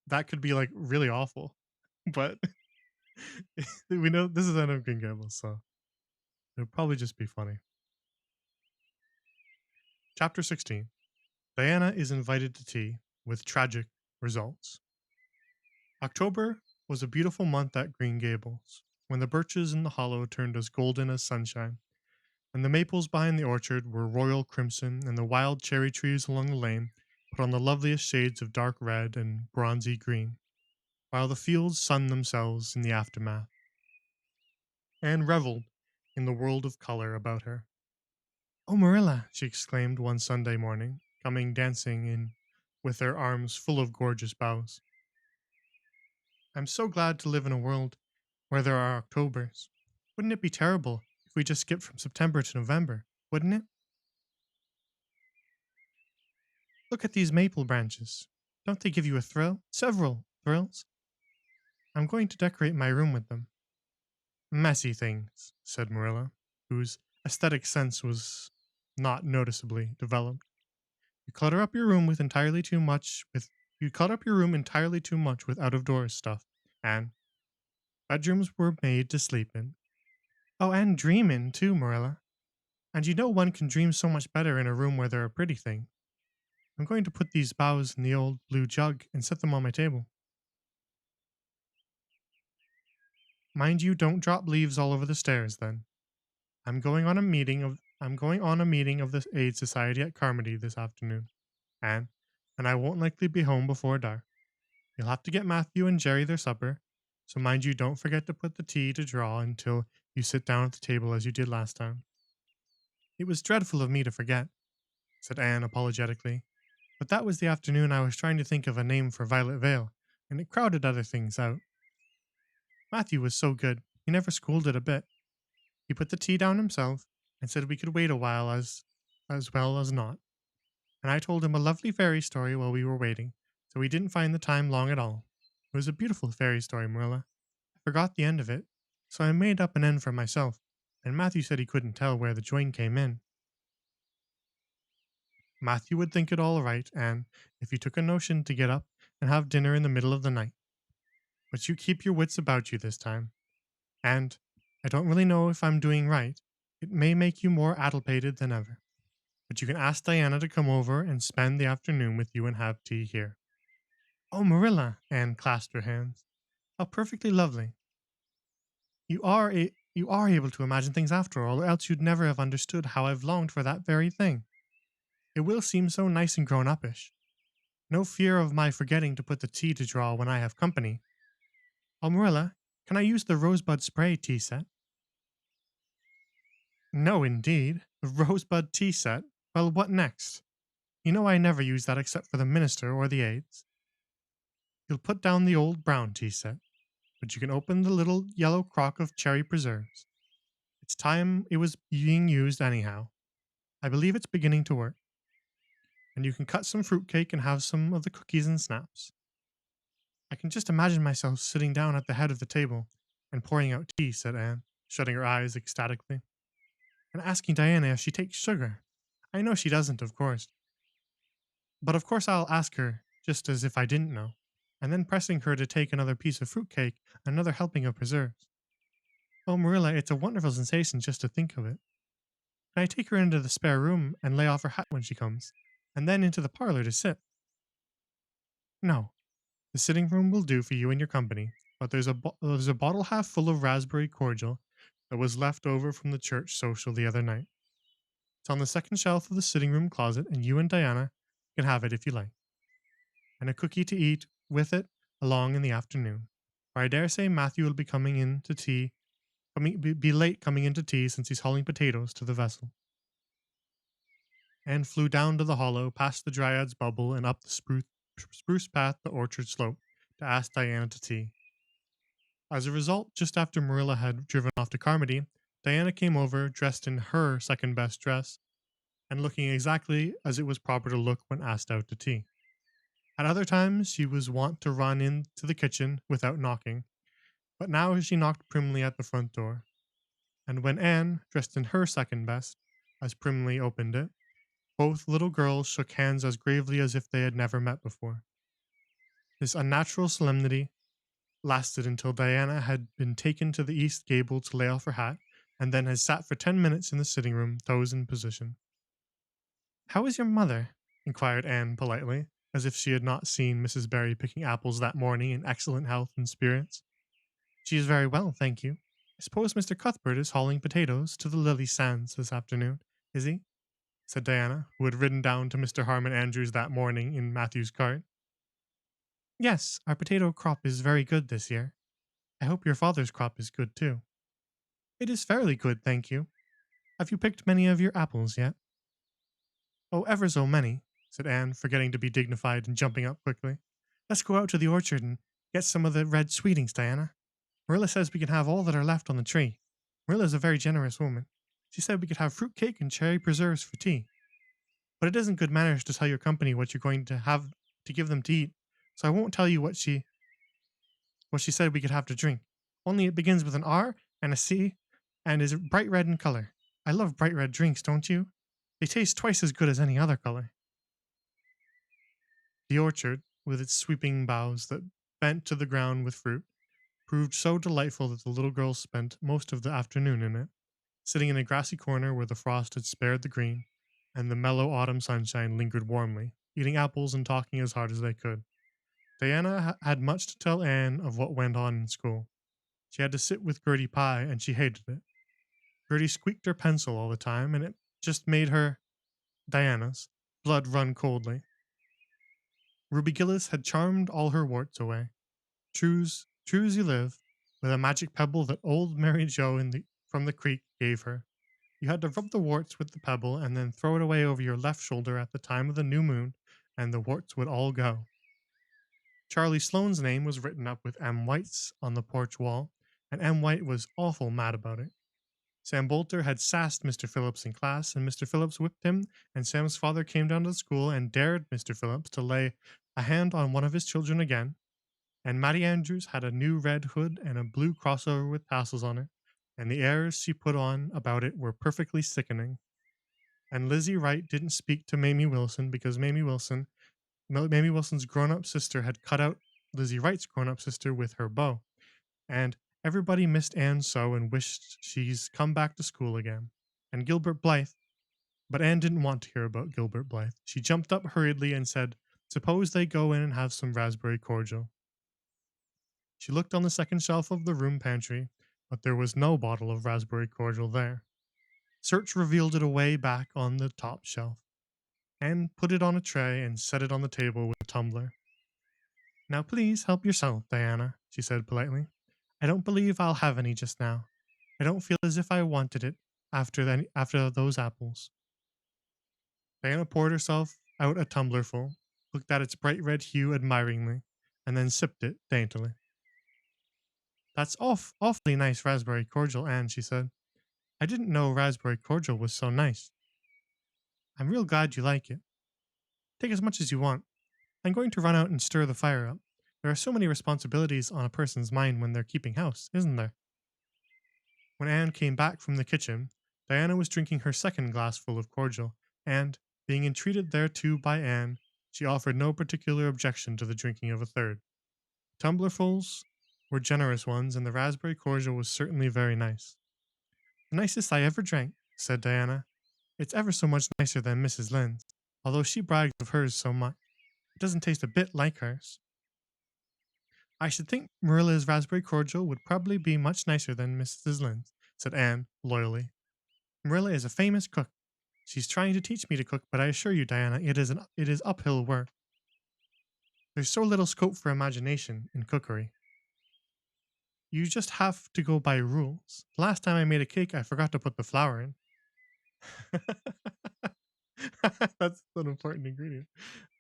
that could be like really awful. But we know this is Anne of Green Gables, so it'll probably just be funny. Chapter 16. Diana is invited to tea with tragic results. October was a beautiful month at Green Gables, when the birches in the hollow turned as golden as sunshine, and the maples behind the orchard were royal crimson, and the wild cherry trees along the lane put on the loveliest shades of dark red and bronzy green, while the fields sunned themselves in the aftermath. Anne reveled in the world of color about her. "Oh, Marilla!" she exclaimed one Sunday morning, coming dancing in with her arms full of gorgeous boughs. "I'm so glad to live in a world where there are Octobers. Wouldn't it be terrible if we just skipped from September to November? Wouldn't it? Look at these maple branches. Don't they give you a thrill? Several thrills. I'm going to decorate my room with them." "Messy things," said Marilla, whose aesthetic sense was not noticeably developed. You clutter up your room with entirely too much with you clutter up your room entirely too much with out of doors stuff. And bedrooms were made to sleep in. Oh, and dream in too, Marilla. And you know one can dream so much better in a room where there are pretty things. I'm going to put these boughs in the old blue jug and set them on my table. Mind you don't drop leaves all over the stairs then. I'm going on a meeting of the Aid Society at Carmody this afternoon. And I won't likely be home before dark. You'll have to get Matthew and Jerry their supper, so mind you don't forget to put the tea to draw until you sit down at the table as you did last time." "It was dreadful of me to forget," said Anne apologetically, "but that was the afternoon I was trying to think of a name for Violet Vale, and it crowded other things out. Matthew was so good, he never scolded a bit. He put the tea down himself and said we could wait a while as well as not. And I told him a lovely fairy story while we were waiting, so we didn't find the time long at all. It was a beautiful fairy story, Marilla. I forgot the end of it, so I made up an end for myself, and Matthew said he couldn't tell where the join came in. Matthew would think it all right, Anne, if you took a notion to get up and have dinner in the middle of the night. But you keep your wits about you this time. And I don't really know if I'm doing right. It may make you more addlepated than ever. But you can ask Diana to come over and spend the afternoon with you and have tea here." "Oh, Marilla!" Anne clasped her hands. "How perfectly lovely. You are able to imagine things after all, or else you'd never have understood how I've longed for that very thing. It will seem so nice and grown uppish. No fear of my forgetting to put the tea to draw when I have company. Oh, Marilla, can I use the rosebud spray tea set?" "No, indeed. The rosebud tea set? Well, what next? You know I never use that except for the minister or the aides. You'll put down the old brown tea set, but you can open the little yellow crock of cherry preserves. It's time it was being used anyhow. I believe it's beginning to work. And you can cut some fruitcake and have some of the cookies and snaps. I can just imagine myself sitting down at the head of the table and pouring out tea," said Anne, shutting her eyes ecstatically, "and asking Diana if she takes sugar. I know she doesn't, of course. But of course I'll ask her, just as if I didn't know, and then pressing her to take another piece of fruitcake and another helping of preserves. Oh, Marilla, it's a wonderful sensation just to think of it." Can I take her into the spare room and lay off her hat when she comes, and then into the parlor to sit? No, the sitting room will do for you and your company, but there's a bottle half full of raspberry cordial that was left over from the church social the other night. It's on the second shelf of the sitting room closet, and you and Diana can have it if you like. And a cookie to eat with it along in the afternoon. For I dare say Matthew will be coming in to tea, be late coming into tea since he's hauling potatoes to the vessel. And flew down to the hollow, past the Dryad's bubble, and up the spruce path to Orchard Slope to ask Diana to tea. As a result, just after Marilla had driven off to Carmody, Diana came over dressed in her second best dress and looking exactly as it was proper to look when asked out to tea. At other times, she was wont to run into the kitchen without knocking, but now she knocked primly at the front door. And when Anne, dressed in her second best, as primly opened it, both little girls shook hands as gravely as if they had never met before. This unnatural solemnity lasted until Diana had been taken to the east gable to lay off her hat, and then had sat for 10 minutes in the sitting room, toes in position. How is your mother? Inquired Anne politely, as if she had not seen Mrs. Barry picking apples that morning in excellent health and spirits. She is very well, thank you. I suppose Mr. Cuthbert is hauling potatoes to the Lily Sands this afternoon, is he? Said Diana, who had ridden down to Mr. Harmon Andrews that morning in Matthew's cart. Yes, our potato crop is very good this year. I hope your father's crop is good too. It is fairly good, thank you. Have you picked many of your apples yet? Oh, ever so many, said Anne, forgetting to be dignified and jumping up quickly. Let's go out to the orchard and get some of the red sweetings, Diana. Marilla says we can have all that are left on the tree. Marilla is a very generous woman. She said we could have fruit cake and cherry preserves for tea. But it isn't good manners to tell your company what you're going to have to give them to eat, so I won't tell you what she said we could have to drink. Only it begins with an R and a C and is bright red in color. I love bright red drinks, don't you? They taste twice as good as any other color. The orchard, with its sweeping boughs that bent to the ground with fruit, proved so delightful that the little girls spent most of the afternoon in it, sitting in a grassy corner where the frost had spared the green, and the mellow autumn sunshine lingered warmly, eating apples and talking as hard as they could. Diana had much to tell Anne of what went on in school. She had to sit with Gertie Pye, and she hated it. Gertie squeaked her pencil all the time, and it just made her, Diana's, blood run coldly. Ruby Gillis had charmed all her warts away. True's you live, with a magic pebble that old Mary Joe from the creek gave her. You had to rub the warts with the pebble and then throw it away over your left shoulder at the time of the new moon, and the warts would all go. Charlie Sloane's name was written up with M. White's on the porch wall, and M. White was awful mad about it. Sam Bolter had sassed Mr. Phillips in class, and Mr. Phillips whipped him, and Sam's father came down to the school and dared Mr. Phillips to lay a hand on one of his children again, and Mattie Andrews had a new red hood and a blue crossover with tassels on it, and the airs she put on about it were perfectly sickening. And Lizzie Wright didn't speak to Mamie Wilson because Mamie Wilson's grown-up sister had cut out Lizzie Wright's grown-up sister with her bow, and everybody missed Anne so and wished she's come back to school again. And Gilbert Blythe, but Anne didn't want to hear about Gilbert Blythe. She jumped up hurriedly and said, "Suppose they go in and have some raspberry cordial." She looked on the second shelf of the room pantry, but there was no bottle of raspberry cordial there. Search revealed it away back on the top shelf. Anne put it on a tray and set it on the table with a tumbler. "Now please help yourself, Diana," she said politely. "I don't believe I'll have any just now. I don't feel as if I wanted it after those apples." Diana poured herself out a tumblerful, looked at its bright red hue admiringly, and then sipped it daintily. "That's awfully nice raspberry cordial, Anne," she said. "I didn't know raspberry cordial was so nice. I'm real glad you like it. Take as much as you want. I'm going to run out and stir the fire up. There are so many responsibilities on a person's mind when they're keeping house, isn't there?" When Anne came back from the kitchen, Diana was drinking her second glassful of cordial, and, being entreated thereto by Anne, she offered no particular objection to the drinking of a third. The tumblerfuls were generous ones, and the raspberry cordial was certainly very nice. "The nicest I ever drank," said Diana. It's ever so much nicer than Mrs. Lynn's, although she brags of hers so much. It doesn't taste a bit like hers. I should think Marilla's raspberry cordial would probably be much nicer than Mrs. Lynn's, said Anne, loyally. Marilla is a famous cook. She's trying to teach me to cook, but I assure you, Diana, it is uphill work. There's so little scope for imagination in cookery. You just have to go by rules. The last time I made a cake, I forgot to put the flour in. That's an important ingredient.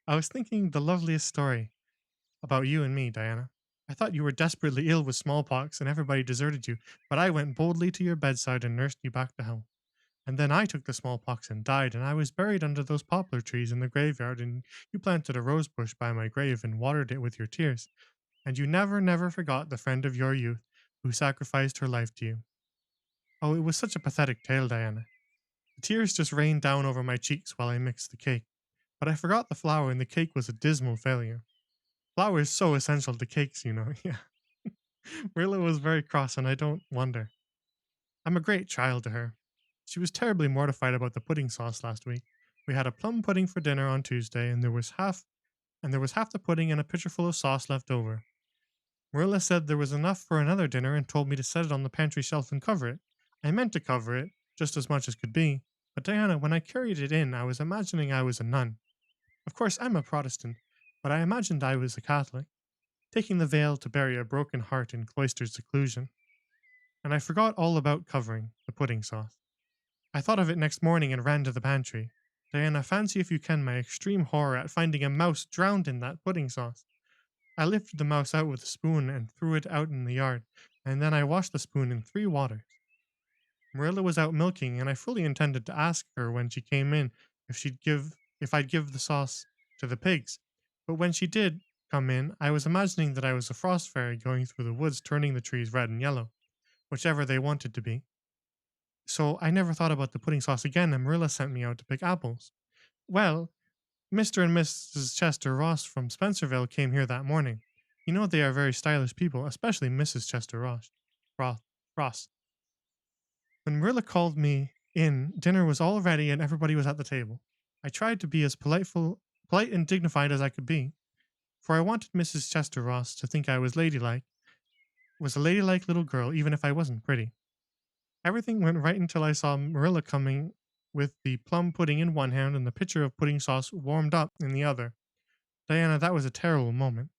I was thinking the loveliest story about you and me, Diana. I thought you were desperately ill with smallpox and everybody deserted you, but I went boldly to your bedside and nursed you back to health. And then I took the smallpox and died, and I was buried under those poplar trees in the graveyard, and you planted a rose bush by my grave and watered it with your tears. And you never, never forgot the friend of your youth who sacrificed her life to you. Oh, it was such a pathetic tale, Diana. The tears just rained down over my cheeks while I mixed the cake. But I forgot the flour, and the cake was a dismal failure. Flour is so essential to cakes, you know. Yeah. Marilla was very cross, and I don't wonder. I'm a great child to her. She was terribly mortified about the pudding sauce last week. We had a plum pudding for dinner on Tuesday, and there was half the pudding and a pitcherful of sauce left over. Marilla said there was enough for another dinner and told me to set it on the pantry shelf and cover it. I meant to cover it, just as much as could be, but Diana, when I carried it in, I was imagining I was a nun. Of course, I'm a Protestant, but I imagined I was a Catholic, taking the veil to bury a broken heart in cloistered seclusion. And I forgot all about covering the pudding sauce. I thought of it next morning and ran to the pantry. Diana, fancy if you can my extreme horror at finding a mouse drowned in that pudding sauce. I lifted the mouse out with a spoon and threw it out in the yard, and then I washed the spoon in 3 waters. Marilla was out milking, and I fully intended to ask her when she came in if I'd give the sauce to the pigs. But when she did come in, I was imagining that I was a frost fairy going through the woods turning the trees red and yellow, whichever they wanted to be. So I never thought about the pudding sauce again, and Marilla sent me out to pick apples. Well, Mr. and Mrs. Chester Ross from Spencerville came here that morning. You know they are very stylish people, especially Mrs. Chester Ross. When Marilla called me in, dinner was all ready and everybody was at the table. I tried to be as polite and dignified as I could be, for I wanted Mrs. Chester Ross to think I was a ladylike little girl, even if I wasn't pretty. Everything went right until I saw Marilla coming with the plum pudding in one hand and the pitcher of pudding sauce warmed up in the other. Diana, that was a terrible moment.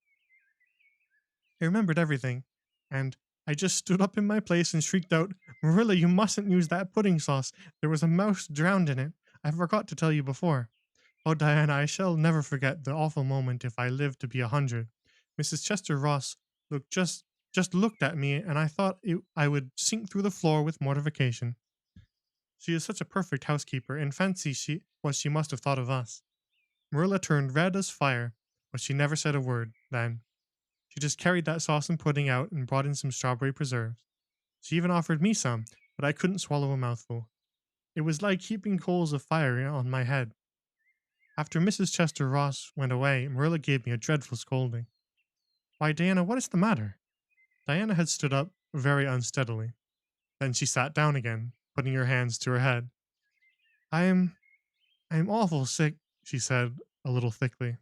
I remembered everything, and I just stood up in my place and shrieked out, Marilla, you mustn't use that pudding sauce. There was a mouse drowned in it. I forgot to tell you before. Oh, Diana, I shall never forget the awful moment if I live to be 100. Mrs. Chester Ross just looked at me, and I thought I would sink through the floor with mortification. She is such a perfect housekeeper, and fancy what she must have thought of us. Marilla turned red as fire, but she never said a word then. She just carried that sauce and pudding out and brought in some strawberry preserves. She even offered me some, but I couldn't swallow a mouthful. It was like heaping coals of fire on my head. After Mrs. Chester Ross went away, Marilla gave me a dreadful scolding. Why, Diana, what is the matter? Diana had stood up very unsteadily. Then she sat down again, putting her hands to her head. I am awful sick, she said, a little thickly.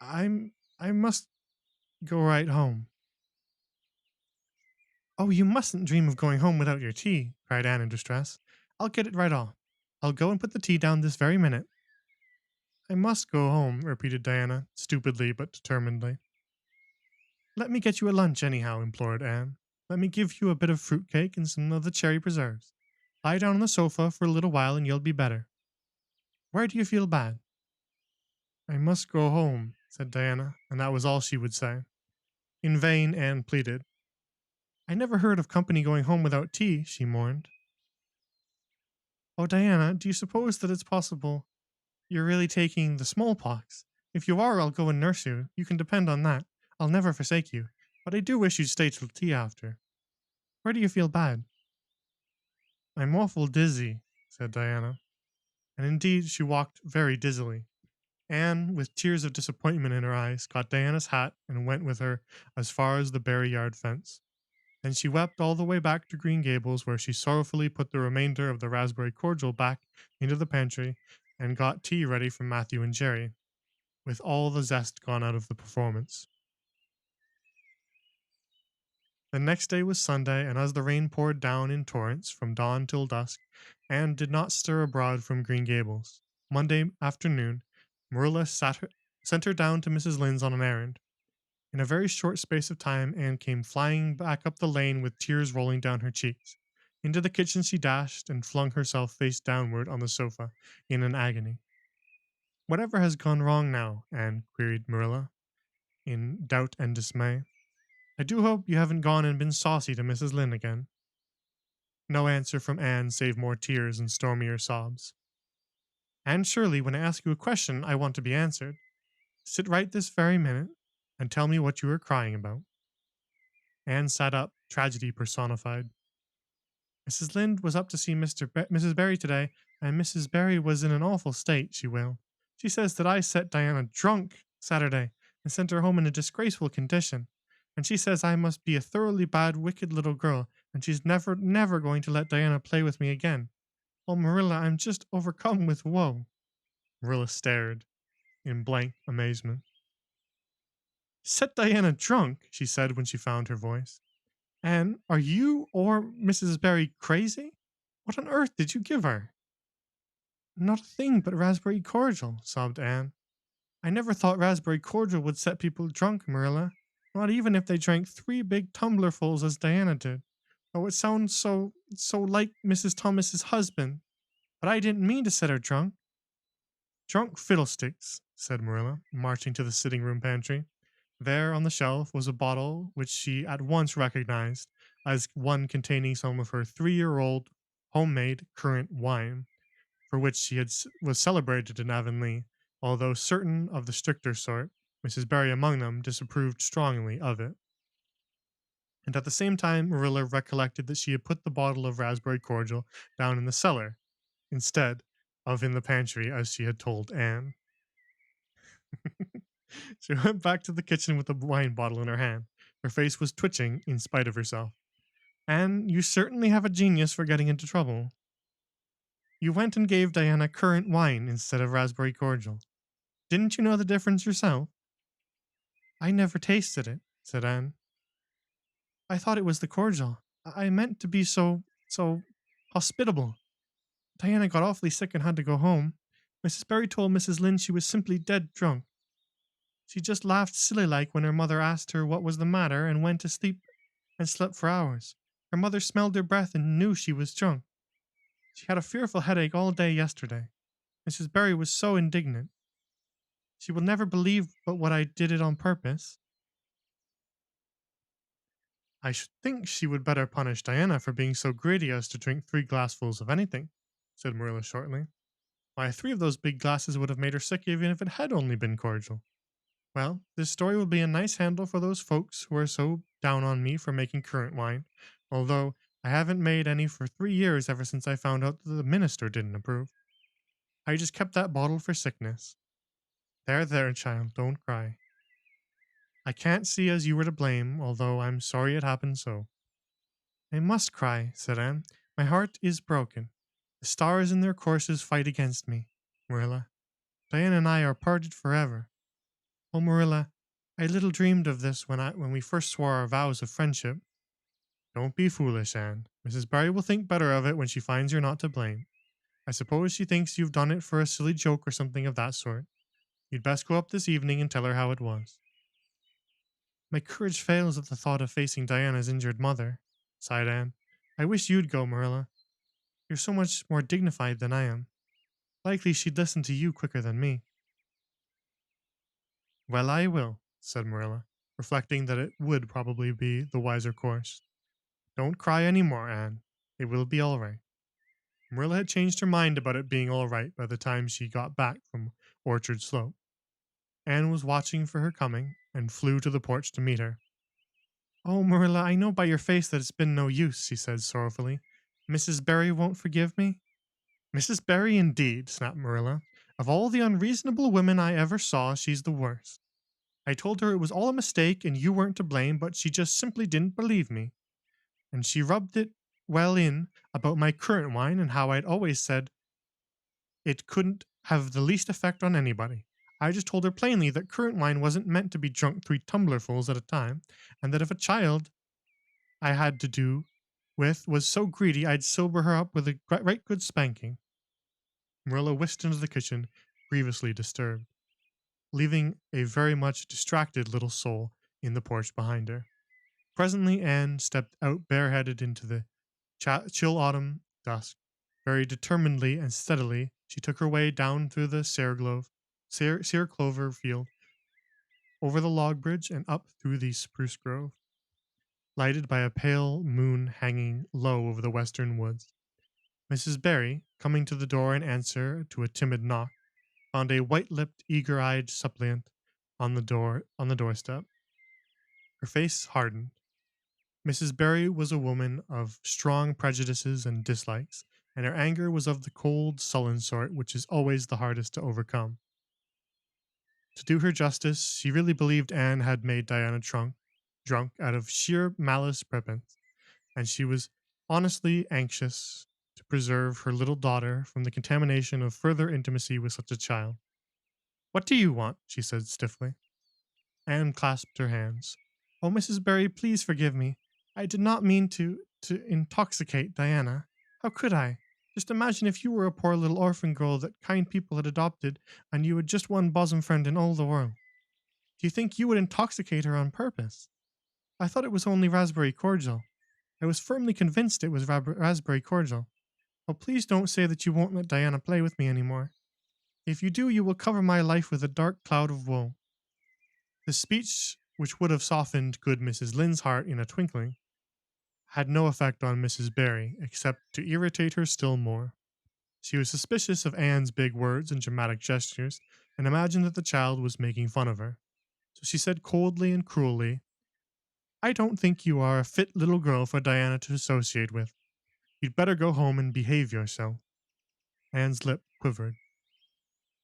I must go right home. Oh, you mustn't dream of going home without your tea, cried Anne in distress. I'll get it right off. I'll go and put the tea down this very minute. I must go home, repeated Diana, stupidly but determinedly. Let me get you a lunch anyhow, implored Anne. Let me give you a bit of fruit cake and some of the cherry preserves. Lie down on the sofa for a little while and you'll be better. Where do you feel bad? I must go home, said Diana, and that was all she would say. In vain Anne pleaded. I never heard of company going home without tea, she mourned. Oh, Diana, do you suppose that it's possible you're really taking the smallpox? If you are, I'll go and nurse you. You can depend on that. I'll never forsake you. But I do wish you'd stay till tea after. Where do you feel bad? I'm awful dizzy, said Diana. And indeed, she walked very dizzily. Anne, with tears of disappointment in her eyes, got Diana's hat and went with her as far as the Barry Yard fence. Then she wept all the way back to Green Gables, where she sorrowfully put the remainder of the raspberry cordial back into the pantry and got tea ready for Matthew and Jerry, with all the zest gone out of the performance. The next day was Sunday, and as the rain poured down in torrents from dawn till dusk, Anne did not stir abroad from Green Gables. Monday afternoon, Marilla sent her down to Mrs. Lynde's on an errand. In a very short space of time, Anne came flying back up the lane with tears rolling down her cheeks. Into the kitchen she dashed and flung herself face downward on the sofa in an agony. Whatever has gone wrong now? Anne queried Marilla, in doubt and dismay. I do hope you haven't gone and been saucy to Mrs. Lynde again. No answer from Anne save more tears and stormier sobs. Anne Shirley, when I ask you a question, I want to be answered. Sit right this very minute and tell me what you are crying about. Anne sat up, tragedy personified. Mrs. Lynde was up to see Mrs. Barry today, and Mrs. Barry was in an awful state, she wailed. She says that I set Diana drunk Saturday and sent her home in a disgraceful condition. And she says I must be a thoroughly bad, wicked little girl, and she's never going to let Diana play with me again. Oh, Marilla, I'm just overcome with woe. Marilla stared in blank amazement. Set Diana drunk, she said when she found her voice. And are you or Mrs. Barry crazy? What on earth did you give her? Not a thing but raspberry cordial, sobbed Anne. I never thought raspberry cordial would set people drunk, Marilla. Not even if they drank 3 big tumblerfuls as Diana did. Oh, it sounds so like Mrs. Thomas's husband. But I didn't mean to set her drunk. Drunk fiddlesticks, said Marilla, marching to the sitting room pantry. There on the shelf was a bottle which she at once recognized as one containing some of her 3-year-old homemade currant wine, for which she was celebrated in Avonlea, although certain of the stricter sort, Mrs. Barry among them, disapproved strongly of it. And at the same time, Marilla recollected that she had put the bottle of raspberry cordial down in the cellar, instead of in the pantry as she had told Anne. She went back to the kitchen with the wine bottle in her hand. Her face was twitching in spite of herself. Anne, you certainly have a genius for getting into trouble. You went and gave Diana currant wine instead of raspberry cordial. Didn't you know the difference yourself? I never tasted it, said Anne. I thought it was the cordial. I meant to be so hospitable. Diana got awfully sick and had to go home. Mrs. Barry told Mrs. Lynde she was simply dead drunk. She just laughed silly like when her mother asked her what was the matter and went to sleep and slept for hours. Her mother smelled her breath and knew she was drunk. She had a fearful headache all day yesterday. Mrs. Barry was so indignant. She will never believe but what I did it on purpose. I should think she would better punish Diana for being so greedy as to drink 3 glassfuls of anything, said Marilla shortly. Why, 3 of those big glasses would have made her sick even if it had only been cordial. Well, this story will be a nice handle for those folks who are so down on me for making currant wine, although I haven't made any for 3 years ever since I found out that the minister didn't approve. I just kept that bottle for sickness. There, child, don't cry. I can't see as you were to blame, although I'm sorry it happened so. I must cry, said Anne. My heart is broken. The stars in their courses fight against me, Marilla. Diana and I are parted forever. Oh, Marilla, I little dreamed of this when we first swore our vows of friendship. Don't be foolish, Anne. Mrs. Barry will think better of it when she finds you're not to blame. I suppose she thinks you've done it for a silly joke or something of that sort. You'd best go up this evening and tell her how it was. My courage fails at the thought of facing Diana's injured mother, sighed Anne. I wish you'd go, Marilla. You're so much more dignified than I am. Likely she'd listen to you quicker than me. Well, I will, said Marilla, reflecting that it would probably be the wiser course. Don't cry any more, Anne. It will be all right. Marilla had changed her mind about it being all right by the time she got back from Orchard Slope. Anne was watching for her coming and flew to the porch to meet her. Oh, Marilla, I know by your face that it's been no use, she said sorrowfully. Mrs. Barry won't forgive me? Mrs. Barry, indeed, snapped Marilla. Of all the unreasonable women I ever saw, she's the worst. I told her it was all a mistake and you weren't to blame, but she just simply didn't believe me. and she rubbed it well in about my currant wine and how I'd always said it couldn't have the least effect on anybody. I just told her plainly that currant wine wasn't meant to be drunk 3 tumblerfuls at a time, and that if a child I had to do with was so greedy I'd sober her up with a right good spanking. Marilla whisked into the kitchen, grievously disturbed, leaving a very much distracted little soul in the porch behind her. Presently, Anne stepped out bareheaded into the chill autumn dusk. Very determinedly and steadily, she took her way down through the sere clover field, over the log bridge, and up through the spruce grove, lighted by a pale moon hanging low over the western woods. Mrs. Barry, coming to the door in answer to a timid knock, found a white-lipped, eager-eyed suppliant on the doorstep. Her face hardened. Mrs. Barry was a woman of strong prejudices and dislikes, and her anger was of the cold, sullen sort which is always the hardest to overcome. To do her justice, she really believed Anne had made Diana drunk out of sheer malice prepense, and she was honestly anxious to preserve her little daughter from the contamination of further intimacy with such a child. What do you want? She said stiffly. Anne clasped her hands. Oh, Mrs. Barry, please forgive me. I did not mean to intoxicate Diana. How could I? Just imagine if you were a poor little orphan girl that kind people had adopted, and you had just one bosom friend in all the world. Do you think you would intoxicate her on purpose? I thought it was only raspberry cordial. I was firmly convinced it was raspberry cordial. Oh, please don't say that you won't let Diana play with me any more. If you do, you will cover my life with a dark cloud of woe. The speech, which would have softened good Mrs. Lynde's heart in a twinkling, had no effect on Mrs. Barry, except to irritate her still more. She was suspicious of Anne's big words and dramatic gestures, and imagined that the child was making fun of her. So she said coldly and cruelly, I don't think you are a fit little girl for Diana to associate with. You'd better go home and behave yourself. Anne's lip quivered.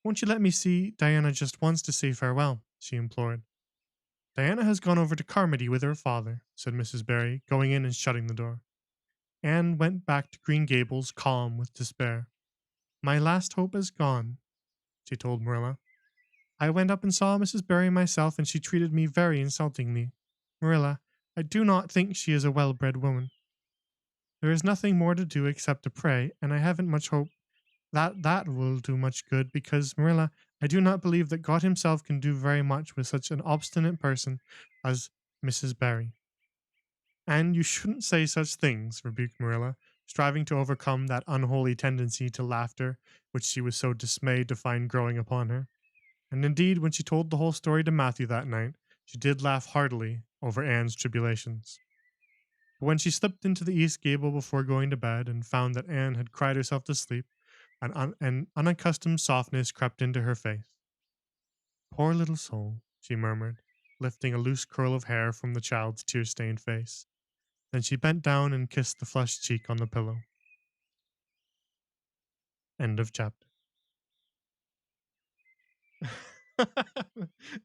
Won't you let me see Diana just once to say farewell? She implored. Diana has gone over to Carmody with her father, said Mrs. Barry, going in and shutting the door. Anne went back to Green Gables, calm with despair. My last hope is gone, she told Marilla. I went up and saw Mrs. Barry myself, and she treated me very insultingly. Marilla, I do not think she is a well-bred woman. There is nothing more to do except to pray, and I haven't much hope that will do much good because, Marilla, I do not believe that God Himself can do very much with such an obstinate person as Mrs. Barry. And you shouldn't say such things, rebuked Marilla, striving to overcome that unholy tendency to laughter which she was so dismayed to find growing upon her. And indeed, when she told the whole story to Matthew that night, she did laugh heartily over Anne's tribulations. But when she slipped into the east gable before going to bed and found that Anne had cried herself to sleep, an unaccustomed softness crept into her face. Poor little soul, she murmured, lifting a loose curl of hair from the child's tear-stained face. Then she bent down and kissed the flushed cheek on the pillow. End of chapter.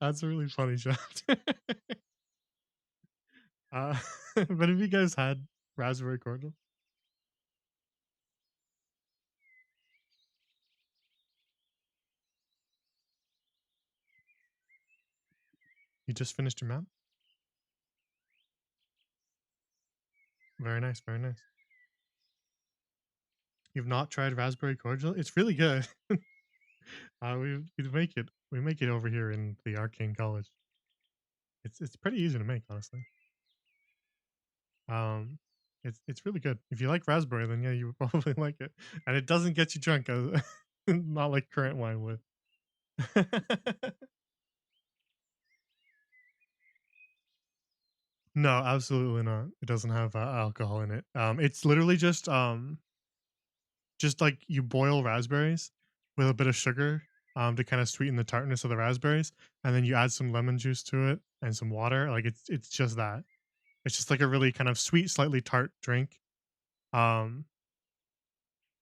That's a really funny chapter. uh, but have you guys had raspberry cordial? You just finished your map? Very nice, very nice. You've not tried raspberry cordial? It's really good. We make it over here in the Arcane College. It's pretty easy to make, honestly. Um, it's really good. If you like raspberry, then yeah, you would probably like it. And it doesn't get you drunk, not like currant wine would. No, absolutely not. It doesn't have alcohol in it. It's literally just like you boil raspberries with a bit of sugar to kind of sweeten the tartness of the raspberries, and then you add some lemon juice to it and some water. Like it's just that. It's just like a really kind of sweet, slightly tart drink. Um,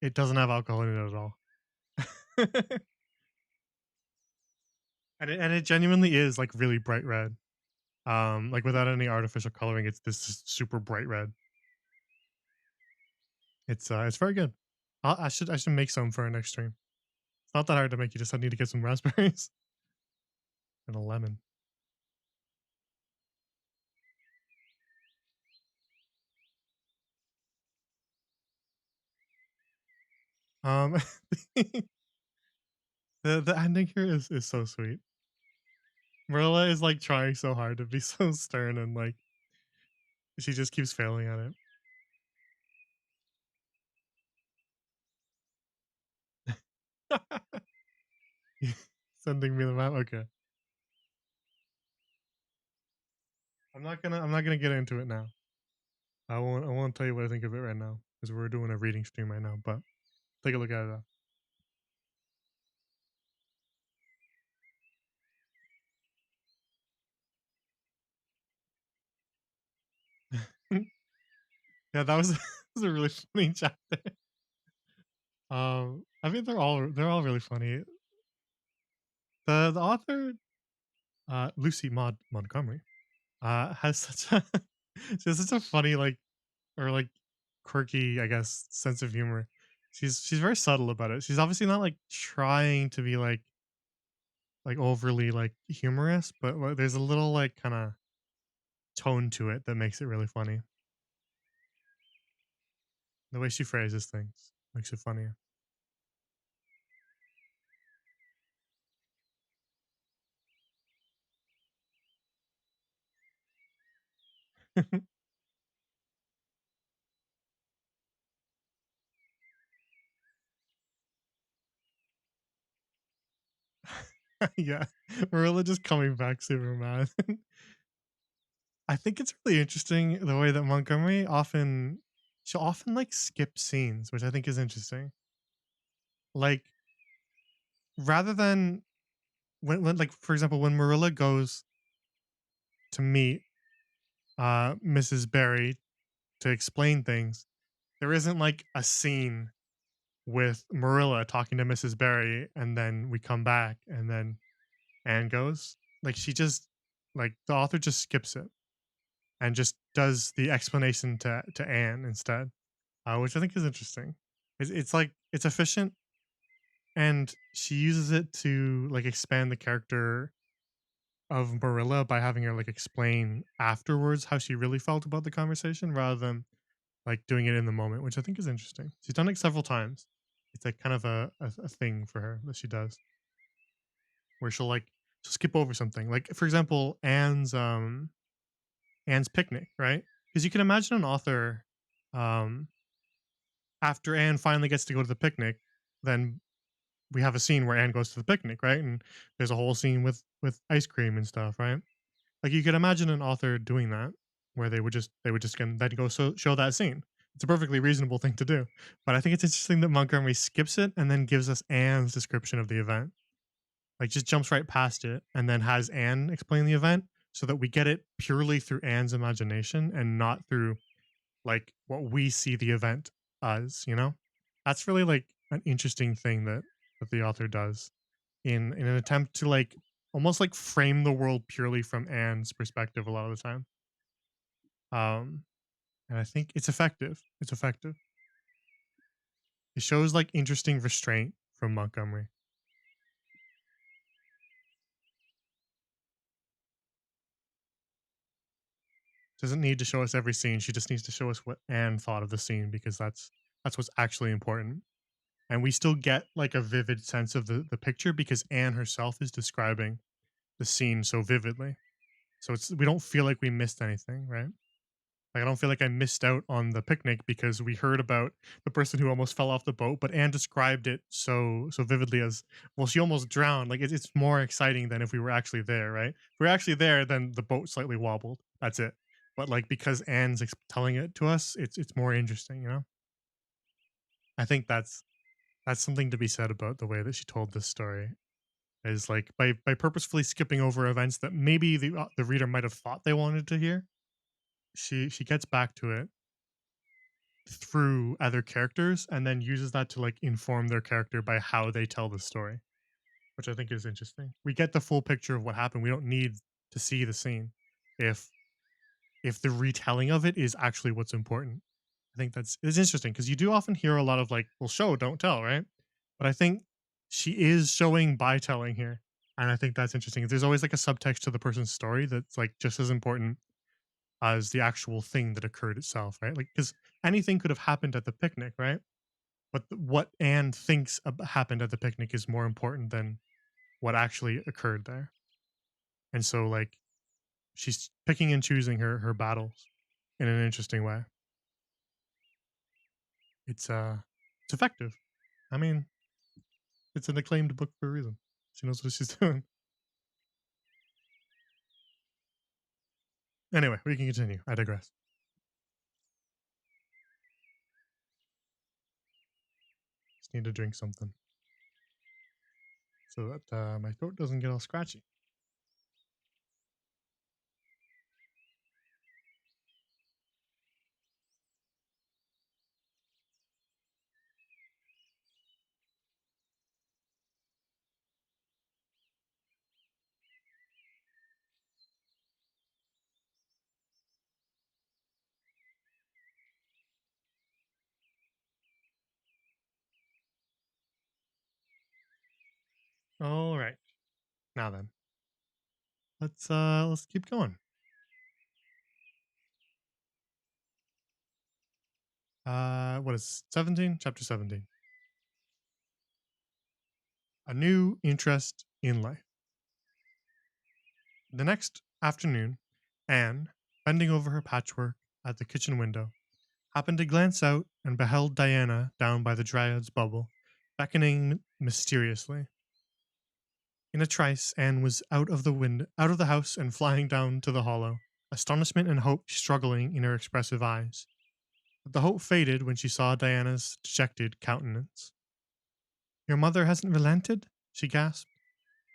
it doesn't have alcohol in it at all. And it genuinely is like really bright red. Like without any artificial coloring, it's this super bright red. It's very good. I should make some for our next stream. It's not that hard to make. You just need to get some raspberries and a lemon. Um, the ending here is so sweet. Marilla is like trying so hard to be so stern and like she just keeps failing at it. Sending me the map. Okay, I'm not gonna get into it now. I won't tell you what I think of it right now because we're doing a reading stream right now. But take a look at it though. Yeah, that was, that was a really funny chapter. I mean they're all really funny. The author, Lucy Maud Montgomery, has such a she has such a funny like or like quirky, I guess, sense of humor. She's very subtle about it. She's obviously not like trying to be like overly like humorous, but like, there's a little like kind of tone to it that makes it really funny. The way she phrases things makes it funnier. Yeah, Marilla just coming back super mad. I think it's really interesting the way that Montgomery she'll often like skip scenes, which I think is interesting. Like rather than when like for example when Marilla goes to meet Mrs. Barry to explain things, there isn't like a scene with Marilla talking to Mrs. Barry and then we come back and then Anne goes. Like she just like the author just skips it and just does the explanation to Anne instead, which I think is interesting. It's like it's efficient and she uses it to like expand the character of Marilla by having her like explain afterwards how she really felt about the conversation rather than like doing it in the moment, which I think is interesting. She's done it several times. It's like kind of a thing for her that she does where she'll skip over something. Like for example, Anne's picnic, right? Because you can imagine an author um after Anne finally gets to go to the picnic, then we have a scene where Anne goes to the picnic, right? And there's a whole scene with ice cream and stuff, right? Like you could imagine an author doing that, where they would just then go show that scene. It's a perfectly reasonable thing to do, but I think it's interesting that Montgomery skips it and then gives us Anne's description of the event. Like just jumps right past it and then has Anne explain the event so that we get it purely through Anne's imagination and not through like what we see the event as. That's really like an interesting thing that the author does in an attempt to like almost like frame the world purely from Anne's perspective a lot of the time. Um, and I think it's effective. It's effective. It shows like interesting restraint from Montgomery. Doesn't need to show us every scene. She just needs to show us what Anne thought of the scene because that's what's actually important. And we still get like a vivid sense of the picture because Anne herself is describing the scene so vividly. So we don't feel like we missed anything, right? Like I don't feel like I missed out on the picnic because we heard about the person who almost fell off the boat, but Anne described it so vividly as well. She almost drowned. Like it's more exciting than if we were actually there, right? If we are actually there, then the boat slightly wobbled. That's it. But like because Anne's telling it to us, it's more interesting. I think that's something to be said about the way that she told this story. Is like by purposefully skipping over events that maybe the reader might have thought they wanted to hear. She gets back to it through other characters and then uses that to like inform their character by how they tell the story, which I think is interesting. We get the full picture of what happened. We don't need to see the scene if if the retelling of it is actually what's important. I think that's it's interesting because you do often hear a lot of like, well, show, don't tell, right? But I think she is showing by telling here. And I think that's interesting. There's always like a subtext to the person's story that's like just as important as the actual thing that occurred itself, right? Like, because anything could have happened at the picnic, right? But what Anne thinks happened at the picnic is more important than what actually occurred there. And so, like, she's picking and choosing her battles in an interesting way. It's it's effective. I mean, it's an acclaimed book for a reason. She knows what she's doing. Anyway, we can continue. I digress. Just need to drink something so that my throat doesn't get all scratchy. All right. Now then, let's keep going. What is 17? Chapter 17. A new interest in life. The next afternoon, Anne, bending over her patchwork at the kitchen window, happened to glance out and beheld Diana down by the Dryad's bubble, beckoning mysteriously. In a trice, Anne was out of the house, and flying down to the hollow, astonishment and hope struggling in her expressive eyes. But the hope faded when she saw Diana's dejected countenance. Your mother hasn't relented? She gasped.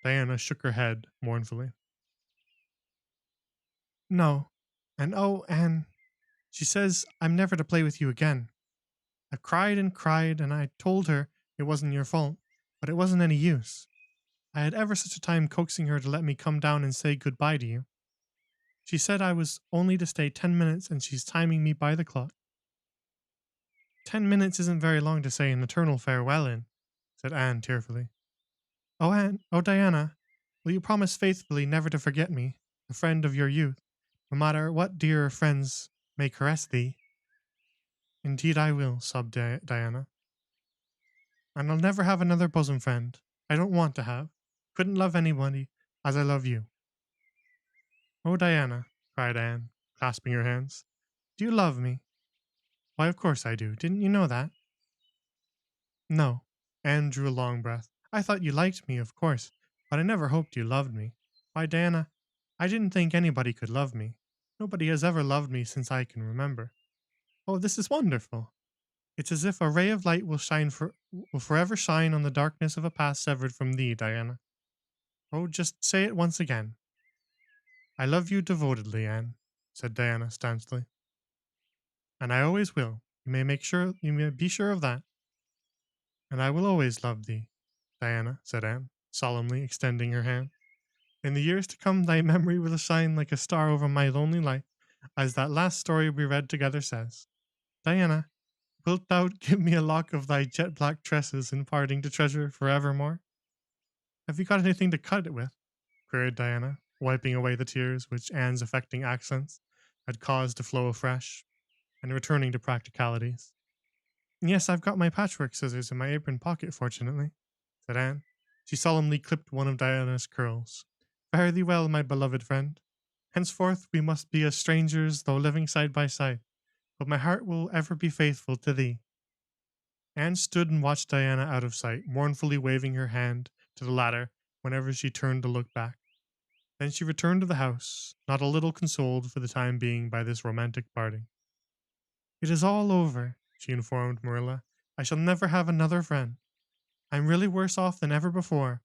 Diana shook her head mournfully. No. And oh, Anne, she says I'm never to play with you again. I've cried and cried, and I told her it wasn't your fault, but it wasn't any use. I had ever such a time coaxing her to let me come down and say goodbye to you. She said I was only to stay 10 minutes, and she's timing me by the clock. 10 minutes isn't very long to say an eternal farewell in, said Anne tearfully. Oh, Anne, oh, Diana, will you promise faithfully never to forget me, the friend of your youth, no matter what dear friends may caress thee? Indeed I will, sobbed Diana. And I'll never have another bosom friend. I don't want to have. Couldn't love anybody as I love you. Oh, Diana, cried Anne, clasping her hands. Do you love me? Why, of course I do. Didn't you know that? No. Anne drew a long breath. I thought you liked me, of course, but I never hoped you loved me. Why, Diana, I didn't think anybody could love me. Nobody has ever loved me since I can remember. Oh, this is wonderful. It's as if a ray of light will forever shine on the darkness of a past severed from thee, Diana. Oh, just say it once again. I love you devotedly, Anne, said Diana stanchly. And I always will. You may be sure of that. And I will always love thee, Diana, said Anne, solemnly extending her hand. In the years to come, thy memory will shine like a star over my lonely life, as that last story we read together says. Diana, wilt thou give me a lock of thy jet black tresses in parting to treasure forevermore? Have you got anything to cut it with? Queried Diana, wiping away the tears which Anne's affecting accents had caused to flow afresh, and returning to practicalities. Yes, I've got my patchwork scissors in my apron pocket, fortunately, said Anne. She solemnly clipped one of Diana's curls. Fare thee well, my beloved friend. Henceforth we must be as strangers, though living side by side, but my heart will ever be faithful to thee. Anne stood and watched Diana out of sight, mournfully waving her hand to the latter whenever she turned to look back. Then she returned to the house, not a little consoled for the time being by this romantic parting. It is all over, she informed Marilla. I shall never have another friend. I'm really worse off than ever before,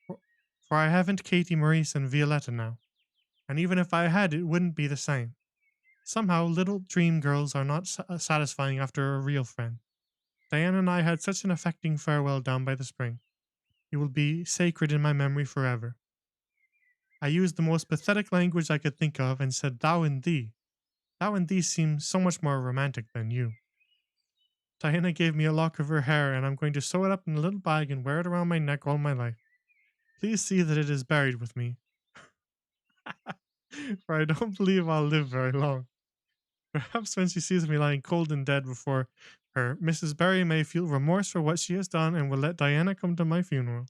for for I haven't Katie, Maurice, and Violetta now. And even if I had, it wouldn't be the same. Somehow, little dream girls are not satisfying after a real friend. Diana and I had such an affecting farewell down by the spring. It will be sacred in my memory forever. I used the most pathetic language I could think of and said thou and thee. Thou and thee seems so much more romantic than you. Diana gave me a lock of her hair, and I'm going to sew it up in a little bag and wear it around my neck all my life. Please see that it is buried with me, for I don't believe I'll live very long. Perhaps when she sees me lying cold and dead before her, Mrs. Barry may feel remorse for what she has done and will let Diana come to my funeral.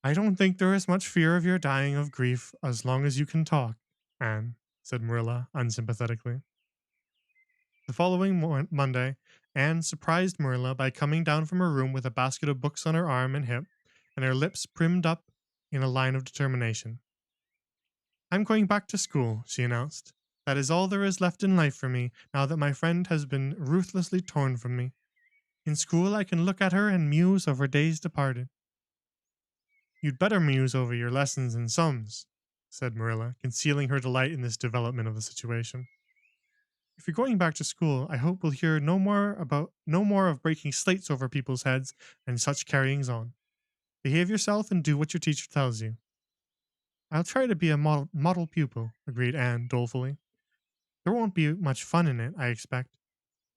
I don't think there is much fear of your dying of grief as long as you can talk, Anne, said Marilla unsympathetically. The following Monday, Anne surprised Marilla by coming down from her room with a basket of books on her arm and hip, and her lips primmed up in a line of determination. I'm going back to school, she announced. That is all there is left in life for me, now that my friend has been ruthlessly torn from me. In school, I can look at her and muse over days departed. You'd better muse over your lessons and sums, said Marilla, concealing her delight in this development of the situation. If you're going back to school, I hope we'll hear no more of breaking slates over people's heads and such carryings on. Behave yourself and do what your teacher tells you. I'll try to be a model pupil, agreed Anne dolefully. There won't be much fun in it, I expect.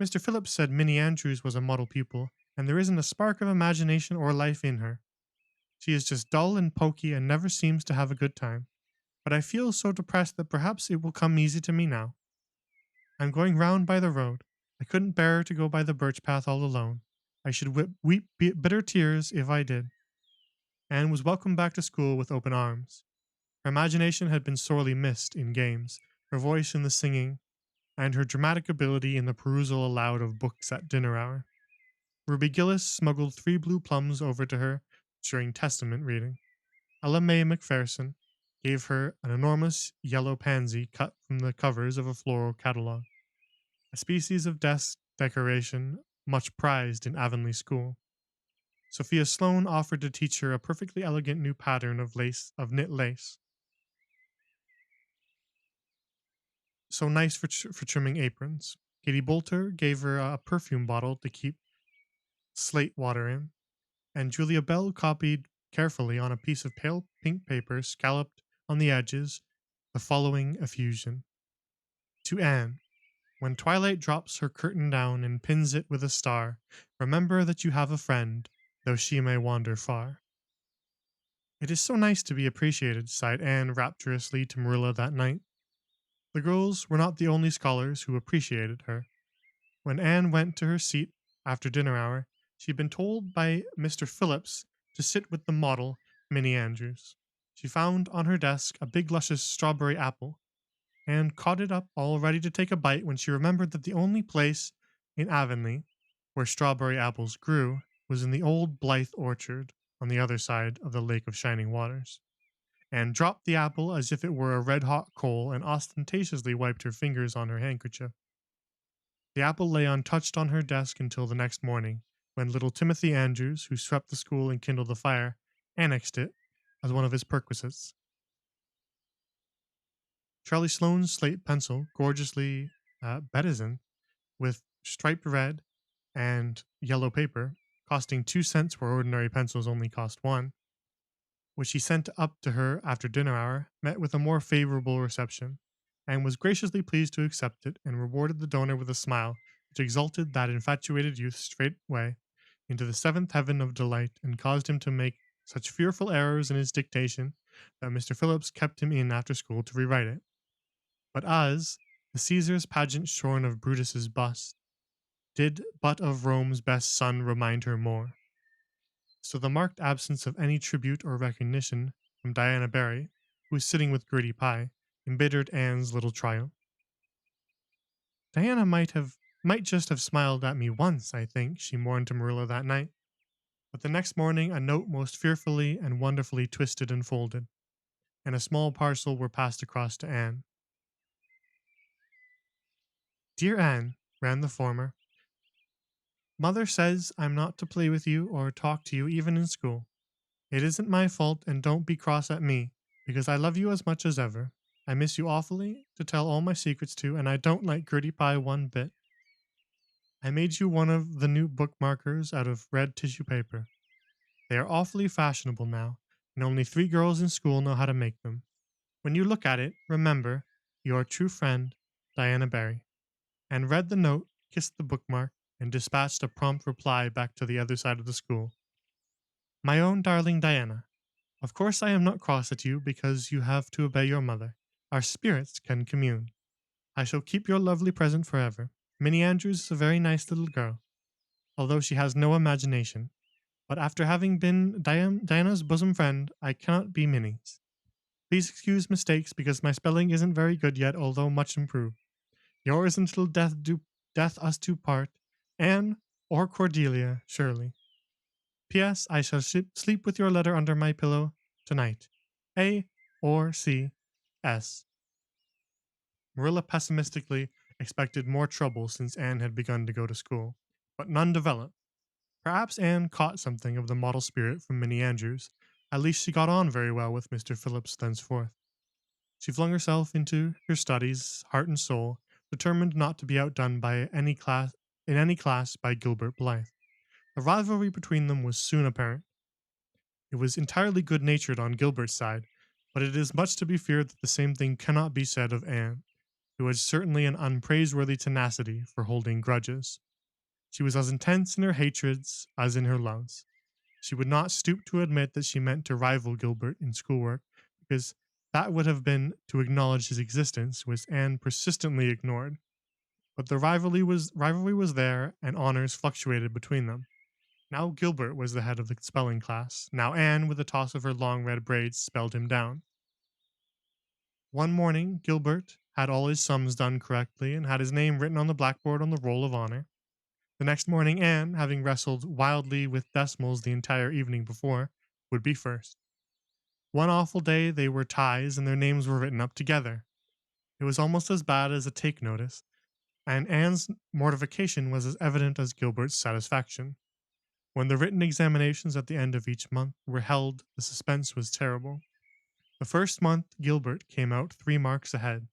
Mr. Phillips said Minnie Andrews was a model pupil, and there isn't a spark of imagination or life in her. She is just dull and poky and never seems to have a good time. But I feel so depressed that perhaps it will come easy to me now. I'm going round by the road. I couldn't bear to go by the birch path all alone. I should weep bitter tears if I did. Anne was welcomed back to school with open arms. Her imagination had been sorely missed in games, her voice in the singing, and her dramatic ability in the perusal aloud of books at dinner hour. Ruby Gillis smuggled 3 blue plums over to her during Testament reading. Ella May Macpherson gave her an enormous yellow pansy cut from the covers of a floral catalogue, a species of desk decoration much prized in Avonlea School. Sophia Sloane offered to teach her a perfectly elegant new pattern of knit lace, so nice for trimming aprons. Katie Bolter gave her a perfume bottle to keep slate water in, and Julia Bell copied carefully on a piece of pale pink paper scalloped on the edges the following effusion. To Anne, when twilight drops her curtain down and pins it with a star, remember that you have a friend, though she may wander far. It is so nice to be appreciated, sighed Anne rapturously to Marilla that night. The girls were not the only scholars who appreciated her. When Anne went to her seat after dinner hour, she had been told by Mr. Phillips to sit with the model, Minnie Andrews. She found on her desk a big luscious strawberry apple, and caught it up all ready to take a bite when she remembered that the only place in Avonlea where strawberry apples grew was in the old Blythe orchard on the other side of the Lake of Shining Waters. Anne dropped the apple as if it were a red-hot coal and ostentatiously wiped her fingers on her handkerchief. The apple lay untouched on her desk until the next morning, when little Timothy Andrews, who swept the school and kindled the fire, annexed it as one of his perquisites. Charlie Sloane's slate pencil, gorgeously bedizened with striped red and yellow paper, costing 2 cents where ordinary pencils only cost 1, which he sent up to her after dinner hour, met with a more favorable reception, and was graciously pleased to accept it, and rewarded the donor with a smile which exalted that infatuated youth straightway into the 7th heaven of delight, and caused him to make such fearful errors in his dictation that Mr. Phillips kept him in after school to rewrite it. But as the Caesar's pageant shorn of Brutus's bust, did but of Rome's best son remind her more. So the marked absence of any tribute or recognition from Diana Barry, who was sitting with Gertie Pye, embittered Anne's little triumph. Diana might just have smiled at me once, I think, she mourned to Marilla that night. But the next morning a note most fearfully and wonderfully twisted and folded, and a small parcel were passed across to Anne. Dear Anne, ran the former, Mother says I'm not to play with you or talk to you even in school. It isn't my fault, and don't be cross at me, because I love you as much as ever. I miss you awfully to tell all my secrets to, and I don't like Gertie Pye one bit. I made you one of the new bookmarkers out of red tissue paper. They are awfully fashionable now, and only 3 girls in school know how to make them. When you look at it, remember, your true friend, Diana Barry. And read the note, kissed the bookmark, and dispatched a prompt reply back to the other side of the school. My own darling Diana, of course I am not cross at you because you have to obey your mother. Our spirits can commune. I shall keep your lovely present forever. Minnie Andrews is a very nice little girl, although she has no imagination. But after having been Diana's bosom friend, I cannot be Minnie's. Please excuse mistakes because my spelling isn't very good yet, although much improved. Yours until death us do part, Anne or Cordelia, surely. P.S. I shall sleep with your letter under my pillow tonight. A or C. S. Marilla pessimistically expected more trouble since Anne had begun to go to school, but none developed. Perhaps Anne caught something of the model spirit from Minnie Andrews. At least she got on very well with Mr. Phillips thenceforth. She flung herself into her studies, heart and soul, determined not to be outdone by any class by Gilbert Blythe. The rivalry between them was soon apparent. It was entirely good natured on Gilbert's side, but it is much to be feared that the same thing cannot be said of Anne, who had certainly an unpraiseworthy tenacity for holding grudges. She was as intense in her hatreds as in her loves. She would not stoop to admit that she meant to rival Gilbert in schoolwork, because that would have been to acknowledge his existence, which Anne persistently ignored. But the rivalry was there, and honors fluctuated between them. Now Gilbert was the head of the spelling class. Now Anne, with a toss of her long red braids, spelled him down. One morning, Gilbert had all his sums done correctly and had his name written on the blackboard on the roll of honor. The next morning, Anne, having wrestled wildly with decimals the entire evening before, would be first. One awful day they were ties and their names were written up together. It was almost as bad as a take notice, and Anne's mortification was as evident as Gilbert's satisfaction. When the written examinations at the end of each month were held, the suspense was terrible. The first month, Gilbert came out 3 marks ahead.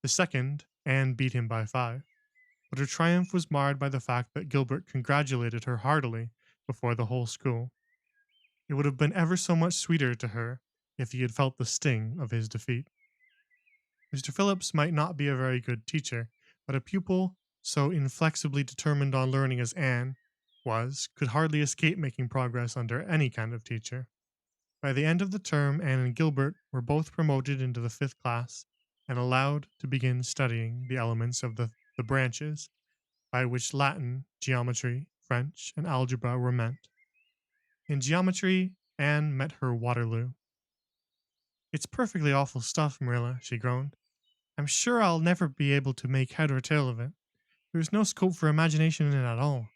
The second, Anne beat him by 5. But her triumph was marred by the fact that Gilbert congratulated her heartily before the whole school. It would have been ever so much sweeter to her if he had felt the sting of his defeat. Mr. Phillips might not be a very good teacher, but a pupil so inflexibly determined on learning as Anne was could hardly escape making progress under any kind of teacher. By the end of the term, Anne and Gilbert were both promoted into the 5th class and allowed to begin studying the elements of the branches by which Latin, geometry, French, and algebra were meant. In geometry, Anne met her Waterloo. It's perfectly awful stuff, Marilla, she groaned. I'm sure I'll never be able to make head or tail of it. There's no scope for imagination in it at all.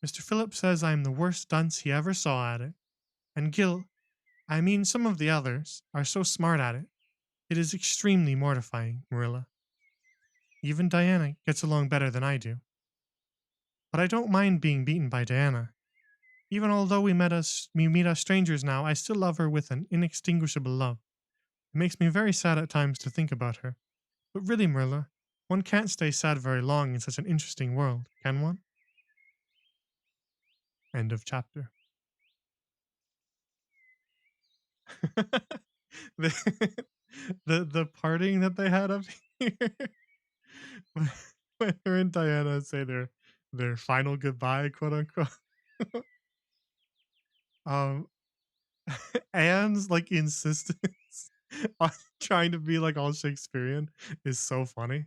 Mr. Phillips says I'm the worst dunce he ever saw at it. And I mean some of the others, are so smart at it. It is extremely mortifying, Marilla. Even Diana gets along better than I do. But I don't mind being beaten by Diana. Even although we meet as strangers now, I still love her with an inextinguishable love. It makes me very sad at times to think about her. But really, Marilla, one can't stay sad very long in such an interesting world, can one? End of chapter. the, the parting that they had up here when her and Diana say their final goodbye, quote unquote. um Anne's like insistence on trying to be like all Shakespearean is so funny.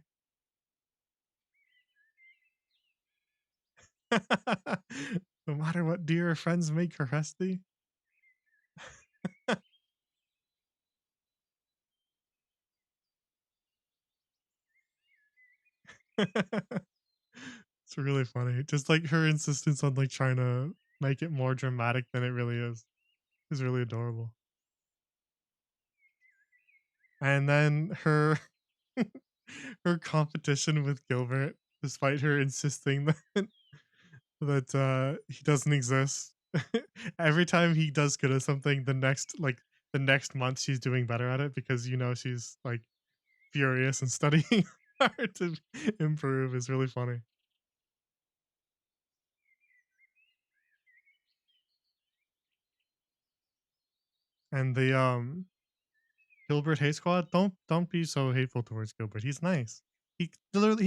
No matter what dear friends may caress thee. It's really funny. Just like her insistence on like trying to make it more dramatic than it really is really adorable. And then her competition with Gilbert, despite her insisting that he doesn't exist. Every time he does good at something, the next month she's doing better at it because she's like furious and studying hard to improve is really funny. And the Gilbert hate squad, don't be so hateful towards Gilbert. He's nice. He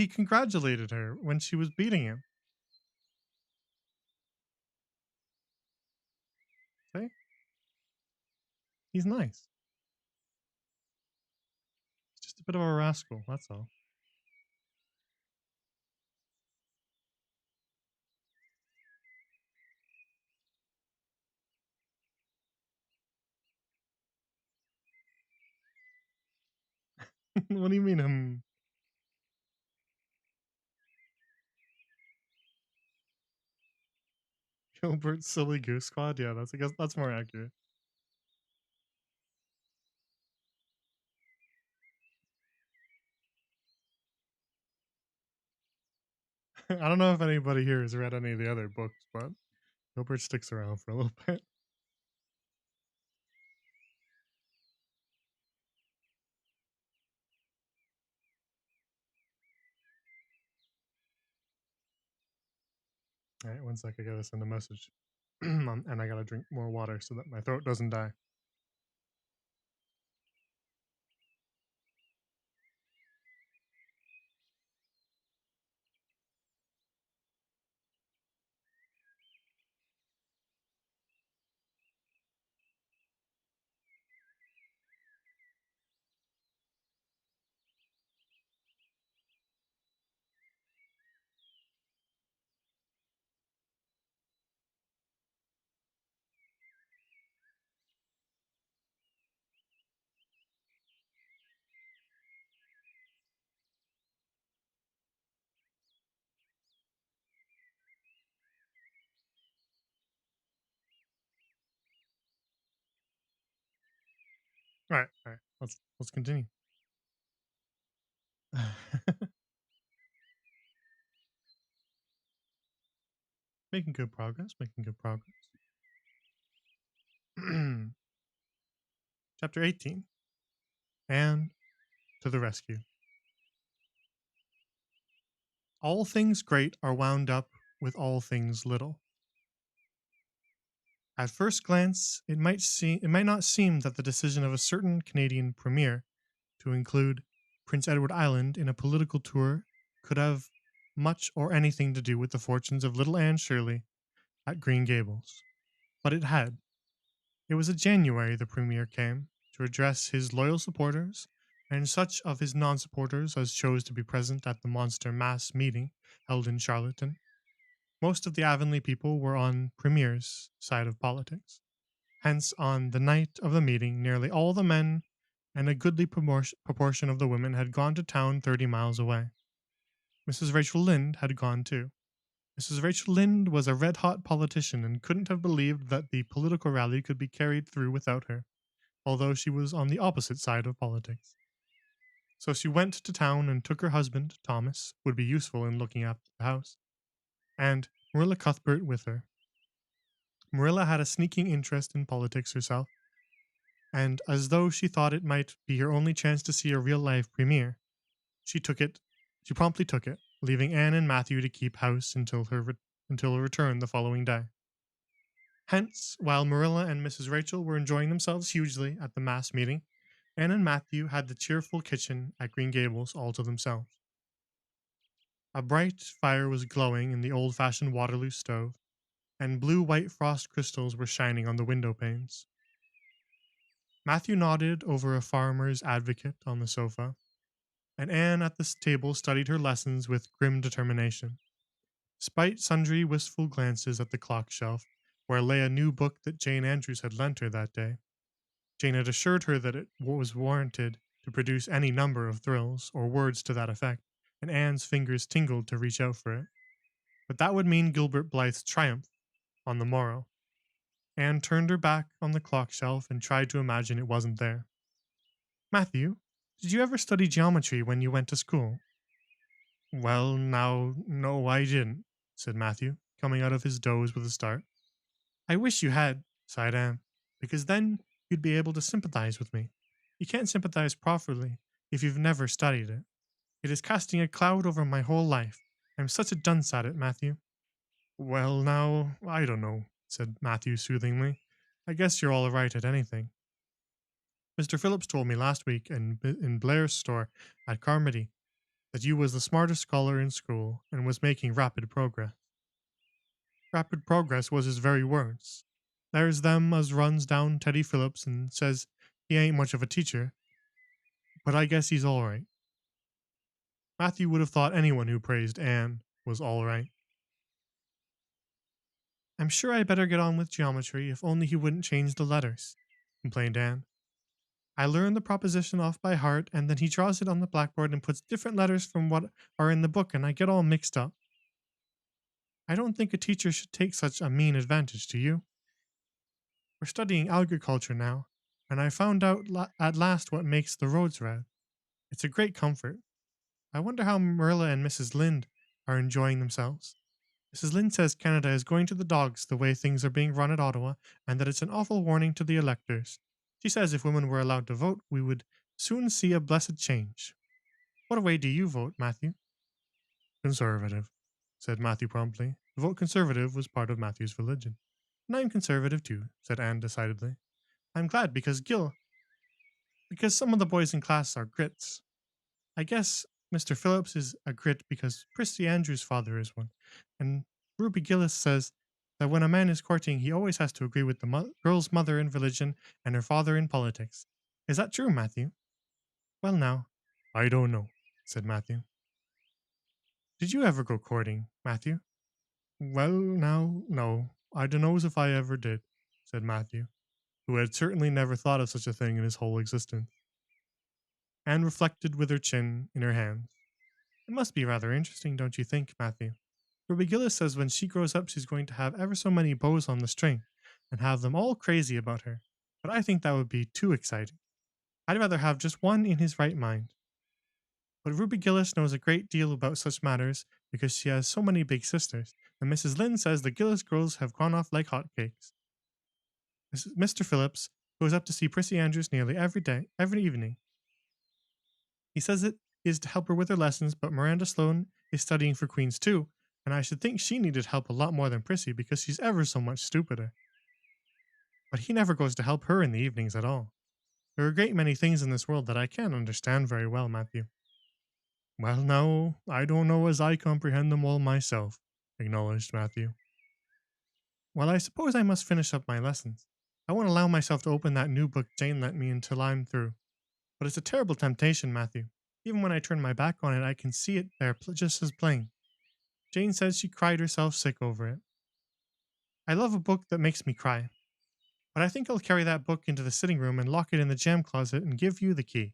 congratulated her when she was beating him. Okay? He's nice. He's just a bit of a rascal, that's all. What do you mean, Gilbert's Silly Goose Squad? Yeah, I guess that's more accurate. I don't know if anybody here has read any of the other books, but Gilbert sticks around for a little bit. All right, one sec. I gotta send a message, and I gotta drink more water so that my throat doesn't die. All right. Let's continue. Making good progress. Making good progress. Chapter 18. And to the rescue. All things great are wound up with all things little. At first glance, it might not seem that the decision of a certain Canadian premier to include Prince Edward Island in a political tour could have much or anything to do with the fortunes of little Anne Shirley at Green Gables. But it had. It was in January the premier came to address his loyal supporters and such of his non supporters as chose to be present at the monster mass meeting held in Charlottetown. Most of the Avonlea people were on Premier's side of politics. Hence, on the night of the meeting, nearly all the men and a goodly proportion of the women had gone to town 30 miles away. Mrs. Rachel Lynde had gone too. Mrs. Rachel Lynde was a red hot politician and couldn't have believed that the political rally could be carried through without her, although she was on the opposite side of politics. So she went to town and took her husband, Thomas, would be useful in looking after the house, and Marilla Cuthbert with her. Marilla had a sneaking interest in politics herself, and as though she thought it might be her only chance to see a real life premiere, she took it. She promptly took it, leaving Anne and Matthew to keep house until her return the following day. Hence, while Marilla and Mrs. Rachel were enjoying themselves hugely at the mass meeting, Anne and Matthew had the cheerful kitchen at Green Gables all to themselves. A bright fire was glowing in the old-fashioned Waterloo stove, and blue-white frost crystals were shining on the window panes. Matthew nodded over a farmer's advocate on the sofa, and Anne at the table studied her lessons with grim determination. Despite sundry wistful glances at the clock shelf, where lay a new book that Jane Andrews had lent her that day, Jane had assured her that it was warranted to produce any number of thrills, or words to that effect, and Anne's fingers tingled to reach out for it. But that would mean Gilbert Blythe's triumph on the morrow. Anne turned her back on the clock shelf and tried to imagine it wasn't there. Matthew, did you ever study geometry when you went to school? Well, now, no, I didn't, said Matthew, coming out of his doze with a start. I wish you had, sighed Anne, because then you'd be able to sympathize with me. You can't sympathize properly if you've never studied it. It is casting a cloud over my whole life. I'm such a dunce at it, Matthew. Well, now, I don't know, said Matthew soothingly. I guess you're all right at anything. Mr. Phillips told me last week in Blair's store at Carmody that you was the smartest scholar in school and was making rapid progress. Rapid progress was his very words. There's them as runs down Teddy Phillips and says he ain't much of a teacher, but I guess he's all right. Matthew would have thought anyone who praised Anne was all right. I'm sure I'd better get on with geometry if only he wouldn't change the letters, complained Anne. I learn the proposition off by heart, and then he draws it on the blackboard and puts different letters from what are in the book, and I get all mixed up. I don't think a teacher should take such a mean advantage, do you? We're studying agriculture now, and I found out at last what makes the roads red. It's a great comfort. I wonder how Marilla and Mrs. Lynde are enjoying themselves. Mrs. Lynde says Canada is going to the dogs the way things are being run at Ottawa, and that it's an awful warning to the electors. She says if women were allowed to vote, we would soon see a blessed change. What way do you vote, Matthew? Conservative, said Matthew promptly. The vote conservative was part of Matthew's religion. And I'm conservative too, said Anne decidedly. I'm glad because some of the boys in class are grits. I guess Mr. Phillips is a grit because Prissy Andrews' father is one, and Ruby Gillis says that when a man is courting, he always has to agree with the girl's mother in religion and her father in politics. Is that true, Matthew? Well, now, I don't know, said Matthew. Did you ever go courting, Matthew? Well, now, no. I dunno's if I ever did, said Matthew, who had certainly never thought of such a thing in his whole existence. Anne reflected with her chin in her hands. It must be rather interesting, don't you think, Matthew? Ruby Gillis says when she grows up she's going to have ever so many bows on the string, and have them all crazy about her. But I think that would be too exciting. I'd rather have just one in his right mind. But Ruby Gillis knows a great deal about such matters because she has so many big sisters, and Mrs. Lynde says the Gillis girls have gone off like hotcakes. Mr. Phillips goes up to see Prissy Andrews nearly every evening. He says it is to help her with her lessons, but Miranda Sloane is studying for Queen's too, and I should think she needed help a lot more than Prissy because she's ever so much stupider. But he never goes to help her in the evenings at all. There are a great many things in this world that I can't understand very well, Matthew. Well, now, I don't know as I comprehend them all myself, acknowledged Matthew. Well, I suppose I must finish up my lessons. I won't allow myself to open that new book Jane lent me until I'm through. But it's a terrible temptation, Matthew. Even when I turn my back on it, I can see it there just as plain. Jane says she cried herself sick over it. I love a book that makes me cry. But I think I'll carry that book into the sitting room and lock it in the jam closet and give you the key.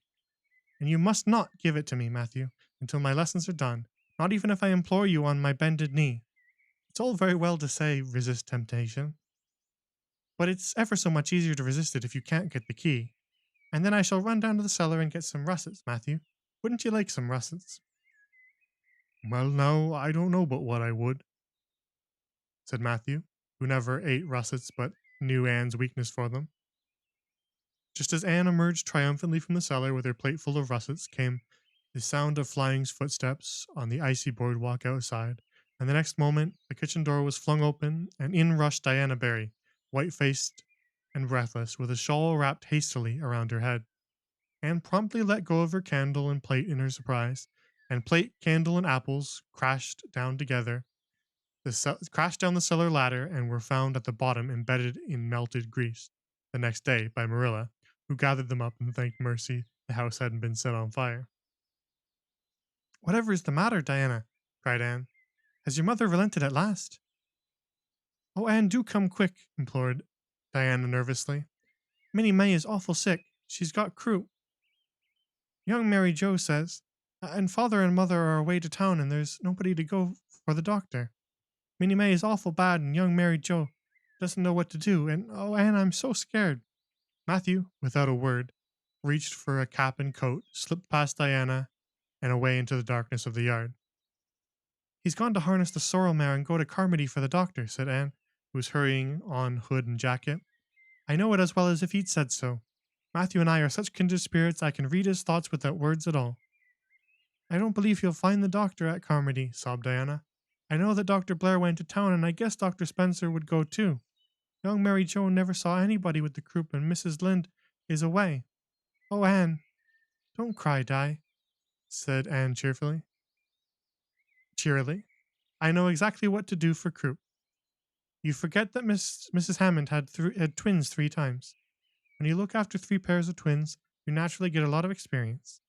And you must not give it to me, Matthew, until my lessons are done, not even if I implore you on my bended knee. It's all very well to say resist temptation, but it's ever so much easier to resist it if you can't get the key. And then I shall run down to the cellar and get some russets, Matthew. Wouldn't you like some russets? Well, no, I don't know but what I would, said Matthew, who never ate russets but knew Anne's weakness for them. Just as Anne emerged triumphantly from the cellar with her plate full of russets came the sound of flying footsteps on the icy boardwalk outside, and the next moment the kitchen door was flung open and in rushed Diana Barry, white-faced and breathless, with a shawl wrapped hastily around her head. Anne promptly let go of her candle and plate in her surprise, and plate, candle, and apples crashed down together. Crashed down the cellar ladder and were found at the bottom embedded in melted grease the next day by Marilla, who gathered them up and thanked mercy the house hadn't been set on fire. Whatever is the matter, Diana? Cried Anne. Has your mother relented at last? Oh, Anne, do come quick, implored Diana nervously. Minnie May is awful sick. She's got croup. Young Mary Joe says, and father and mother are away to town and there's nobody to go for the doctor. Minnie May is awful bad and young Mary Joe doesn't know what to do, and oh, Anne, I'm so scared. Matthew, without a word, reached for a cap and coat, slipped past Diana, and away into the darkness of the yard. He's gone to harness the sorrel mare and go to Carmody for the doctor, said Anne, who was hurrying on hood and jacket. I know it as well as if he'd said so. Matthew and I are such kindred spirits I can read his thoughts without words at all. I don't believe he'll find the doctor at Carmody, sobbed Diana. I know that Dr. Blair went to town, and I guess Dr. Spencer would go too. Young Mary Joe never saw anybody with the croup, and Mrs. Lynde is away. Oh, Anne, don't cry, Di, said Anne cheerily. I know exactly what to do for croup. You forget that Mrs. Hammond had twins 3 times. When you look after 3 pairs of twins, you naturally get a lot of experience.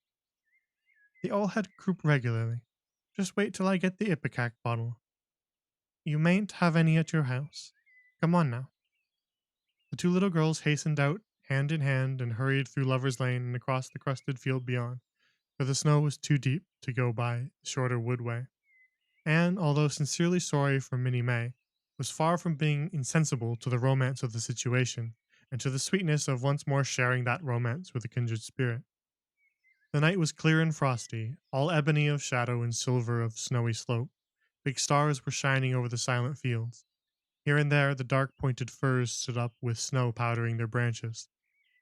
They all had croup regularly. Just wait till I get the ipecac bottle. You mayn't have any at your house. Come on now." The 2 little girls hastened out hand in hand and hurried through Lover's Lane and across the crusted field beyond, for the snow was too deep to go by the shorter woodway. Anne, although sincerely sorry for Minnie May, was far from being insensible to the romance of the situation and to the sweetness of once more sharing that romance with a kindred spirit. The night was clear and frosty, all ebony of shadow and silver of snowy slope. Big stars were shining over the silent fields. Here and there the dark pointed firs stood up with snow powdering their branches,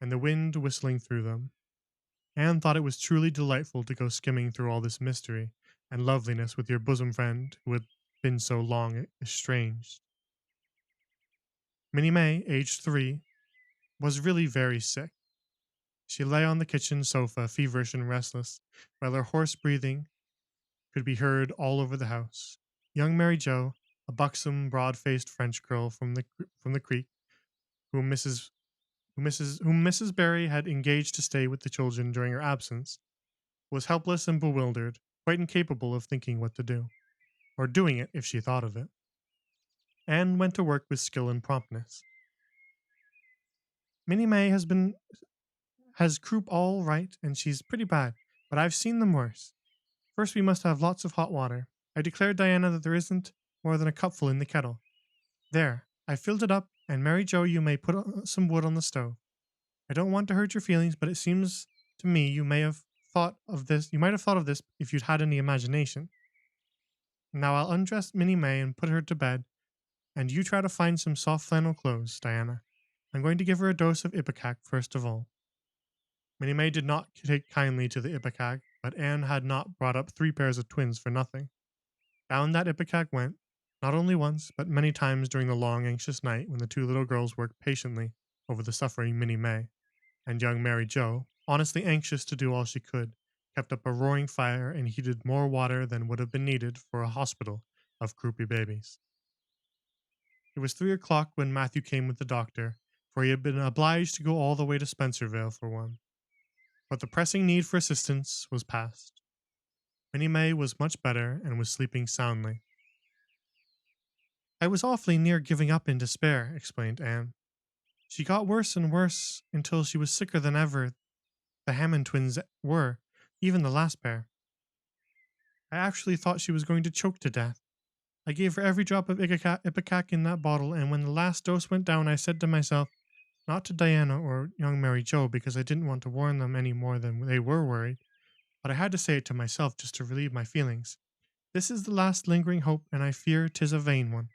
and the wind whistling through them. Anne thought it was truly delightful to go skimming through all this mystery and loveliness with your bosom friend who had been so long estranged. Minnie May, aged 3, was really very sick. She lay on the kitchen sofa, feverish and restless, while her hoarse breathing could be heard all over the house. Young Mary Joe, a buxom, broad-faced French girl from the creek, whom Mrs. Barry had engaged to stay with the children during her absence, was helpless and bewildered, quite incapable of thinking what to do, or doing it if she thought of it. Anne went to work with skill and promptness. Minnie May has croup all right, and she's pretty bad, but I've seen them worse. First, we must have lots of hot water. I declare, Diana, that there isn't more than a cupful in the kettle. There, I filled it up, and Mary Joe, you may put some wood on the stove. I don't want to hurt your feelings, but it seems to me you may have thought of this. You might have thought of this if you'd had any imagination. Now I'll undress Minnie May and put her to bed, and you try to find some soft flannel clothes, Diana. I'm going to give her a dose of ipecac first of all. Minnie May did not take kindly to the ipecac, but Anne had not brought up 3 pairs of twins for nothing. Down that ipecac went, not only once, but many times during the long, anxious night when the 2 little girls worked patiently over the suffering Minnie May, and young Mary Joe, honestly anxious to do all she could, kept up a roaring fire and heated more water than would have been needed for a hospital of croupy babies. It was 3 o'clock when Matthew came with the doctor, for he had been obliged to go all the way to Spencervale for one. But the pressing need for assistance was past. Minnie May was much better and was sleeping soundly. I was awfully near giving up in despair, explained Anne. She got worse and worse until she was sicker than ever the Hammond twins were, even the last pair. I actually thought she was going to choke to death. I gave her every drop of ipecac in that bottle, and when the last dose went down, I said to myself, not to Diana or young Mary Joe, because I didn't want to warn them any more than they were worried, but I had to say it to myself just to relieve my feelings. This is the last lingering hope, and I fear 'tis a vain one.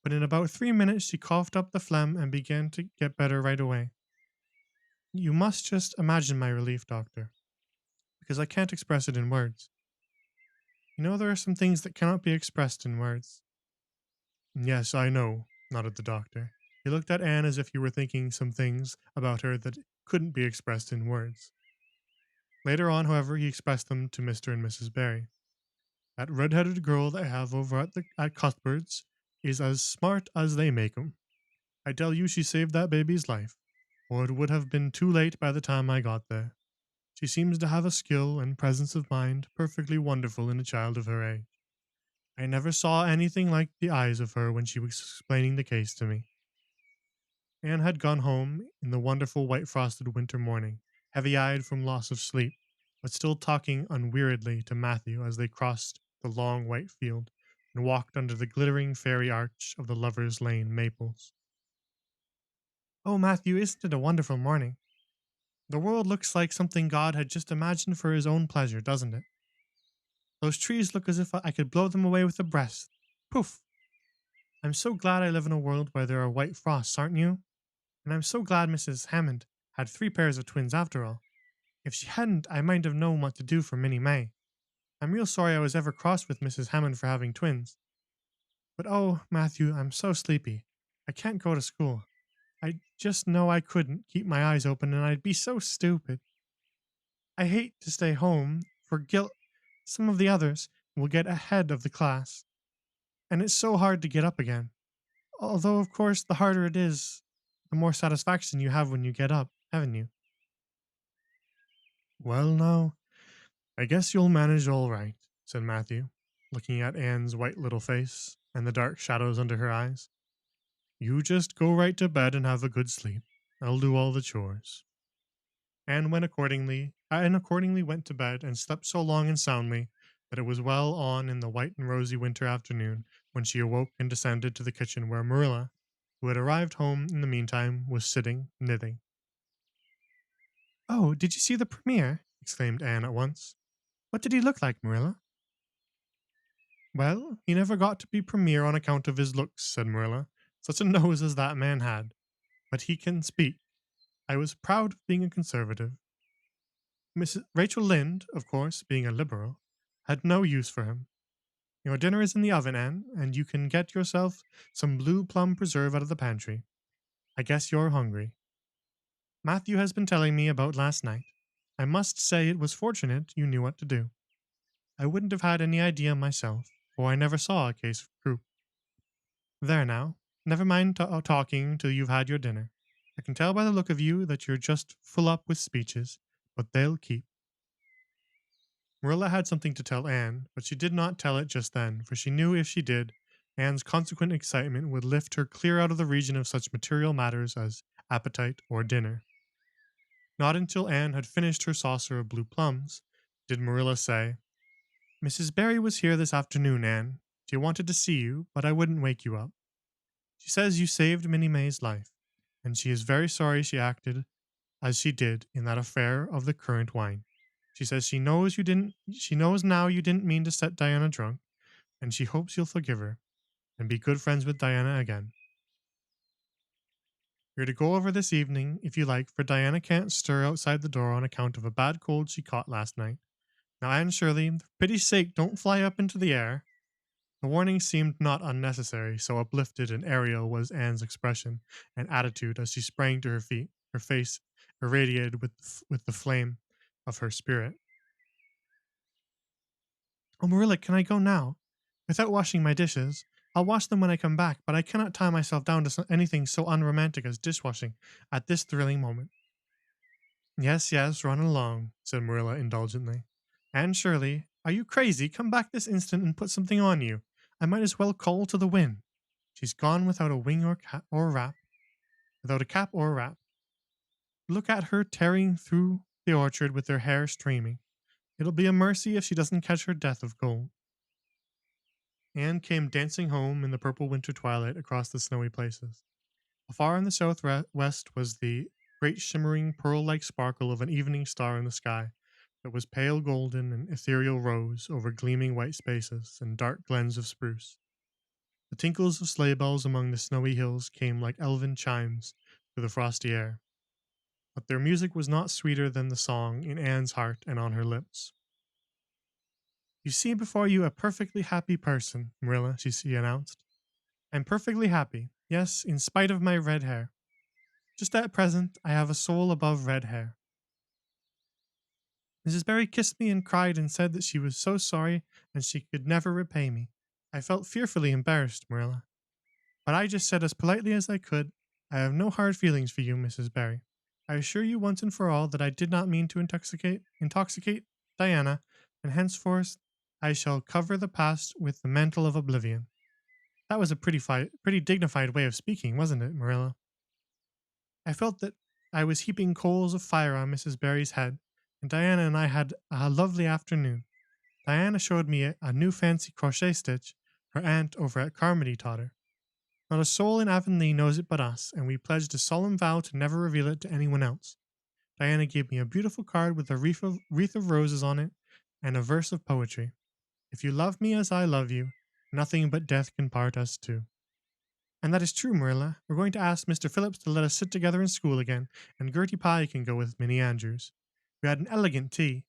But in about 3 minutes she coughed up the phlegm and began to get better right away. You must just imagine my relief, doctor, because I can't express it in words. You know there are some things that cannot be expressed in words. Yes, I know, nodded the doctor. He looked at Anne as if he were thinking some things about her that couldn't be expressed in words. Later on, however, he expressed them to Mr. and Mrs. Barry. That red-headed girl they have over at Cuthbert's is as smart as they make 'em. I tell you she saved that baby's life, or it would have been too late by the time I got there. She seems to have a skill and presence of mind perfectly wonderful in a child of her age. I never saw anything like the eyes of her when she was explaining the case to me. Anne had gone home in the wonderful white frosted winter morning, heavy-eyed from loss of sleep, but still talking unweariedly to Matthew as they crossed the long white field and walked under the glittering fairy arch of the Lover's Lane maples. Oh, Matthew, isn't it a wonderful morning? The world looks like something God had just imagined for his own pleasure, doesn't it? Those trees look as if I could blow them away with a breath. Poof! I'm so glad I live in a world where there are white frosts, aren't you? And I'm so glad Mrs. Hammond had 3 pairs of twins after all. If she hadn't, I might have known what to do for Minnie May. I'm real sorry I was ever cross with Mrs. Hammond for having twins. But oh, Matthew, I'm so sleepy. I can't go to school. I just know I couldn't keep my eyes open and I'd be so stupid. I hate to stay home for guilt. Some of the others will get ahead of the class. And it's so hard to get up again. Although, of course, the harder it is, the more satisfaction you have when you get up, haven't you? Well, now, I guess you'll manage all right, said Matthew, looking at Anne's white little face and the dark shadows under her eyes. You just go right to bed and have a good sleep. I'll do all the chores. Anne accordingly went to bed and slept so long and soundly that it was well on in the white and rosy winter afternoon when she awoke and descended to the kitchen where Marilla, who had arrived home in the meantime, was sitting knitting. Oh, did you see the premiere? Exclaimed Anne at once. What did he look like, Marilla? Well, he never got to be premier on account of his looks, said Marilla. Such a nose as that man had. But he can speak. I was proud of being a conservative. Mrs. Rachel Lynde, of course, being a liberal, had no use for him. Your dinner is in the oven, Anne, and you can get yourself some blue plum preserve out of the pantry. I guess you're hungry. Matthew has been telling me about last night. I must say it was fortunate you knew what to do. I wouldn't have had any idea myself, for I never saw a case of croup. There now, never mind talking till you've had your dinner. I can tell by the look of you that you're just full up with speeches, but they'll keep. Marilla had something to tell Anne, but she did not tell it just then, for she knew if she did, Anne's consequent excitement would lift her clear out of the region of such material matters as appetite or dinner. Not until Anne had finished her saucer of blue plums did Marilla say, Mrs. Barry was here this afternoon, Anne. She wanted to see you, but I wouldn't wake you up. She says you saved Minnie May's life, and she is very sorry she acted as she did in that affair of the currant wine. She says she knows now you didn't mean to set Diana drunk, and she hopes you'll forgive her and be good friends with Diana again. You're to go over this evening, if you like, for Diana can't stir outside the door on account of a bad cold she caught last night. Now, Anne Shirley, for pity's sake, don't fly up into the air. The warning seemed not unnecessary, so uplifted and aerial was Anne's expression and attitude as she sprang to her feet, her face irradiated with the flame of her spirit. Oh, Marilla, can I go now? Without washing my dishes. I'll wash them when I come back, but I cannot tie myself down to anything so unromantic as dishwashing at this thrilling moment. Yes, yes, run along, said Marilla indulgently. Anne Shirley, are you crazy? Come back this instant and put something on you. I might as well call to the wind. She's gone without a wing or wrap, without a cap or wrap. Look at her tearing through the orchard with her hair streaming. It'll be a mercy if she doesn't catch her death of cold. Anne came dancing home in the purple winter twilight across the snowy places. Afar in the southwest was the great shimmering pearl-like sparkle of an evening star in the sky that was pale golden and ethereal rose over gleaming white spaces and dark glens of spruce. The tinkles of sleigh bells among the snowy hills came like elven chimes through the frosty air, but their music was not sweeter than the song in Anne's heart and on her lips. You see before you a perfectly happy person, Marilla, she announced. I'm perfectly happy, yes, in spite of my red hair. Just at present, I have a soul above red hair. Mrs. Barry kissed me and cried and said that she was so sorry and she could never repay me. I felt fearfully embarrassed, Marilla. But I just said as politely as I could, I have no hard feelings for you, Mrs. Barry. I assure you once and for all that I did not mean to intoxicate Diana, and henceforth I shall cover the past with the mantle of oblivion. That was a pretty dignified way of speaking, wasn't it, Marilla? I felt that I was heaping coals of fire on Mrs. Barry's head, and Diana and I had a lovely afternoon. Diana showed me a new fancy crochet stitch her aunt over at Carmody taught her. Not a soul in Avonlea knows it but us, and we pledged a solemn vow to never reveal it to anyone else. Diana gave me a beautiful card with a wreath of roses on it and a verse of poetry. If you love me as I love you, nothing but death can part us two. And that is true, Marilla. We're going to ask Mr. Phillips to let us sit together in school again, and Gertie Pye can go with Minnie Andrews. We had an elegant tea.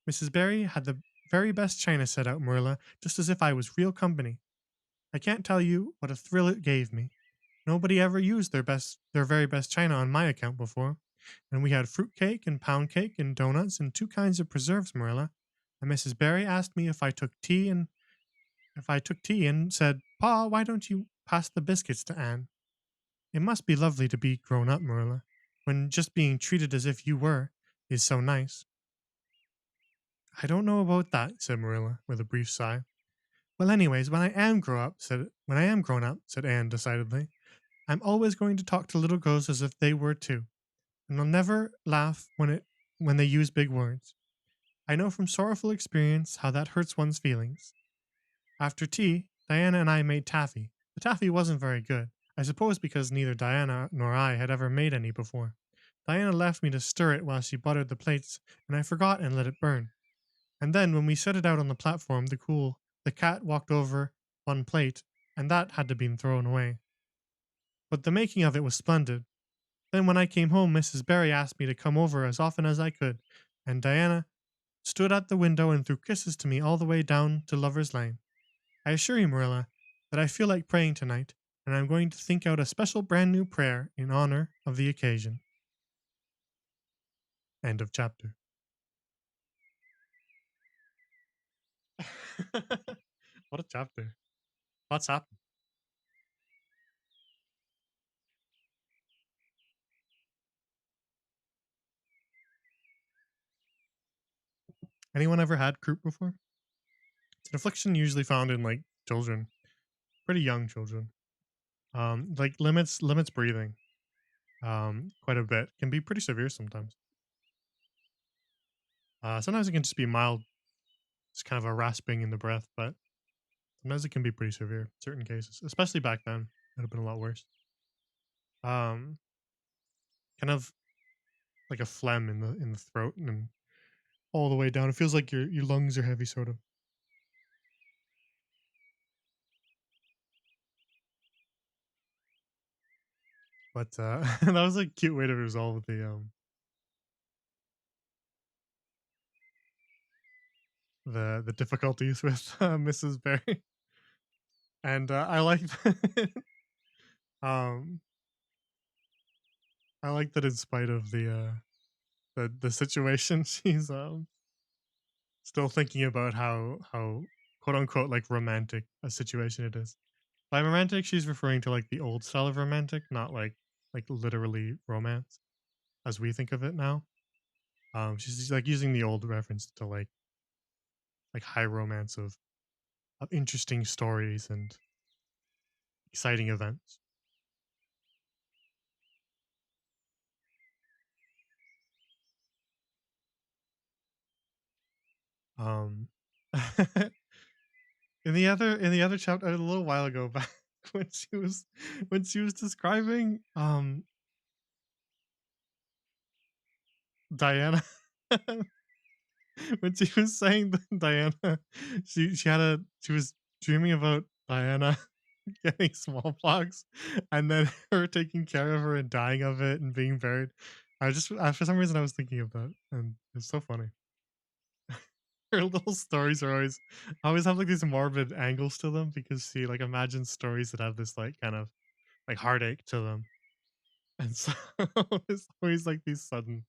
Mrs. Barry had the very best china set out, Marilla, just as if I was real company. I can't tell you what a thrill it gave me. Nobody ever used their very best china on my account before. And we had fruit cake and pound cake and donuts and two kinds of preserves, Marilla. And Mrs. Barry asked me if I took tea and said, Pa, why don't you passed the biscuits to Anne. It must be lovely to be grown up, Marilla, when just being treated as if you were is so nice. I don't know about that, said Marilla, with a brief sigh. Well, anyways, when I am grown up, said Anne decidedly, I'm always going to talk to little girls as if they were too, and I'll never laugh when they use big words. I know from sorrowful experience how that hurts one's feelings. After tea, Diana and I made taffy. The taffy wasn't very good, I suppose because neither Diana nor I had ever made any before. Diana left me to stir it while she buttered the plates, and I forgot and let it burn. And then, when we set it out on the platform to cool, the cat walked over one plate, and that had to be thrown away. But the making of it was splendid. Then, when I came home, Mrs. Barry asked me to come over as often as I could, and Diana stood at the window and threw kisses to me all the way down to Lover's Lane. I assure you, Marilla, that I feel like praying tonight, and I'm going to think out a special brand new prayer in honor of the occasion. End of chapter. What a chapter. What's happened? Anyone ever had croup before? It's an affliction usually found in like children, pretty young children. Like limits breathing. Quite a bit. Can be pretty severe sometimes. Sometimes it can just be mild, just kind of a rasping in the breath, but sometimes it can be pretty severe in certain cases, especially back then. It would have been a lot worse. Um, Kind of like a phlegm in the throat and all the way down. It feels like your lungs are heavy, sort of. But that was a cute way to resolve the difficulties with Mrs. Barry, and I like um I like that in spite of the situation, she's still thinking about how quote unquote like romantic a situation it is. By romantic, she's referring to like the old style of romantic, not like literally romance as we think of it now. She's like using the old reference to like high romance of interesting stories and exciting events. Um, in the other chapter, a little while ago, back when she was describing Diana, when she was saying that Diana, she was dreaming about Diana getting smallpox, and then her taking care of her and dying of it and being buried. For some reason I was thinking of that, and it's so funny. Her little stories are always have like these morbid angles to them because she like imagines stories that have this like kind of like heartache to them, and so it's always like these sudden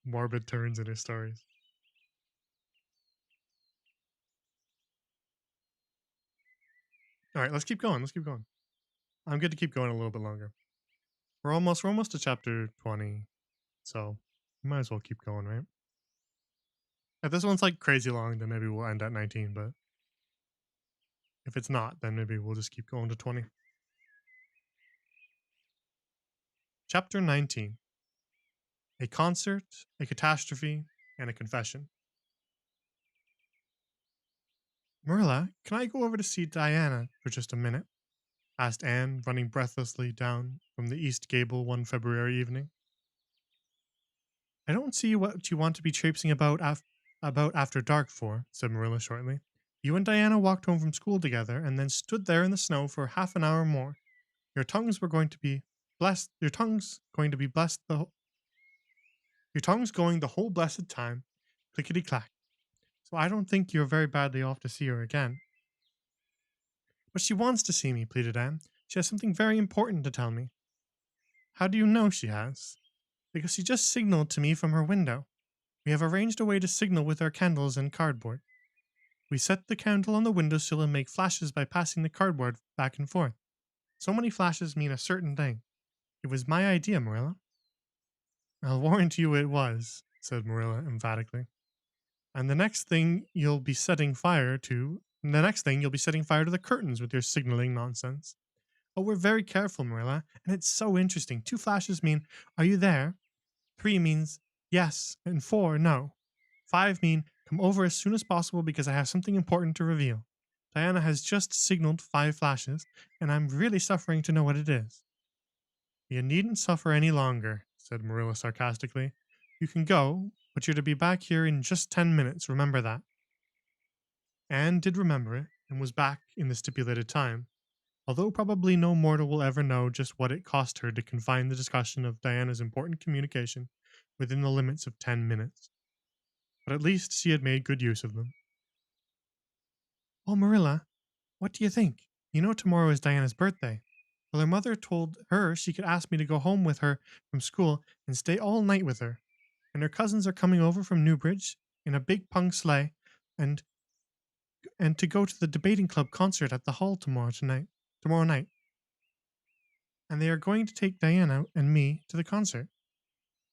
morbid turns in her stories. All right, let's keep going. Let's keep going. I'm good to keep going a little bit longer. We're almost to chapter 20, so we might as well keep going, right? If this one's like crazy long, then maybe we'll end at 19. But if it's not, then maybe we'll just keep going to 20. Chapter 19: A concert, a catastrophe, and a confession. Marilla, can I go over to see Diana for just a minute? Asked Anne, running breathlessly down from the east gable one February evening. I don't see what you want to be traipsing about after dark for, said Marilla shortly. You and Diana walked home from school together and then stood there in the snow for half an hour more. Your tongues were going to be blessed. Your tongue's going to be blessed your tongue's going the whole blessed time, clickety clack. So I don't think you're very badly off to see her again. But she wants to see me, pleaded Anne. She has something very important to tell me. How do you know she has? Because she just signaled to me from her window. We have arranged a way to signal with our candles and cardboard. We set the candle on the windowsill and make flashes by passing the cardboard back and forth. So many flashes mean a certain thing. It was my idea, Marilla. I'll warrant you it was, said Marilla emphatically. And the next thing you'll be setting fire to the curtains with your signaling nonsense. Oh, we're very careful, Marilla, and it's so interesting. 2 flashes mean, are you there? 3 means, yes, and 4, no. 5 mean, come over as soon as possible because I have something important to reveal. Diana has just signaled 5 flashes, and I'm really suffering to know what it is. You needn't suffer any longer, said Marilla sarcastically. You can go, but you're to be back here in just 10 minutes, remember that. Anne did remember it, and was back in the stipulated time, although probably no mortal will ever know just what it cost her to confine the discussion of Diana's important communication within the limits of 10 minutes. But at least she had made good use of them. Oh, Marilla, what do you think? You know tomorrow is Diana's birthday. Well, her mother told her she could ask me to go home with her from school and stay all night with her. And her cousins are coming over from Newbridge in a big pung sleigh and to go to the debating club concert at the hall tomorrow night. And they are going to take Diana and me to the concert.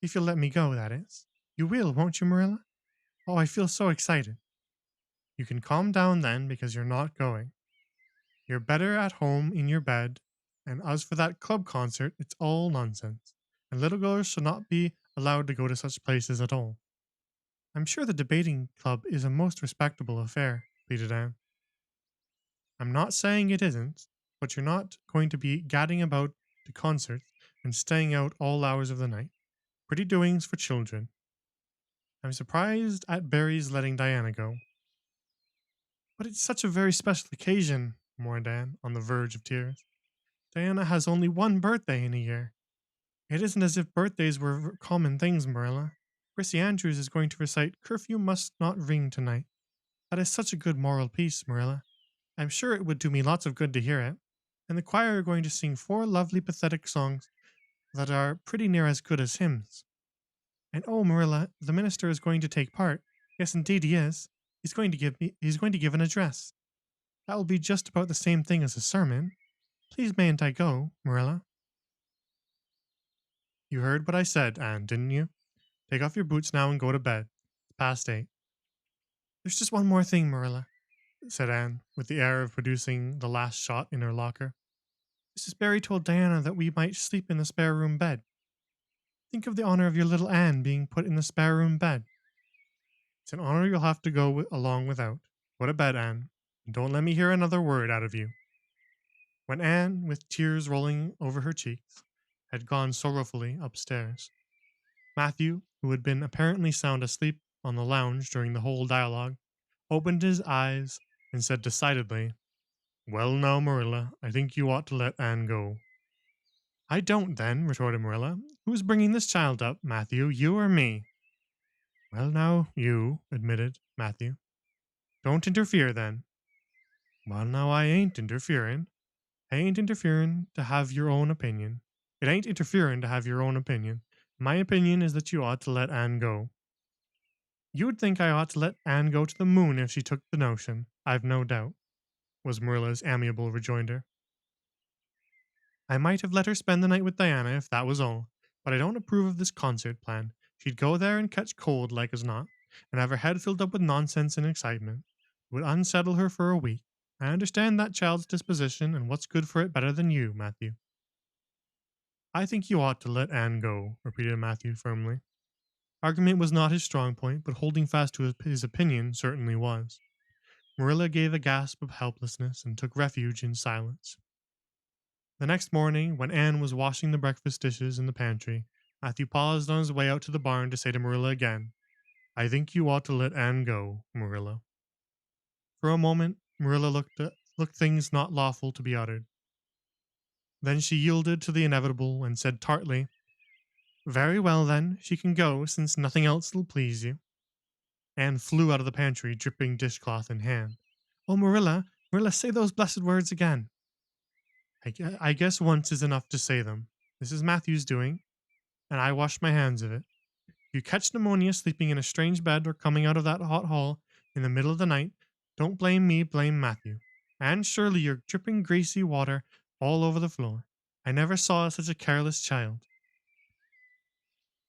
If you'll let me go, that is. You will, won't you, Marilla? Oh, I feel so excited. You can calm down then because you're not going. You're better at home in your bed, and as for that club concert, it's all nonsense, and little girls should not be allowed to go to such places at all. I'm sure the debating club is a most respectable affair, pleaded Anne. I'm not saying it isn't, but you're not going to be gadding about to concerts and staying out all hours of the night. Pretty doings for children. I'm surprised at Barry's letting Diana go. But it's such a very special occasion, mourned Anne, on the verge of tears. Diana has only one birthday in a year. It isn't as if birthdays were common things, Marilla. Prissy Andrews is going to recite Curfew Must Not Ring tonight. That is such a good moral piece, Marilla. I'm sure it would do me lots of good to hear it. And the choir are going to sing 4 lovely pathetic songs that are pretty near as good as hymns. And oh, Marilla, the minister is going to take part. Yes, indeed he is. He's going to give an address. That will be just about the same thing as a sermon. Please mayn't I go, Marilla? You heard what I said, Anne, didn't you? Take off your boots now and go to bed. It's past 8. There's just one more thing, Marilla, said Anne, with the air of producing the last shot in her locker. Mrs. Barry told Diana that we might sleep in the spare room bed. Think of the honor of your little Anne being put in the spare room bed. It's an honor you'll have to go along without. Go to bed, Anne, and don't let me hear another word out of you. When Anne, with tears rolling over her cheeks, had gone sorrowfully upstairs, Matthew, who had been apparently sound asleep on the lounge during the whole dialogue, opened his eyes and said decidedly, Well now, Marilla, I think you ought to let Anne go. I don't then, retorted Marilla. Who's bringing this child up, Matthew, you or me? Well now, you, admitted Matthew. Don't interfere then. Well now, I ain't interfering. I ain't interfering to have your own opinion. It ain't interfering to have your own opinion. My opinion is that you ought to let Anne go. You would think I ought to let Anne go to the moon if she took the notion, I've no doubt, was Marilla's amiable rejoinder. I might have let her spend the night with Diana if that was all, but I don't approve of this concert plan. She'd go there and catch cold like as not, and have her head filled up with nonsense and excitement. It would unsettle her for a week. I understand that child's disposition and what's good for it better than you, Matthew. I think you ought to let Anne go, repeated Matthew firmly. Argument was not his strong point, but holding fast to his opinion certainly was. Marilla gave a gasp of helplessness and took refuge in silence. The next morning, when Anne was washing the breakfast dishes in the pantry, Matthew paused on his way out to the barn to say to Marilla again, I think you ought to let Anne go, Marilla. For a moment, Marilla looked things not lawful to be uttered. Then she yielded to the inevitable and said tartly, Very well, then, she can go, since nothing else will please you. Anne flew out of the pantry, dripping dishcloth in hand. Oh, Marilla, say those blessed words again. I guess once is enough to say them. This is Matthew's doing, and I wash my hands of it. If you catch pneumonia sleeping in a strange bed or coming out of that hot hall in the middle of the night, Don't blame me, blame Matthew. And surely you're dripping greasy water all over the floor. I never saw such a careless child.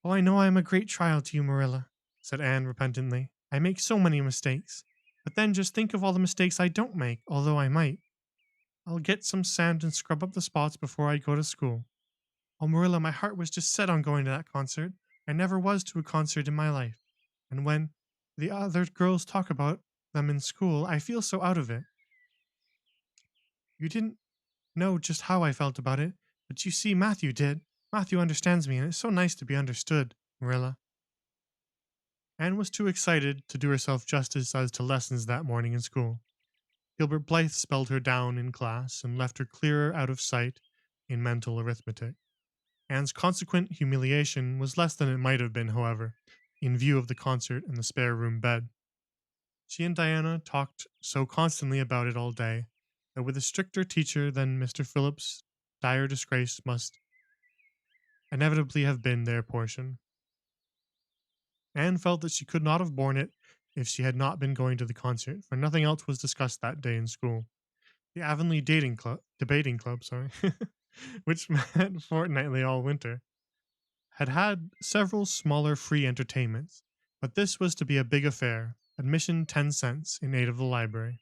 Oh, I know I am a great trial to you, Marilla, said Anne repentantly. I make so many mistakes. But then just think of all the mistakes I don't make, although I might. I'll get some sand and scrub up the spots before I go to school. Oh, Marilla, my heart was just set on going to that concert. I never was to a concert in my life. And when the other girls talk about them in school, I feel so out of it. You didn't know just how I felt about it, but you see, Matthew did. Matthew understands me, and it's so nice to be understood, Marilla. Anne was too excited to do herself justice as to lessons that morning in school. Gilbert Blythe spelled her down in class and left her clearer out of sight in mental arithmetic. Anne's consequent humiliation was less than it might have been, however, in view of the concert and the spare room bed. She and Diana talked so constantly about it all day that with a stricter teacher than Mr. Phillips, dire disgrace must inevitably have been their portion. Anne felt that she could not have borne it if she had not been going to the concert, for nothing else was discussed that day in school. The Avonlea debating club, which met fortnightly all winter, had several smaller free entertainments, but this was to be a big affair, admission 10 cents in aid of the library.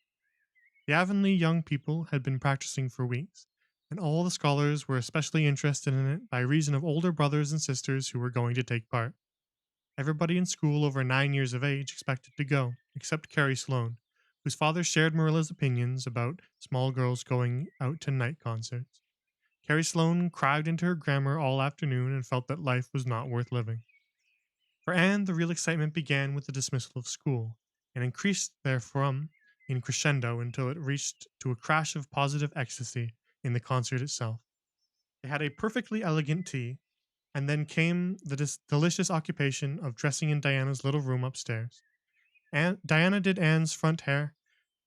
The Avonlea young people had been practicing for weeks, and all the scholars were especially interested in it by reason of older brothers and sisters who were going to take part. Everybody in school over 9 years of age expected to go, except Carrie Sloane, whose father shared Marilla's opinions about small girls going out to night concerts. Carrie Sloane cried into her grammar all afternoon and felt that life was not worth living. For Anne, the real excitement began with the dismissal of school, and increased therefrom in crescendo until it reached to a crash of positive ecstasy in the concert itself. They had a perfectly elegant tea, and then came the delicious occupation of dressing in Diana's little room upstairs. Diana did Anne's front hair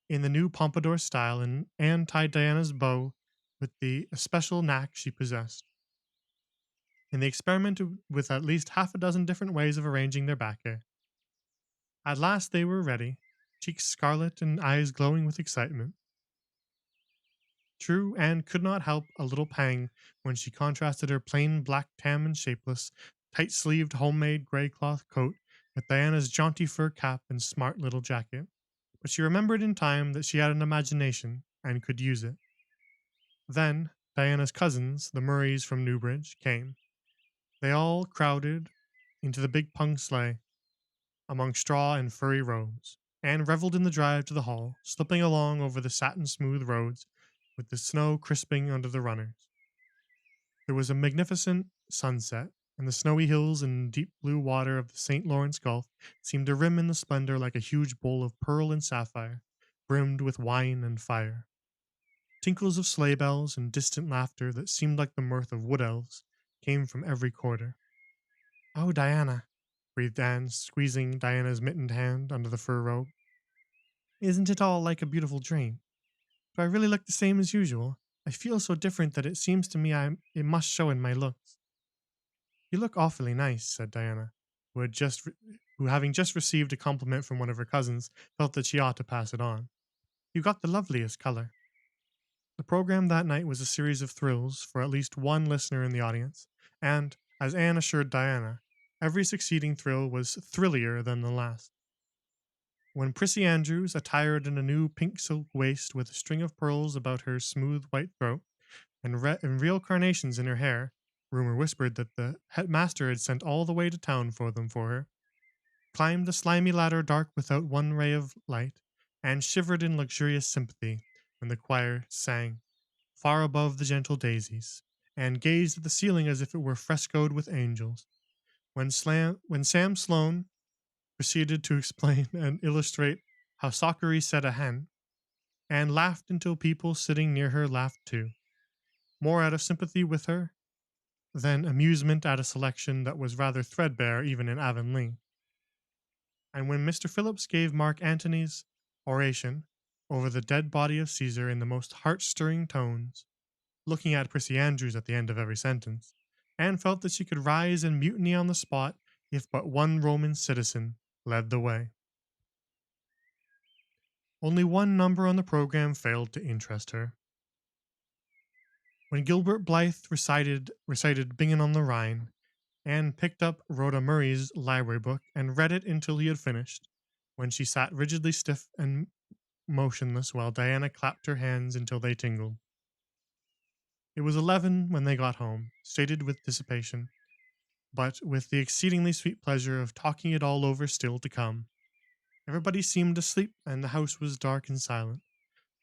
in the new pompadour style, and Anne tied Diana's bow with the especial knack she possessed. And they experimented with at least half a dozen different ways of arranging their back hair. At last they were ready, cheeks scarlet and eyes glowing with excitement. True, Anne could not help a little pang when she contrasted her plain black tam and shapeless, tight sleeved homemade gray cloth coat with Diana's jaunty fur cap and smart little jacket. But she remembered in time that she had an imagination and could use it. Then Diana's cousins, the Murrays from Newbridge, came. They all crowded into the big pung sleigh among straw and furry robes. Anne reveled in the drive to the hall, slipping along over the satin smooth roads with the snow crisping under the runners. There was a magnificent sunset, and the snowy hills and deep blue water of the St. Lawrence Gulf seemed to rim in the splendor like a huge bowl of pearl and sapphire, brimmed with wine and fire. Tinkles of sleigh bells and distant laughter that seemed like the mirth of wood elves came from every quarter. Oh, Diana, breathed Anne, squeezing Diana's mittened hand under the fur robe. Isn't it all like a beautiful dream? Do I really look the same as usual? I feel so different that it seems to me it must show in my looks. You look awfully nice, said Diana, who having just received a compliment from one of her cousins, felt that she ought to pass it on. You got the loveliest color. The program that night was a series of thrills for at least one listener in the audience, and, as Anne assured Diana, every succeeding thrill was thrillier than the last. When Prissy Andrews, attired in a new pink silk waist with a string of pearls about her smooth white throat and real carnations in her hair, rumor whispered that the headmaster had sent all the way to town for them for her, climbed the slimy ladder dark without one ray of light, and shivered in luxurious sympathy when the choir sang Far Above the Gentle Daisies, and gazed at the ceiling as if it were frescoed with angels. When Sam Sloane proceeded to explain and illustrate how Sockery set a hen, and laughed until people sitting near her laughed too, more out of sympathy with her than amusement at a selection that was rather threadbare even in Avonlea. And when Mr. Phillips gave Mark Antony's oration over the dead body of Caesar in the most heart-stirring tones, looking at Prissy Andrews at the end of every sentence, Anne felt that she could rise and mutiny on the spot if but one Roman citizen led the way. Only one number on the program failed to interest her. When Gilbert Blythe recited Bingen on the Rhine, Anne picked up Rhoda Murray's library book and read it until he had finished, when she sat rigidly stiff and motionless while Diana clapped her hands until they tingled. It was 11 when they got home, sated with dissipation, but with the exceedingly sweet pleasure of talking it all over still to come. Everybody seemed asleep, and the house was dark and silent.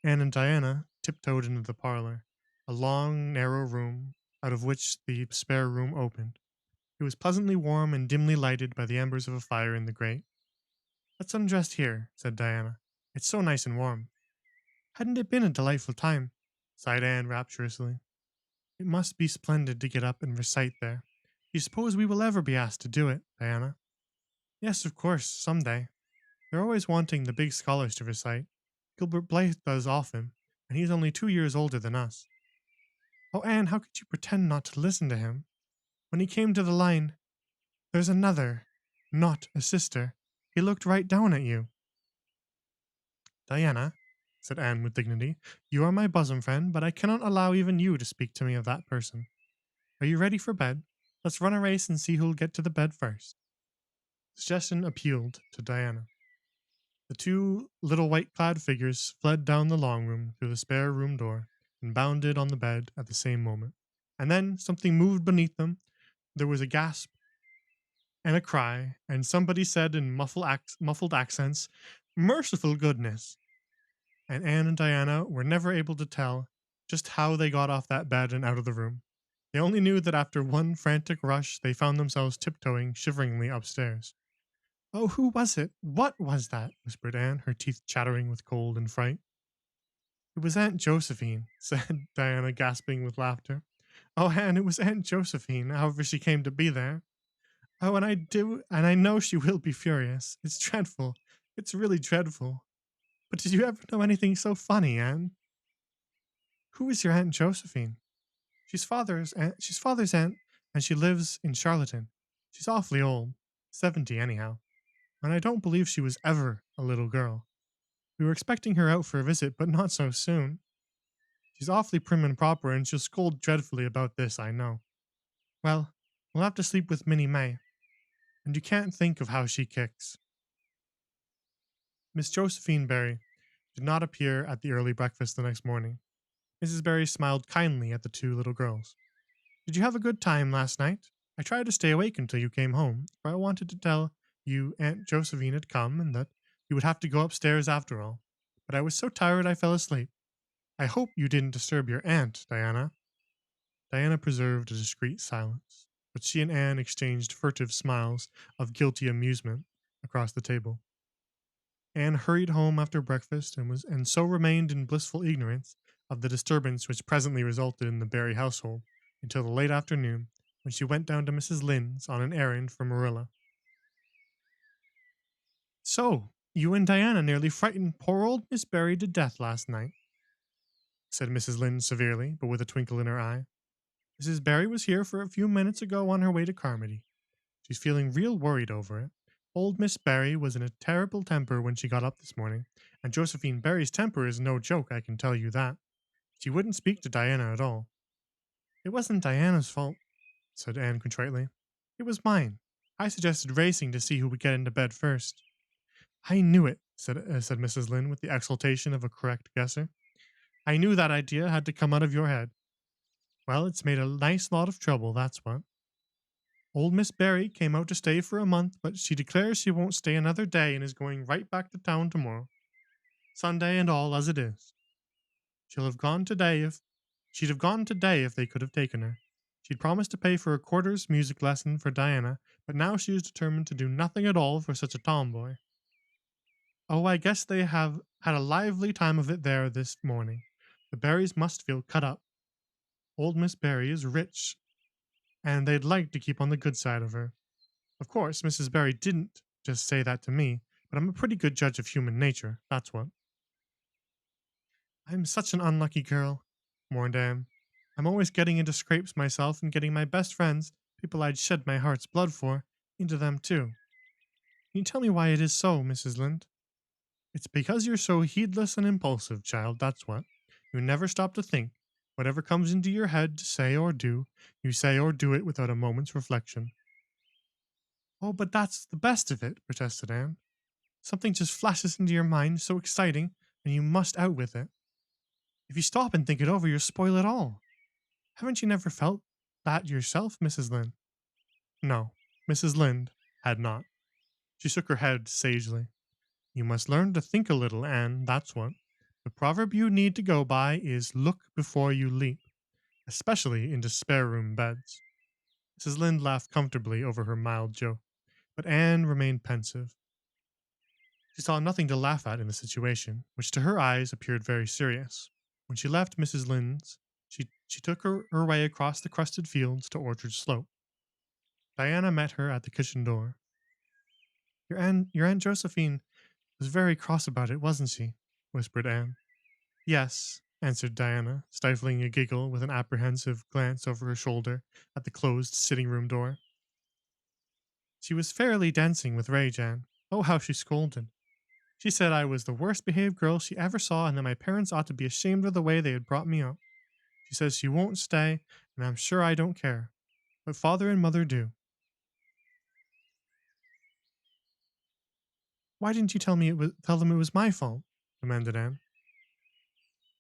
Anne and Diana tiptoed into the parlor, a long, narrow room, out of which the spare room opened. It was pleasantly warm and dimly lighted by the embers of a fire in the grate. "Let's undress here," said Diana. "It's so nice and warm." "Hadn't it been a delightful time?" sighed Anne rapturously. "It must be splendid to get up and recite there. Do you suppose we will ever be asked to do it, Diana?" "Yes, of course, some day. They're always wanting the big scholars to recite. Gilbert Blythe does often, and he's only 2 years older than us." "Oh, Anne, how could you pretend not to listen to him? When he came to the line, 'There's another, not a sister,' he looked right down at you." "Diana," said Anne with dignity, "you are my bosom friend, but I cannot allow even you to speak to me of that person. Are you ready for bed? Let's run a race and see who'll get to the bed first." The suggestion appealed to Diana. The two little white-clad figures fled down the long room through the spare room door and bounded on the bed at the same moment. And then something moved beneath them. There was a gasp and a cry, and somebody said in muffled accents, "Merciful goodness!" And Anne and Diana were never able to tell just how they got off that bed and out of the room. They only knew that after one frantic rush, they found themselves tiptoeing shiveringly upstairs. "Oh, who was it? What was that?" whispered Anne, her teeth chattering with cold and fright. "It was Aunt Josephine," said Diana, gasping with laughter. "Oh, Anne, it was Aunt Josephine, however she came to be there. Oh, and I know she will be furious. It's dreadful. It's really dreadful. But did you ever know anything so funny, Anne?" "Who is your Aunt Josephine?" She's father's aunt, and she lives in Charlottetown. She's awfully old, 70 anyhow, and I don't believe she was ever a little girl. We were expecting her out for a visit, but not so soon. She's awfully prim and proper, and she'll scold dreadfully about this, I know. Well, we'll have to sleep with Minnie May, and you can't think of how she kicks." Miss Josephine Barry did not appear at the early breakfast the next morning. Mrs. Barry smiled kindly at the two little girls. "Did you have a good time last night? I tried to stay awake until you came home, for I wanted to tell you Aunt Josephine had come and that you would have to go upstairs after all. But I was so tired I fell asleep. I hope you didn't disturb your aunt, Diana." Diana preserved a discreet silence, but she and Anne exchanged furtive smiles of guilty amusement across the table. Anne hurried home after breakfast and so remained in blissful ignorance of the disturbance which presently resulted in the Barry household until the late afternoon, when she went down to Mrs. Lynde's on an errand for Marilla. "So, you and Diana nearly frightened poor old Miss Barry to death last night," said Mrs. Lynde severely, but with a twinkle in her eye. "Mrs. Barry was here for a few minutes ago on her way to Carmody. She's feeling real worried over it. Old Miss Barry was in a terrible temper when she got up this morning, and Josephine Barry's temper is no joke, I can tell you that. She wouldn't speak to Diana at all." "It wasn't Diana's fault," said Anne contritely. "It was mine. I suggested racing to see who would get into bed first." "I knew it," said Mrs. Lynde with the exultation of a correct guesser. "I knew that idea had to come out of your head. Well, it's made a nice lot of trouble, that's what. Old Miss Barry came out to stay for a month, but she declares she won't stay another day and is going right back to town tomorrow. Sunday and all as it is. She'll have gone today if She'd have gone today if they could have taken her. She'd promised to pay for a quarter's music lesson for Diana, but now she is determined to do nothing at all for such a tomboy. Oh, I guess they have had a lively time of it there this morning. The Barrys must feel cut up. Old Miss Barry is rich, and they'd like to keep on the good side of her. Of course, Mrs. Barry didn't just say that to me, but I'm a pretty good judge of human nature, that's what." "I'm such an unlucky girl," mourned Anne. "I'm always getting into scrapes myself and getting my best friends, people I'd shed my heart's blood for, into them too. Can you tell me why it is so, Mrs. Lynde?" It's because you're so heedless and impulsive, child, that's what. You never stop to think. Whatever comes into your head to say or do, you say or do it without a moment's reflection. Oh, but that's the best of it, protested Anne. Something just flashes into your mind, so exciting, and you must out with it. If you stop and think it over, you'll spoil it all. Haven't you never felt that yourself, Mrs. Lynde? No, Mrs. Lynde had not. She shook her head sagely. You must learn to think a little, Anne, that's what. The proverb you need to go by is look before you leap, especially into spare room beds. Mrs. Lynde laughed comfortably over her mild joke, but Anne remained pensive. She saw nothing to laugh at in the situation, which to her eyes appeared very serious. When she left Mrs. Lynde's, she took her way across the crusted fields to Orchard Slope. Diana met her at the kitchen door. Your Aunt Josephine was very cross about it, wasn't she? Whispered Anne. Yes, answered Diana, stifling a giggle with an apprehensive glance over her shoulder at the closed sitting room door. She was fairly dancing with rage, Anne. Oh, how she scolded. She said I was the worst behaved girl she ever saw and that my parents ought to be ashamed of the way they had brought me up. She says she won't stay, and I'm sure I don't care. But father and mother do. Why didn't you tell them it was my fault? Demanded Anne.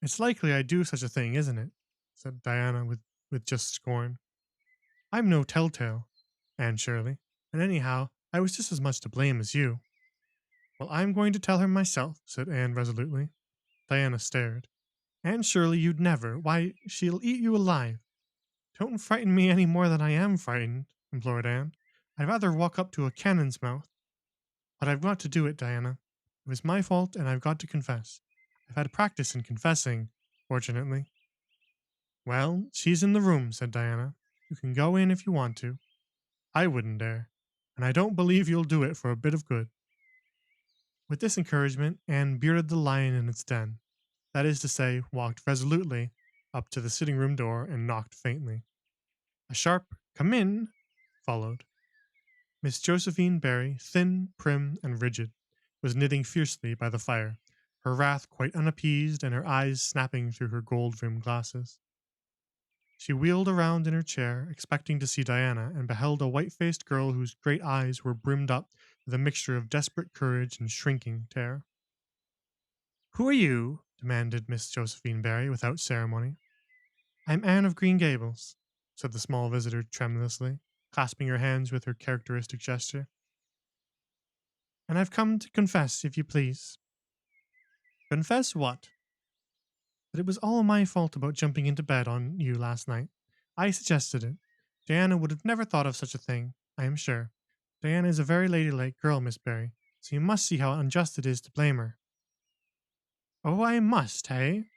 It's likely I'd do such a thing, isn't it? Said Diana with just scorn. I'm no telltale, Anne Shirley, and anyhow, I was just as much to blame as you. Well, I'm going to tell her myself, said Anne resolutely. Diana stared. Anne Shirley, you'd never. Why, she'll eat you alive. Don't frighten me any more than I am frightened, implored Anne. I'd rather walk up to a cannon's mouth. But I've got to do it, Diana. It was my fault, and I've got to confess. I've had practice in confessing, fortunately. Well, she's in the room, said Diana. You can go in if you want to. I wouldn't dare, and I don't believe you'll do it for a bit of good. With this encouragement, Anne bearded the lion in its den. That is to say, walked resolutely up to the sitting room door and knocked faintly. A sharp "Come in" followed. Miss Josephine Barry, thin, prim, and rigid, was knitting fiercely by the fire, her wrath quite unappeased and her eyes snapping through her gold-rimmed glasses. She wheeled around in her chair, expecting to see Diana, and beheld a white-faced girl whose great eyes were brimmed up with a mixture of desperate courage and shrinking terror. "Who are you?" demanded Miss Josephine Barry without ceremony. "I'm Anne of Green Gables," said the small visitor tremulously, clasping her hands with her characteristic gesture. "And I've come to confess, if you please." "Confess what?" "That it was all my fault about jumping into bed on you last night. I suggested it. Diana would have never thought of such a thing, I am sure. Diana is a very ladylike girl, Miss Barry, so you must see how unjust it is to blame her." "Oh, I must, hey?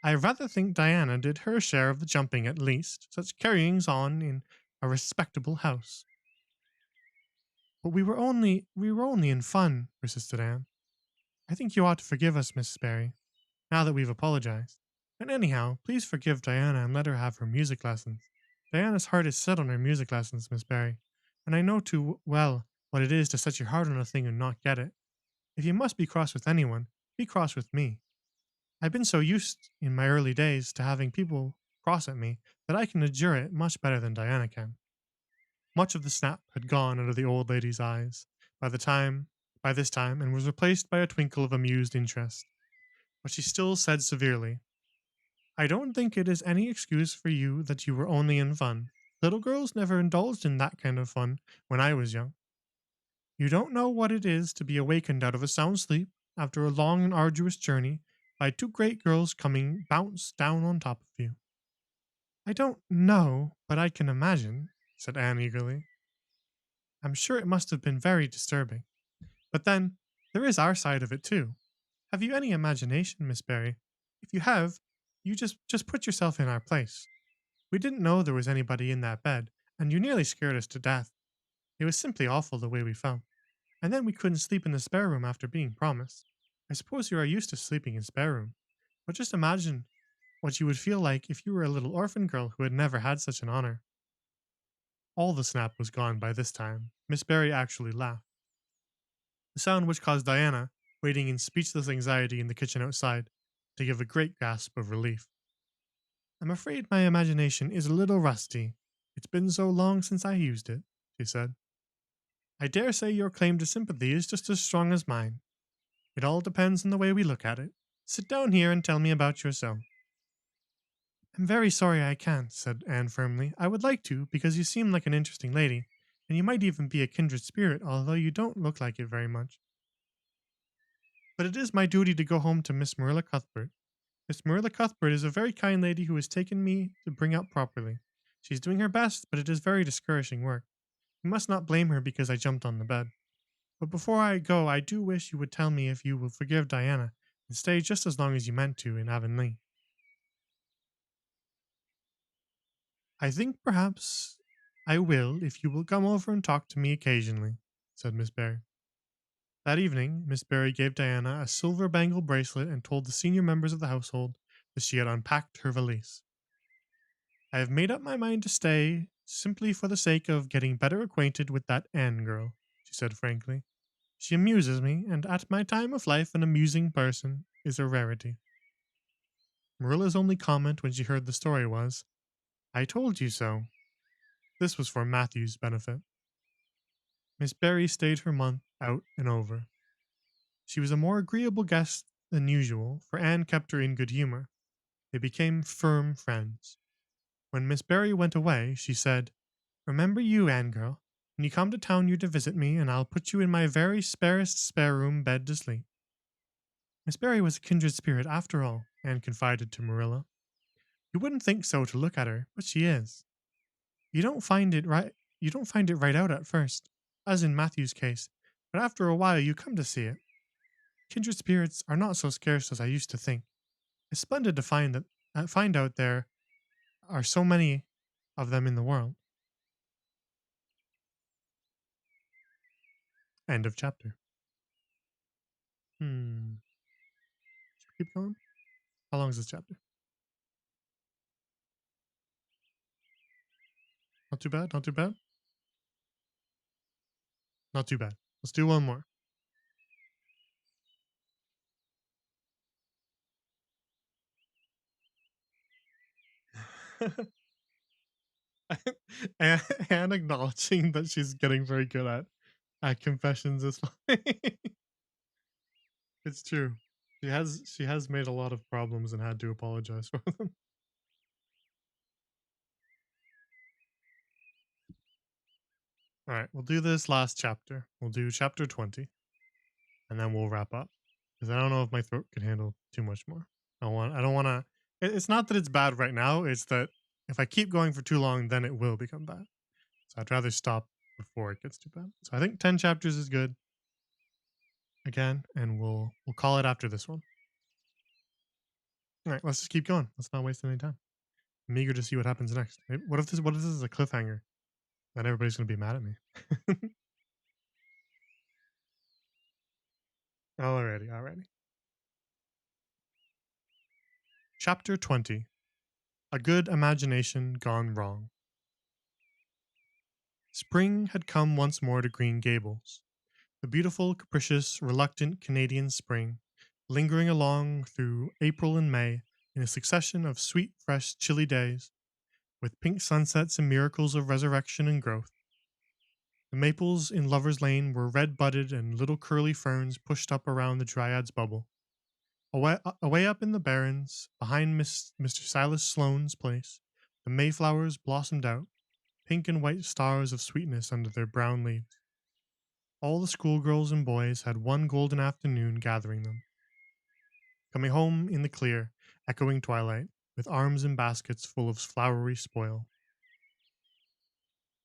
I rather think Diana did her share of the jumping at least. Such carryings on in a respectable house." "But we were only in fun," persisted Anne. "I think you ought to forgive us, Miss Barry, now that we've apologized. And anyhow, please forgive Diana and let her have her music lessons. Diana's heart is set on her music lessons, Miss Barry, and I know too well what it is to set your heart on a thing and not get it. If you must be cross with anyone, be cross with me. I've been so used in my early days to having people cross at me that I can endure it much better than Diana can." Much of the snap had gone out of the old lady's eyes by this time, and was replaced by a twinkle of amused interest. But she still said severely, "I don't think it is any excuse for you that you were only in fun. Little girls never indulged in that kind of fun when I was young. You don't know what it is to be awakened out of a sound sleep after a long and arduous journey by two great girls coming bounce down on top of you." "I don't know, but I can imagine," said Anne eagerly. "I'm sure it must have been very disturbing. But then, there is our side of it too. Have you any imagination, Miss Barry? If you have, you just put yourself in our place. We didn't know there was anybody in that bed, and you nearly scared us to death. It was simply awful the way we felt. And then we couldn't sleep in the spare room after being promised. I suppose you are used to sleeping in spare room, but just imagine what you would feel like if you were a little orphan girl who had never had such an honor." All the snap was gone by this time. Miss Barry actually laughed. The sound which caused Diana, waiting in speechless anxiety in the kitchen outside to give a great gasp of relief. I'm afraid my imagination is a little rusty. It's been so long since I used it, she said. I dare say your claim to sympathy is just as strong as mine. It all depends on the way we look at it. Sit down here and tell me about yourself. I'm very sorry I can't, said Anne firmly. I would like to, because you seem like an interesting lady, and you might even be a kindred spirit, although you don't look like it very much. But it is my duty to go home to Miss Marilla Cuthbert. Miss Marilla Cuthbert is a very kind lady who has taken me to bring up properly. She's doing her best, but it is very discouraging work. You must not blame her because I jumped on the bed. But before I go, I do wish you would tell me if you will forgive Diana and stay just as long as you meant to in Avonlea. I think perhaps I will if you will come over and talk to me occasionally, said Miss Barry. That evening, Miss Barry gave Diana a silver bangle bracelet and told the senior members of the household that she had unpacked her valise. I have made up my mind to stay simply for the sake of getting better acquainted with that Anne girl, she said frankly. She amuses me, and at my time of life, an amusing person is a rarity. Marilla's only comment when she heard the story was, I told you so. This was for Matthew's benefit. Miss Barry stayed her month out and over. She was a more agreeable guest than usual, for Anne kept her in good humor. They became firm friends. When Miss Barry went away, she said, Remember you, Anne girl. When you come to town, you're to visit me, and I'll put you in my very sparest spare room bed to sleep. Miss Barry was a kindred spirit after all, Anne confided to Marilla. You wouldn't think so to look at her, but she is. You don't find it right out at first, as in Matthew's case, but after a while you come to see it. Kindred spirits are not so scarce as I used to think. It's splendid to find out there are so many of them in the world. End of chapter. Should we keep going? How long is this chapter? Not too bad, not too bad. Not too bad. Let's do one more. and acknowledging that she's getting very good at confessions is fine. It's true. She has made a lot of problems and had to apologize for them. All right, we'll do this last chapter. We'll do chapter 20, and then we'll wrap up because I don't know if my throat can handle too much more. I don't want to. It's not that it's bad right now. It's that if I keep going for too long, then it will become bad. So I'd rather stop before it gets too bad. So I think 10 chapters is good. Again, and we'll call it after this one. All right, let's just keep going. Let's not waste any time. I'm eager to see what happens next. What if this is a cliffhanger? Then everybody's gonna be mad at me. Alrighty. Chapter 20. A good imagination gone wrong. Spring had come once more to Green Gables. The beautiful, capricious, reluctant Canadian spring, lingering along through April and May in a succession of sweet, fresh, chilly days, with pink sunsets and miracles of resurrection and growth. The maples in Lover's Lane were red budded and little curly ferns pushed up around the Dryad's bubble. Away up in the barrens, behind Mr. Silas Sloane's place, the mayflowers blossomed out, pink and white stars of sweetness under their brown leaves. All the schoolgirls and boys had one golden afternoon gathering them. Coming home in the clear, echoing twilight, with arms and baskets full of flowery spoil.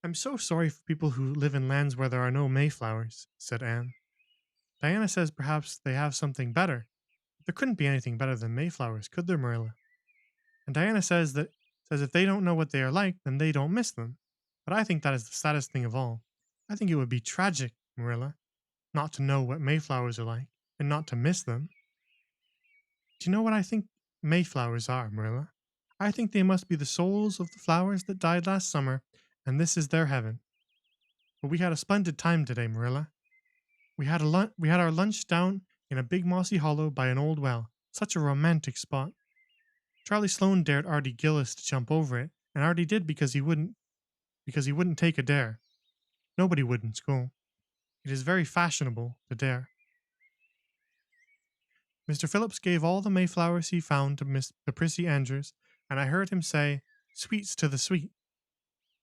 I'm so sorry for people who live in lands where there are no mayflowers, said Anne. Diana says perhaps they have something better. There couldn't be anything better than mayflowers, could there, Marilla? And Diana says if they don't know what they are like, then they don't miss them. But I think that is the saddest thing of all. I think it would be tragic, Marilla, not to know what mayflowers are like, and not to miss them. Do you know what I think mayflowers are, Marilla? I think they must be the souls of the flowers that died last summer, and this is their heaven. But we had a splendid time today, Marilla. We had our lunch down in a big mossy hollow by an old well. Such a romantic spot. Charlie Sloane dared Artie Gillis to jump over it, and Artie did because he wouldn't take a dare. Nobody would in school. It is very fashionable to dare. Mr. Phillips gave all the Mayflowers he found to Prissy Andrews, and I heard him say, "Sweets to the sweet."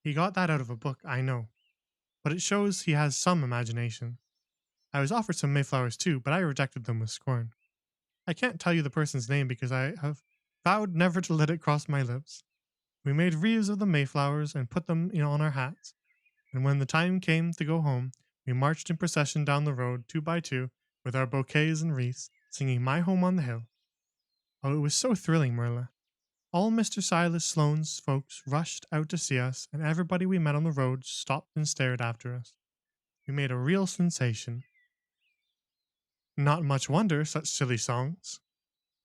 He got that out of a book, I know, but it shows he has some imagination. I was offered some Mayflowers too, but I rejected them with scorn. I can't tell you the person's name because I have vowed never to let it cross my lips. We made wreaths of the Mayflowers and put them on our hats, and when the time came to go home, we marched in procession down the road, 2 by 2, with our bouquets and wreaths, singing My Home on the Hill. Oh, it was so thrilling, Marilla. All Mr. Silas Sloane's folks rushed out to see us, and everybody we met on the road stopped and stared after us. We made a real sensation. Not much wonder, such silly songs,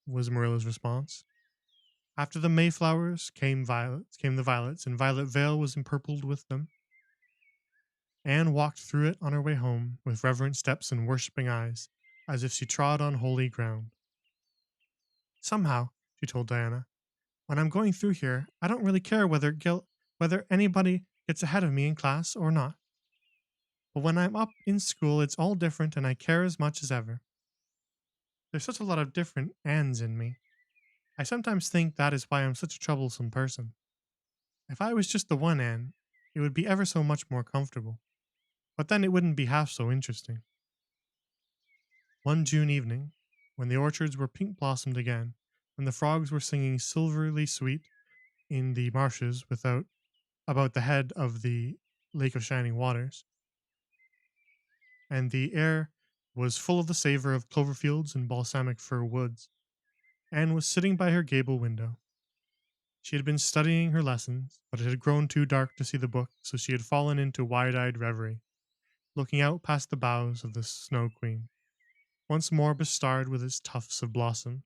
was Marilla's response. After the Mayflowers came the violets, and Violet Vale was empurpled with them. Anne walked through it on her way home, with reverent steps and worshipping eyes, as if she trod on holy ground. Somehow, she told Diana, when I'm going through here, I don't really care whether anybody gets ahead of me in class or not. But when I'm up in school, it's all different, and I care as much as ever. There's such a lot of different Annes in me. I sometimes think that is why I'm such a troublesome person. If I was just the one Anne, it would be ever so much more comfortable. But then it wouldn't be half so interesting. One June evening, when the orchards were pink blossomed again, and the frogs were singing silverly sweet in the marshes about the head of the Lake of Shining Waters, and the air was full of the savor of clover fields and balsamic fir woods, Anne was sitting by her gable window. She had been studying her lessons, but it had grown too dark to see the book, so she had fallen into wide-eyed reverie, looking out past the boughs of the Snow Queen, once more bestarred with its tufts of blossom.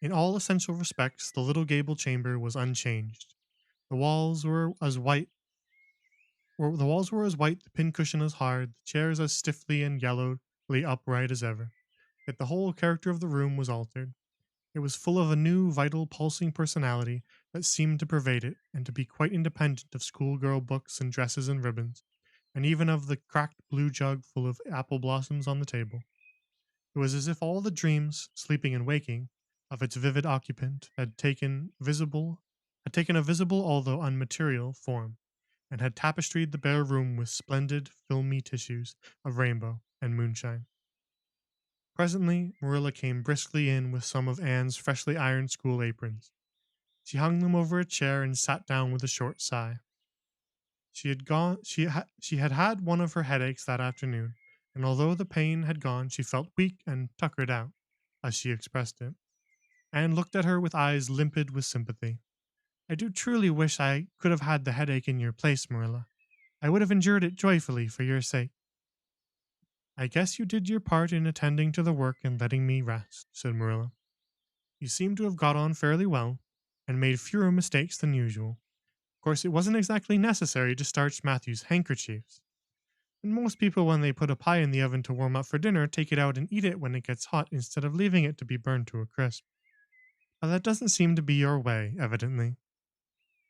In all essential respects, the little gable chamber was unchanged. The walls were as white, the pincushion as hard, the chairs as stiffly and yellowly upright as ever. Yet the whole character of the room was altered. It was full of a new, vital, pulsing personality that seemed to pervade it, and to be quite independent of schoolgirl books and dresses and ribbons, and even of the cracked blue jug full of apple blossoms on the table. It was as if all the dreams, sleeping and waking, of its vivid occupant had taken a visible although unmaterial form, and had tapestried the bare room with splendid, filmy tissues of rainbow and moonshine. Presently, Marilla came briskly in with some of Anne's freshly ironed school aprons. She hung them over a chair and sat down with a short sigh. She had had one of her headaches that afternoon, and although the pain had gone, she felt weak and tuckered out, as she expressed it. Anne looked at her with eyes limpid with sympathy. I do truly wish I could have had the headache in your place, Marilla. I would have endured it joyfully for your sake. I guess you did your part in attending to the work and letting me rest, said Marilla. You seem to have got on fairly well, and made fewer mistakes than usual. Of course, it wasn't exactly necessary to starch Matthew's handkerchiefs. And most people, when they put a pie in the oven to warm up for dinner, take it out and eat it when it gets hot instead of leaving it to be burned to a crisp. But that doesn't seem to be your way, evidently.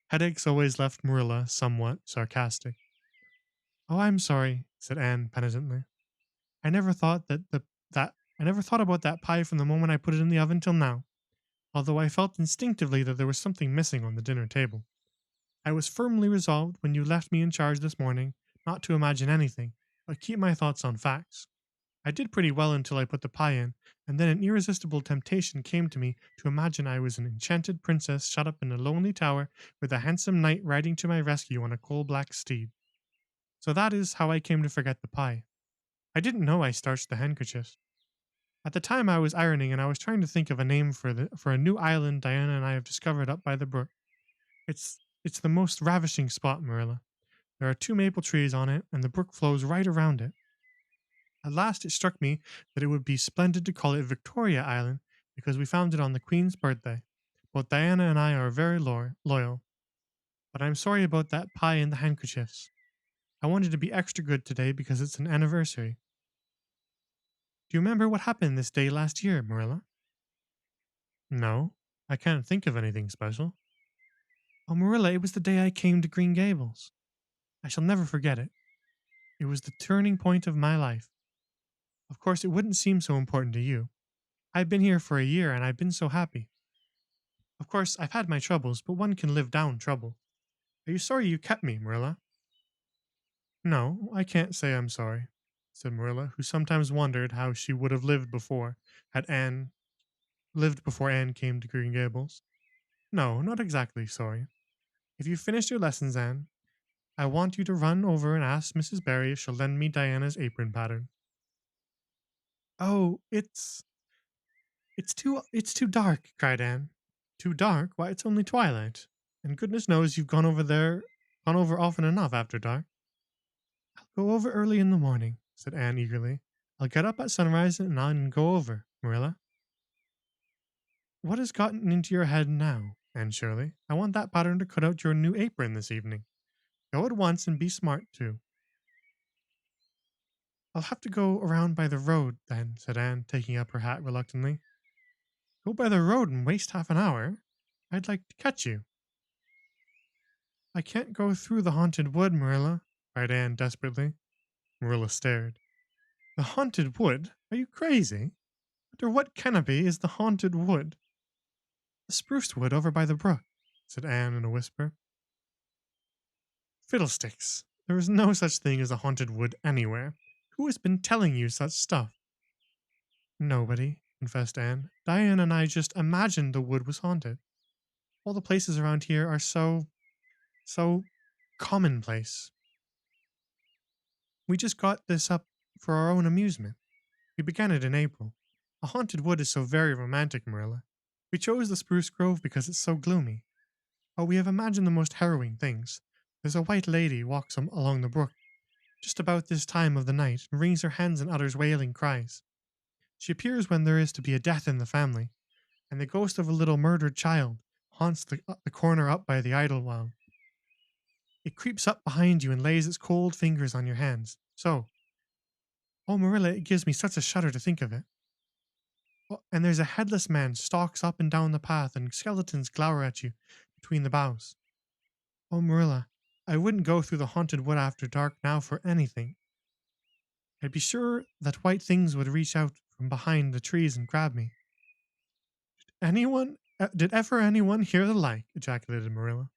Headaches always left Marilla somewhat sarcastic. Oh, I'm sorry, said Anne penitently. I never thought I never thought about that pie from the moment I put it in the oven till now, although I felt instinctively that there was something missing on the dinner table. I was firmly resolved, when you left me in charge this morning, not to imagine anything, but keep my thoughts on facts. I did pretty well until I put the pie in, and then an irresistible temptation came to me to imagine I was an enchanted princess shut up in a lonely tower with a handsome knight riding to my rescue on a coal-black steed. So that is how I came to forget the pie. I didn't know I starched the handkerchiefs. At the time I was ironing, and I was trying to think of a name for a new island Diana and I have discovered up by the brook. It's the most ravishing spot, Marilla. There are 2 maple trees on it, and the brook flows right around it. At last it struck me that it would be splendid to call it Victoria Island, because we found it on the Queen's birthday. Both Diana and I are very loyal. But I'm sorry about that pie and the handkerchiefs. I wanted to be extra good today because it's an anniversary. Do you remember what happened this day last year, Marilla? No, I can't think of anything special. Oh, Marilla, it was the day I came to Green Gables. I shall never forget it. It was the turning point of my life. Of course, it wouldn't seem so important to you. I've been here for a year and I've been so happy. Of course, I've had my troubles, but one can live down trouble. Are you sorry you kept me, Marilla? No, I can't say I'm sorry, said Marilla, who sometimes wondered how she would have lived before had Anne lived before Anne came to Green Gables. No, not exactly sorry. If you've finished your lessons, Anne, I want you to run over and ask Mrs. Barry if she'll lend me Diana's apron pattern. Oh, it's too dark, cried Anne. Too dark? Why, it's only twilight. And goodness knows you've gone over often enough after dark. I'll go over early in the morning, said Anne eagerly. I'll get up at sunrise and I'll go over, Marilla. What has gotten into your head now, Anne Shirley? I want that pattern to cut out your new apron this evening. Go at once and be smart, too. I'll have to go around by the road, then, said Anne, taking up her hat reluctantly. Go by the road and waste half an hour? I'd like to catch you. I can't go through the haunted wood, Marilla, cried Anne desperately. Marilla stared. The haunted wood? Are you crazy? Under what canopy is the haunted wood? The spruce wood over by the brook, said Anne in a whisper. Fiddlesticks! There is no such thing as a haunted wood anywhere. Who has been telling you such stuff? Nobody, confessed Anne. Diane and I just imagined the wood was haunted. All the places around here are so commonplace. We just got this up for our own amusement. We began it in April. A haunted wood is so very romantic, Marilla. We chose the spruce grove because it's so gloomy. Oh, we have imagined the most harrowing things. There's a white lady walks along the brook just about this time of the night and wrings her hands and utters wailing cries. She appears when there is to be a death in the family, and the ghost of a little murdered child haunts the corner up by the Idlewild. It creeps up behind you and lays its cold fingers on your hands. So, oh, Marilla, it gives me such a shudder to think of it. Oh, and there's a headless man stalks up and down the path, and skeletons glower at you between the boughs. Oh, Marilla, I wouldn't go through the haunted wood after dark now for anything. I'd be sure that white things would reach out from behind the trees and grab me. Did ever anyone hear the like? Ejaculated Marilla,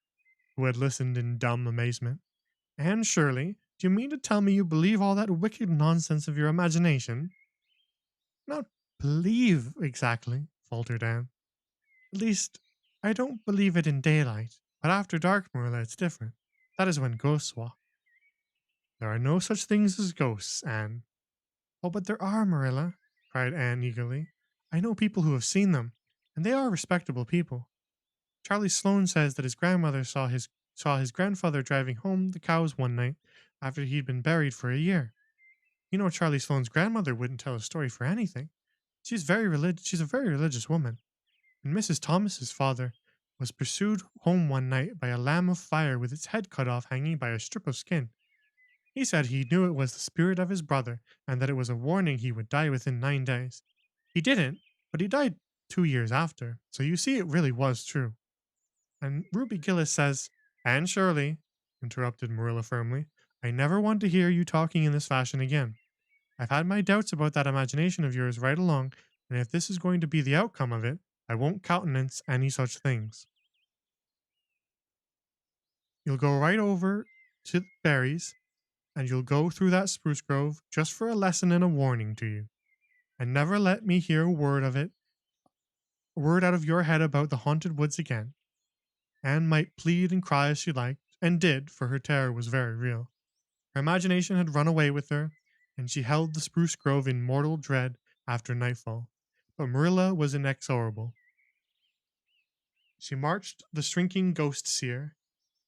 who had listened in dumb amazement. Anne Shirley, do you mean to tell me you believe all that wicked nonsense of your imagination? Not believe exactly, faltered Anne. At least, I don't believe it in daylight, but after dark, Marilla, it's different. That is when ghosts walk. There are no such things as ghosts, Anne. Oh, but there are, Marilla, cried Anne eagerly. I know people who have seen them, and they are respectable people. Charlie Sloane says that his grandmother saw his grandfather driving home the cows one night after he'd been buried for a year. You know, Charlie Sloane's grandmother wouldn't tell a story for anything. She's a very religious woman. And Mrs. Thomas's father was pursued home one night by a lamb of fire with its head cut off hanging by a strip of skin. He said he knew it was the spirit of his brother and that it was a warning he would die within 9 days. He didn't, but he died 2 years after, so you see it really was true. And Ruby Gillis says, Anne Shirley, interrupted Marilla firmly, I never want to hear you talking in this fashion again. I've had my doubts about that imagination of yours right along, and if this is going to be the outcome of it, I won't countenance any such things. You'll go right over to Barry's, and you'll go through that spruce grove just for a lesson and a warning to you. And never let me hear a word out of your head about the haunted woods again. Anne might plead and cry as she liked, and did, for her terror was very real. Her imagination had run away with her, and she held the spruce grove in mortal dread after nightfall. But Marilla was inexorable. She marched the shrinking ghost seer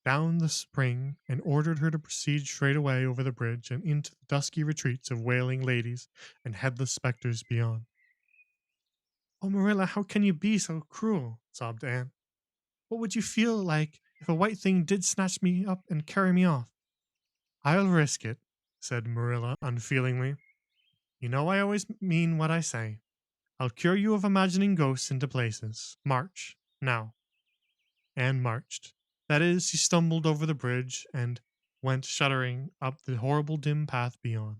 down the spring and ordered her to proceed straight away over the bridge and into the dusky retreats of wailing ladies and headless specters beyond. Oh, Marilla, how can you be so cruel? Sobbed Anne. What would you feel like if a white thing did snatch me up and carry me off? I'll risk it, said Marilla unfeelingly. You know I always mean what I say. I'll cure you of imagining ghosts into places. March, now. Anne marched. That is, she stumbled over the bridge and went shuddering up the horrible dim path beyond.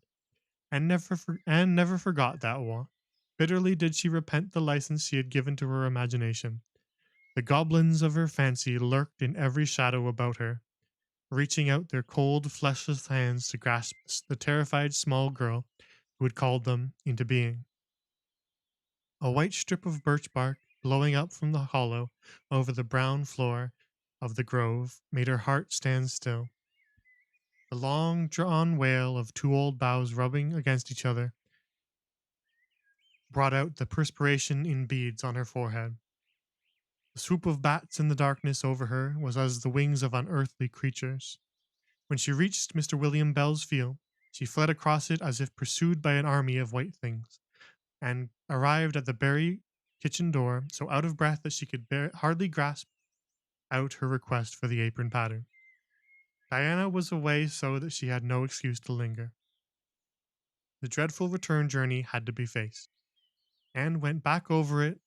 Anne never forgot that walk. Bitterly did she repent the license she had given to her imagination. The goblins of her fancy lurked in every shadow about her, reaching out their cold, fleshless hands to grasp the terrified small girl who had called them into being. A white strip of birch bark, blowing up from the hollow over the brown floor of the grove, made her heart stand still. The long drawn wail of two old boughs rubbing against each other brought out the perspiration in beads on her forehead. The swoop of bats in the darkness over her was as the wings of unearthly creatures. When she reached Mr. William Bell's field, she fled across it as if pursued by an army of white things, and arrived at the very kitchen door, so out of breath that she could hardly grasp out her request for the apron pattern. Diana was away so that she had no excuse to linger. The dreadful return journey had to be faced. Anne went back over it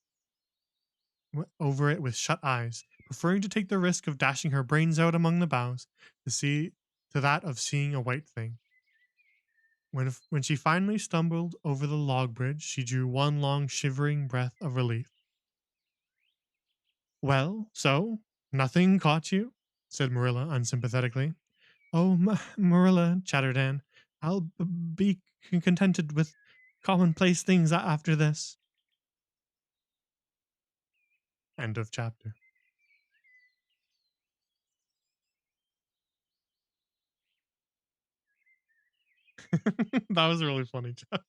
with shut eyes, preferring to take the risk of dashing her brains out among the boughs to that of seeing a white thing. When she finally stumbled over the log bridge, she drew one long shivering breath of relief. Well, so nothing caught you? Said Marilla unsympathetically. Oh, Marilla, chattered Anne, I'll be contented with commonplace things after this. End of chapter. That was a really funny chapter.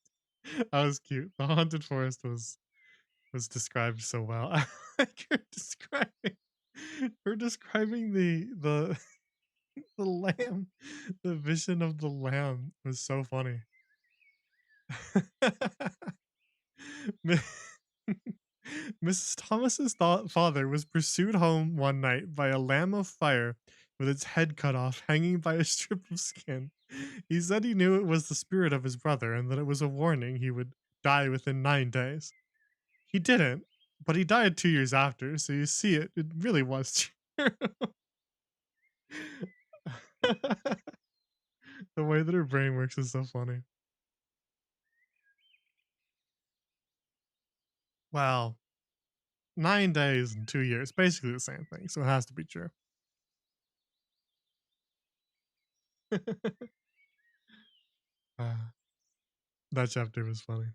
That was cute. The haunted forest was described so well. I like her describing the lamb. The vision of the lamb was so funny. Mrs. Thomas's father was pursued home one night by a lamb of fire with its head cut off, hanging by a strip of skin. He said he knew it was the spirit of his brother and that it was a warning he would die within 9 days. He didn't, but he died 2 years after, so you see it really was true. The way that her brain works is so funny. Well, 9 days and 2 years, basically the same thing, so it has to be true. uh, that chapter was funny.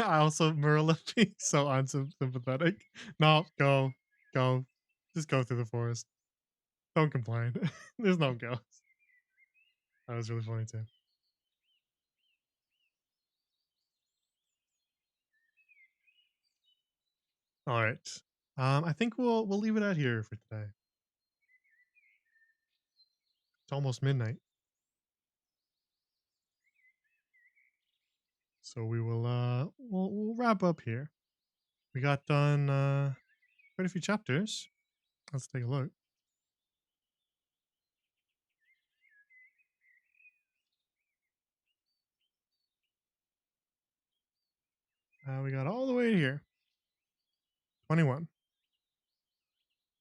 I also Marilla being so unsympathetic. No, go, just go through the forest. Don't complain. There's no ghosts. That was really funny too. All right. I think we'll leave it out here for today. It's almost midnight, so we'll wrap up here. We got done quite a few chapters. Let's take a look. We got all the way here. 21.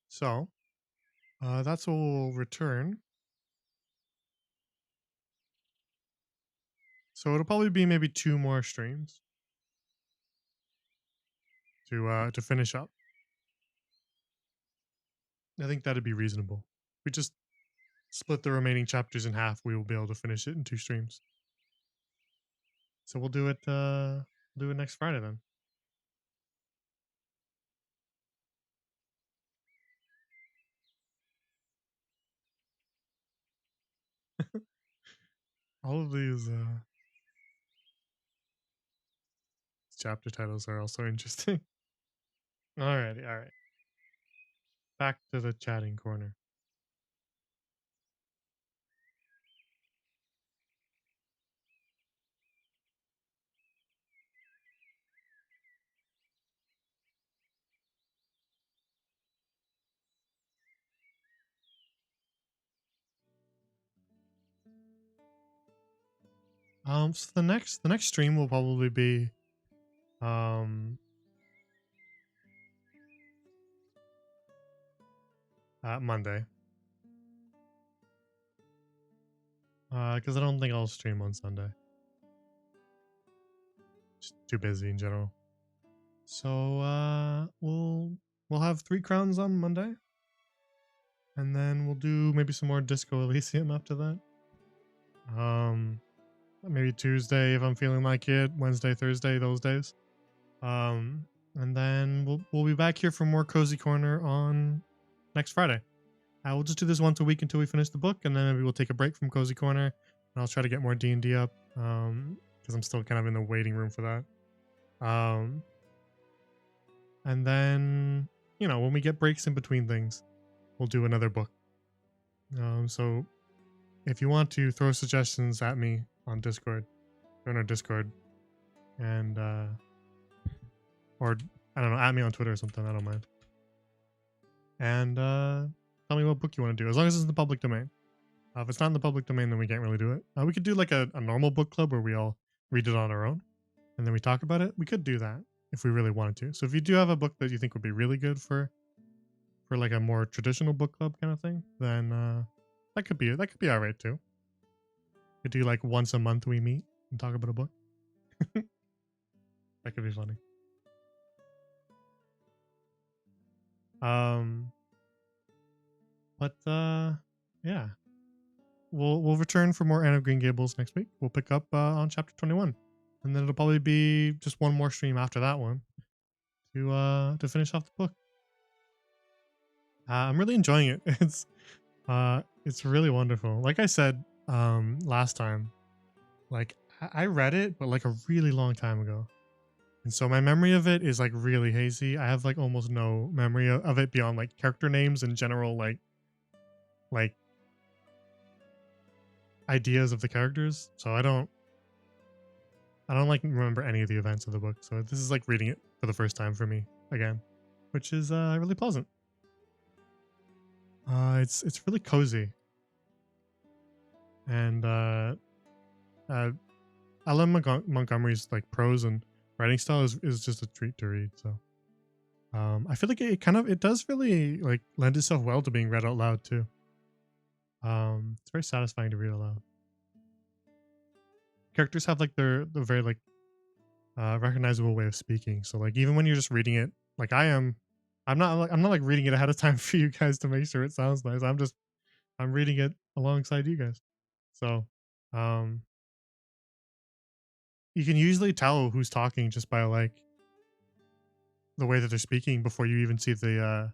So that's what we'll return. So it'll probably be maybe 2 more streams to finish up. I think that'd be reasonable. We just split the remaining chapters in half. We will be able to finish it in 2 streams. So we'll do it next Friday then. All of these chapter titles are also interesting. Alrighty, all right. Back to the chatting corner. So the next stream will probably be Monday. Because I don't think I'll stream on Sunday. Just too busy in general. So we'll have 3 crowns on Monday. And then we'll do maybe some more Disco Elysium after that. Maybe Tuesday if I'm feeling like it, Wednesday, Thursday, those days. And then we'll be back here for more Cozy Corner on next Friday. We'll just do this once a week until we finish the book, and then maybe we'll take a break from Cozy Corner, and I'll try to get more D&D up, because I'm still kind of in the waiting room for that. And then, when we get breaks in between things, we'll do another book. So if you want to throw suggestions at me on Discord, join our Discord, and or I don't know, at me on Twitter or something. I don't mind. And tell me what book you want to do, as long as it's in the public domain. If it's not in the public domain, then we can't really do it. We could do like a normal book club where we all read it on our own, and then we talk about it. We could do that if we really wanted to. So if you do have a book that you think would be really good for like a more traditional book club kind of thing, then that could be all right too. We could do like once a month we meet and talk about a book. That could be funny. But yeah, we'll return for more Anne of Green Gables next week. We'll pick up on chapter 21, and then it'll probably be just one more stream after that one to finish off the book. I'm really enjoying it. It's really wonderful. Like I said last time, like I read it, but like a really long time ago. And so my memory of it is like really hazy. I have like almost no memory of it beyond like character names and general like ideas of the characters. So I don't like remember any of the events of the book. So this is like reading it for the first time for me again, which is really pleasant. It's really cozy. And Alan Montgomery's like prose and writing style is just a treat to read. So I feel like it does really like lend itself well to being read out loud too. It's very satisfying to read aloud. Characters have like the very like recognizable way of speaking. So like even when you're just reading it, like I'm not like reading it ahead of time for you guys to make sure it sounds nice. I'm reading it alongside you guys. So you can usually tell who's talking just by like the way that they're speaking before you even see the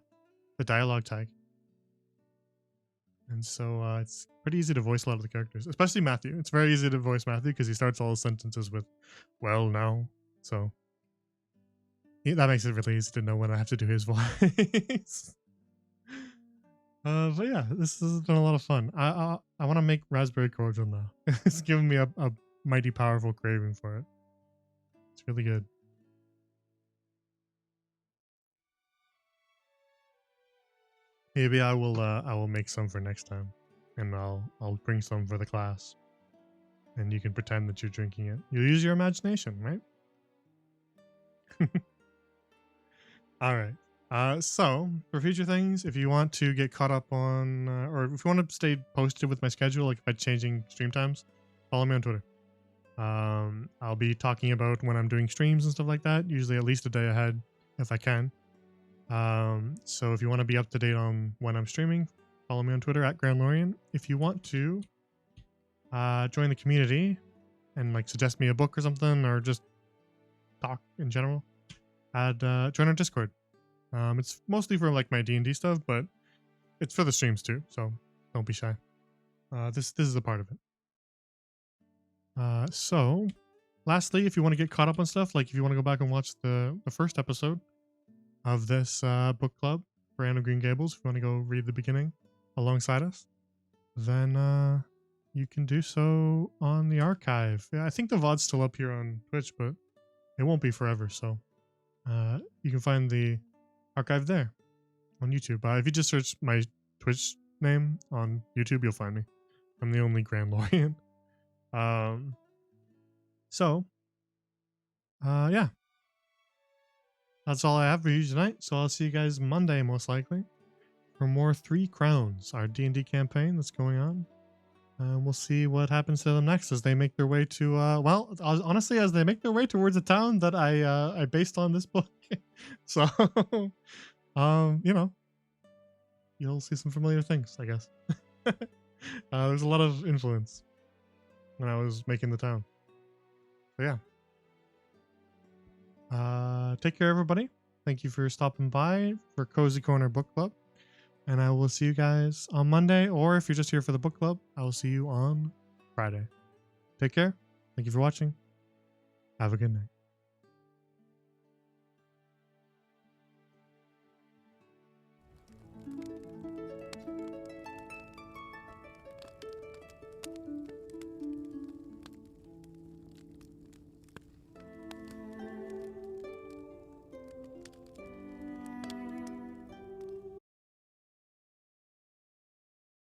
dialogue tag. And so it's pretty easy to voice a lot of the characters, especially Matthew. It's very easy to voice Matthew because he starts all his sentences with, well, now. So that makes it really easy to know when I have to do his voice. But yeah, this has been a lot of fun. I want to make raspberry cordial now. It's giving me a mighty powerful craving for it. It's really good. Maybe I will make some for next time, and I'll bring some for the class, and you can pretend that you're drinking it. You use your imagination, right? All right. So for future things, if you want to get caught up on, or if you want to stay posted with my schedule, like by changing stream times, follow me on Twitter. I'll be talking about when I'm doing streams and stuff like that, usually at least a day ahead if I can. So if you want to be up to date on when I'm streaming, follow me on Twitter at GrandLorian. If you want to join the community and like suggest me a book or something, or just talk in general, join our Discord. It's mostly for like my D&D stuff, but it's for the streams too, so don't be shy. This is a part of it. So lastly, if you want to get caught up on stuff, like if you want to go back and watch the first episode of this book club for Anne of Green Gables, if you want to go read the beginning alongside us, then you can do so on the archive. Yeah, I think the VOD's still up here on Twitch, but it won't be forever, so you can find the archive there on YouTube. If you just search my Twitch name on YouTube, you'll find me. I'm the only GrandLorian. So, yeah, that's all I have for you tonight. So I'll see you guys Monday, most likely, for more Three Crowns, our D&D campaign that's going on. We'll see what happens to them next as they make their way to, honestly, as they make their way towards a town that I based on this book. So, you know, you'll see some familiar things, I guess. There's a lot of influence when I was making the town. So yeah. Take care, everybody. Thank you for stopping by for Cozy Corner Book Club. And I will see you guys on Monday, or if you're just here for the book club, I will see you on Friday. Take care. Thank you for watching. Have a good night.